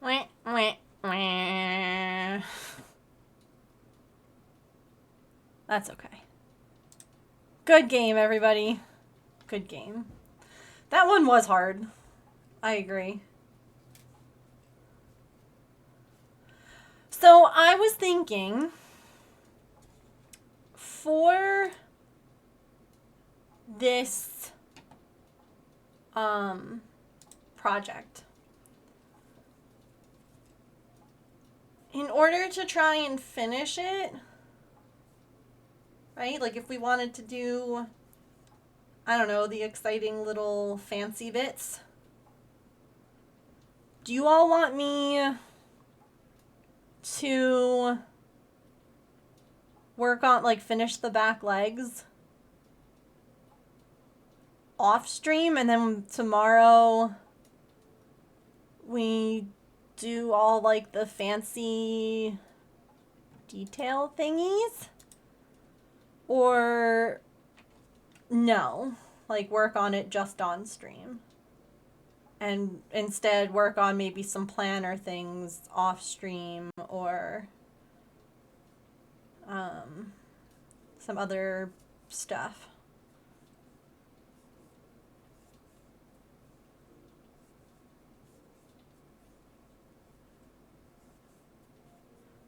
Speaker 1: Wah, wah, wah. That's okay. Good game, everybody. Good game. That one was hard. I agree. So I was thinking for this project, in order to try and finish it, right? Like if we wanted to do, I don't know, the exciting little fancy bits. Do you all want me to work on, like, finish the back legs off stream, and then tomorrow we do all, like, the fancy detail thingies? Or no, like, work on it just on stream? And instead work on maybe some planner things off stream, or some other stuff.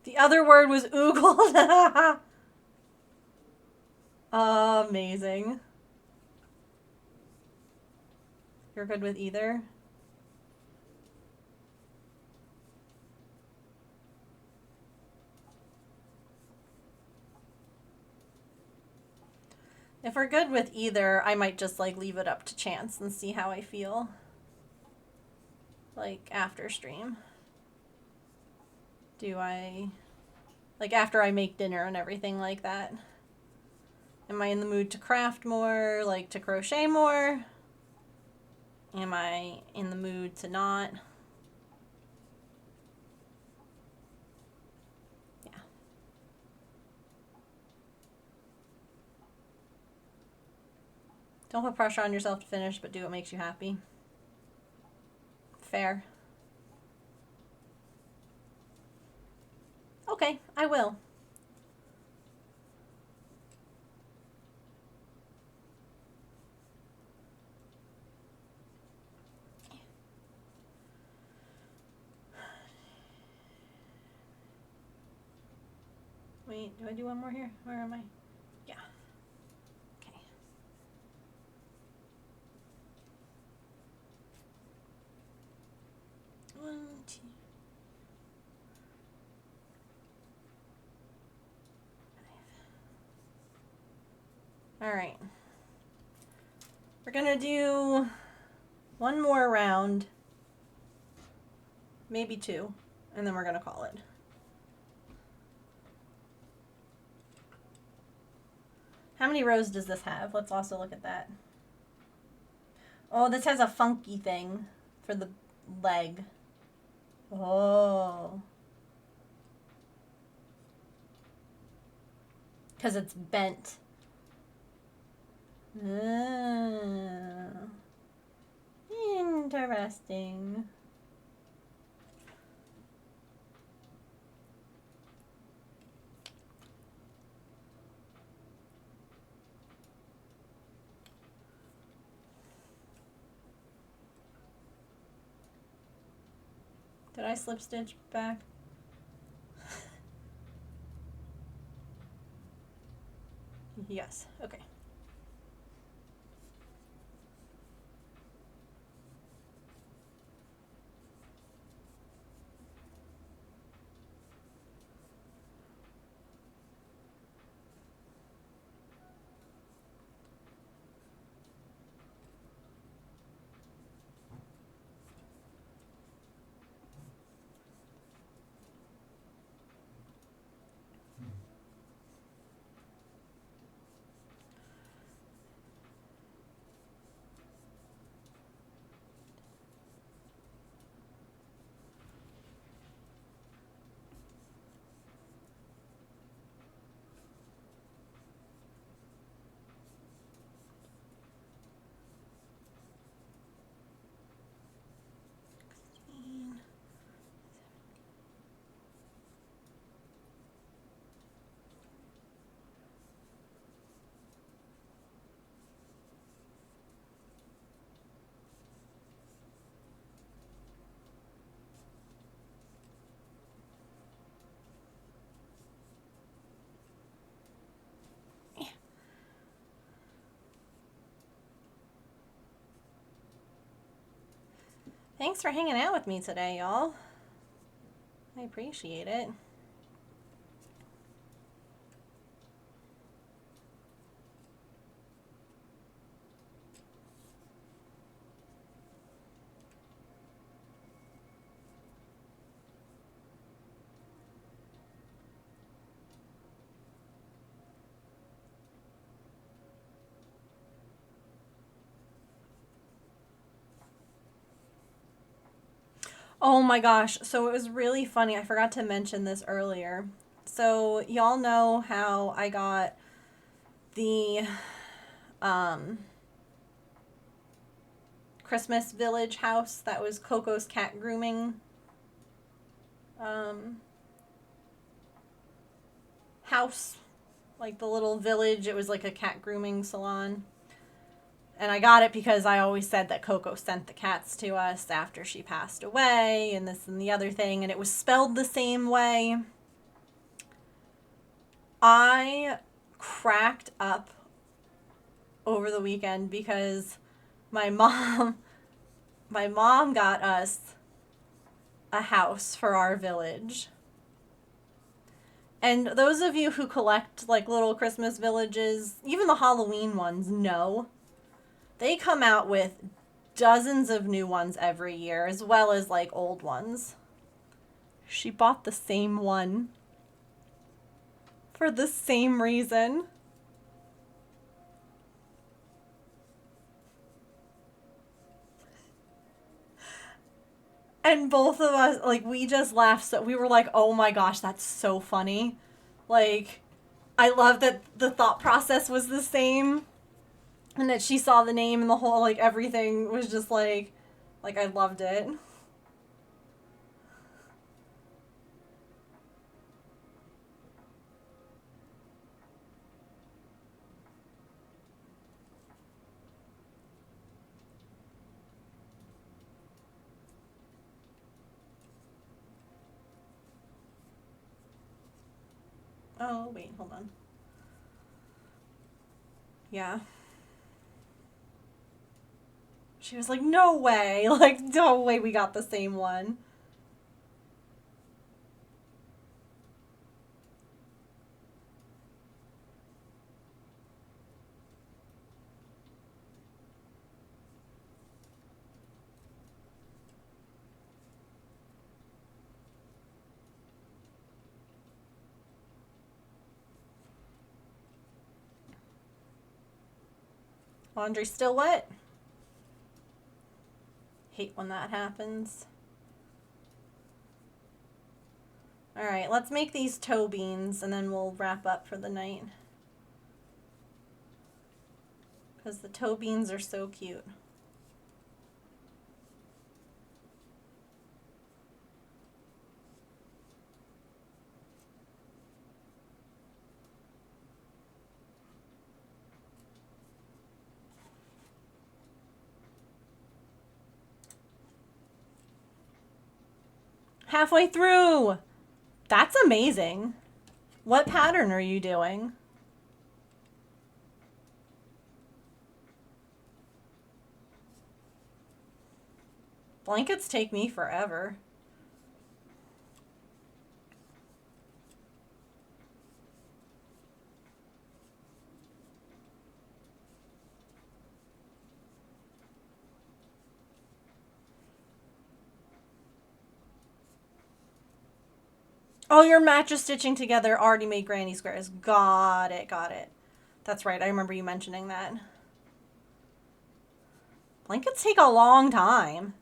Speaker 1: The other word was oogled. Amazing. You're good with either? If we're good with either, I might just, like, leave it up to chance and see how I feel. Like, after stream. Do I... Like, after I make dinner and everything like that. Am I in the mood to craft more? Like, to crochet more? Am I in the mood to not? Yeah. Don't put pressure on yourself to finish, but do what makes you happy. Fair. Okay, I will. Wait, do I do one more here? Where am I? Yeah. Okay. One, two. All right. We're gonna do one more round, maybe two, and then we're gonna call it. How many rows does this have? Let's also look at that. Oh, this has a funky thing for the leg. Oh. Because it's bent. Oh. Interesting. Did I slip stitch back? Yes, okay. Thanks for hanging out with me today, y'all. I appreciate it. Oh my gosh, so it was really funny. I forgot to mention this earlier. So y'all know how I got the Christmas Village house that was Coco's cat grooming house, like the little village. It was like a cat grooming salon. And I got it because I always said that Coco sent the cats to us after she passed away, and this and the other thing, and it was spelled the same way. I cracked up over the weekend because my mom got us a house for our village. And those of you who collect like little Christmas villages, even the Halloween ones, know they come out with dozens of new ones every year, as well as like old ones. She bought the same one for the same reason. And both of us, like, we just laughed. So we were like, oh my gosh, that's so funny. Like, I love that the thought process was the same. And that she saw the name and the whole, like, everything was just like I loved it. Oh, wait, hold on. Yeah. She was like, no way. Like, no way we got the same one. Laundry's still wet. Hate when that happens. Alright, let's make these toe beans and then we'll wrap up for the night. Because the toe beans are so cute. Halfway through! That's amazing. What pattern are you doing? Blankets take me forever. Oh, your mattress stitching together already made granny squares. Got it, got it. That's right, I remember you mentioning that. Blankets take a long time.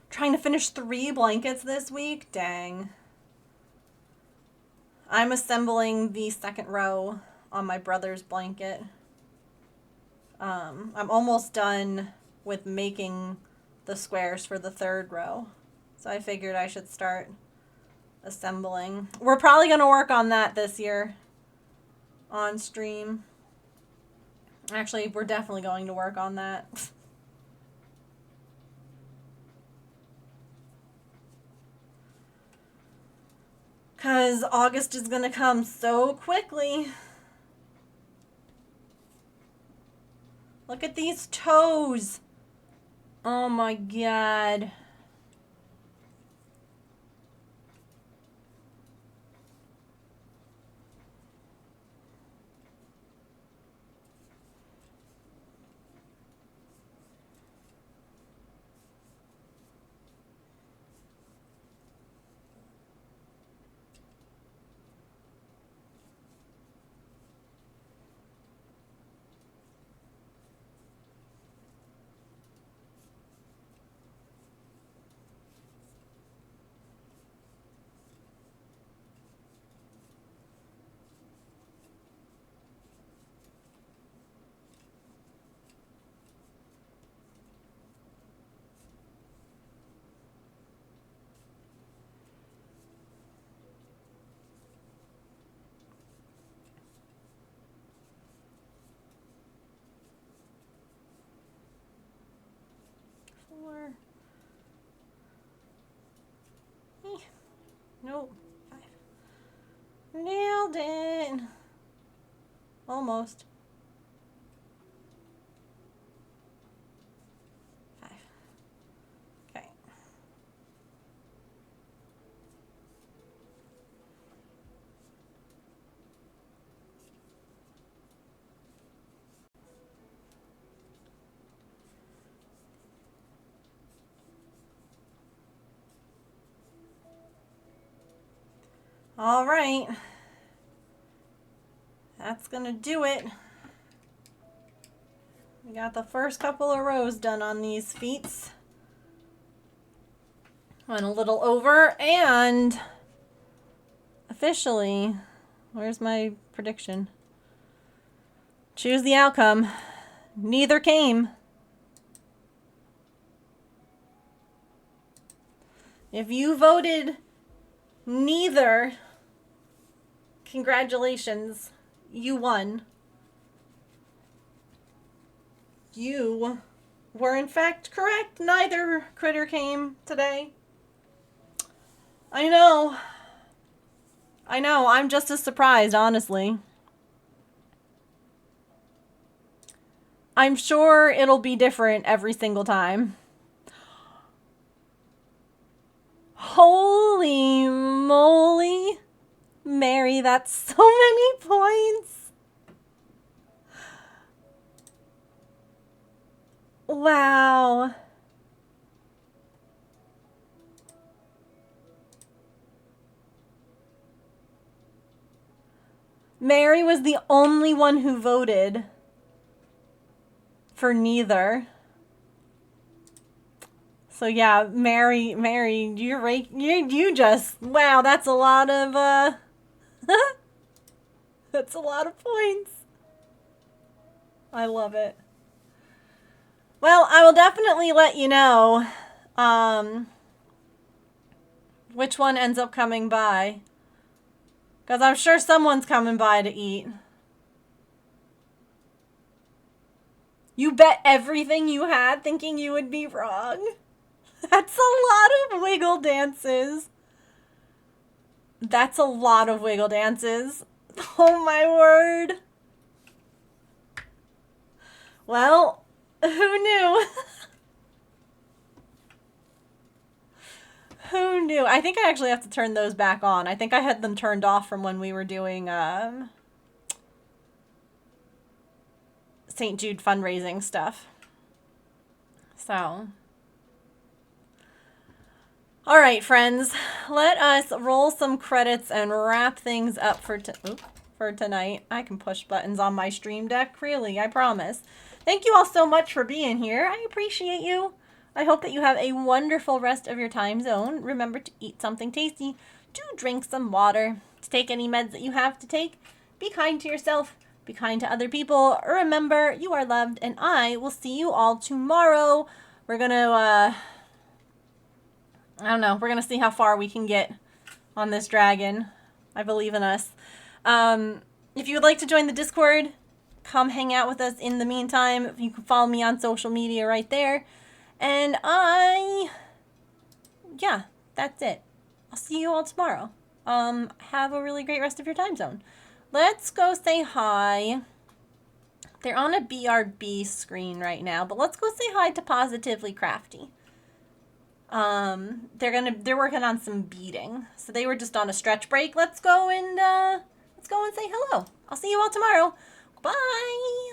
Speaker 1: Trying to finish 3 blankets this week? Dang. I'm assembling the second row on my brother's blanket. I'm almost done with making the squares for the third row. So I figured I should start assembling. We're probably going to work on that this year on stream. Actually, we're definitely going to work on that. Because August is going to come so quickly. Look at these toes. Oh my god. Four. Nope. 5. Nailed it. Almost. 5. Okay. All right. That's gonna do it. We got the first couple of rows done on these feet. Went a little over, and officially, where's my prediction? Choose the outcome. Neither came. If you voted neither, congratulations, you won. You were in fact correct. Neither critter came today. I know. I'm just as surprised, honestly. I'm sure it'll be different every single time. Holy moly. Mary, that's so many points. Wow. Mary was the only one who voted for neither. So yeah, Mary, you're right. You just, wow, that's a lot of, that's a lot of points. I love it. Well, I will definitely let you know, which one ends up coming by. Because I'm sure someone's coming by to eat. You bet everything you had thinking you would be wrong. That's a lot of wiggle dances. That's a lot of wiggle dances. Oh my word. Well, who knew? Who knew? I think I actually have to turn those back on. I think I had them turned off from when we were doing St. Jude fundraising stuff. So, all right, friends, let us roll some credits and wrap things up for tonight. I can push buttons on my stream deck, really, I promise. Thank you all so much for being here. I appreciate you. I hope that you have a wonderful rest of your time zone. Remember to eat something tasty, to drink some water, to take any meds that you have to take. Be kind to yourself. Be kind to other people. Remember, you are loved, and I will see you all tomorrow. We're going to I don't know. We're going to see how far we can get on this dragon. I believe in us. If you would like to join the Discord, come hang out with us in the meantime. You can follow me on social media right there. And yeah, that's it. I'll see you all tomorrow. Have a really great rest of your time zone. Let's go say hi. They're on a BRB screen right now, but let's go say hi to Positively Crafty. They're working on some beading. So they were just on a stretch break. Let's go and say hello. I'll see you all tomorrow. Bye.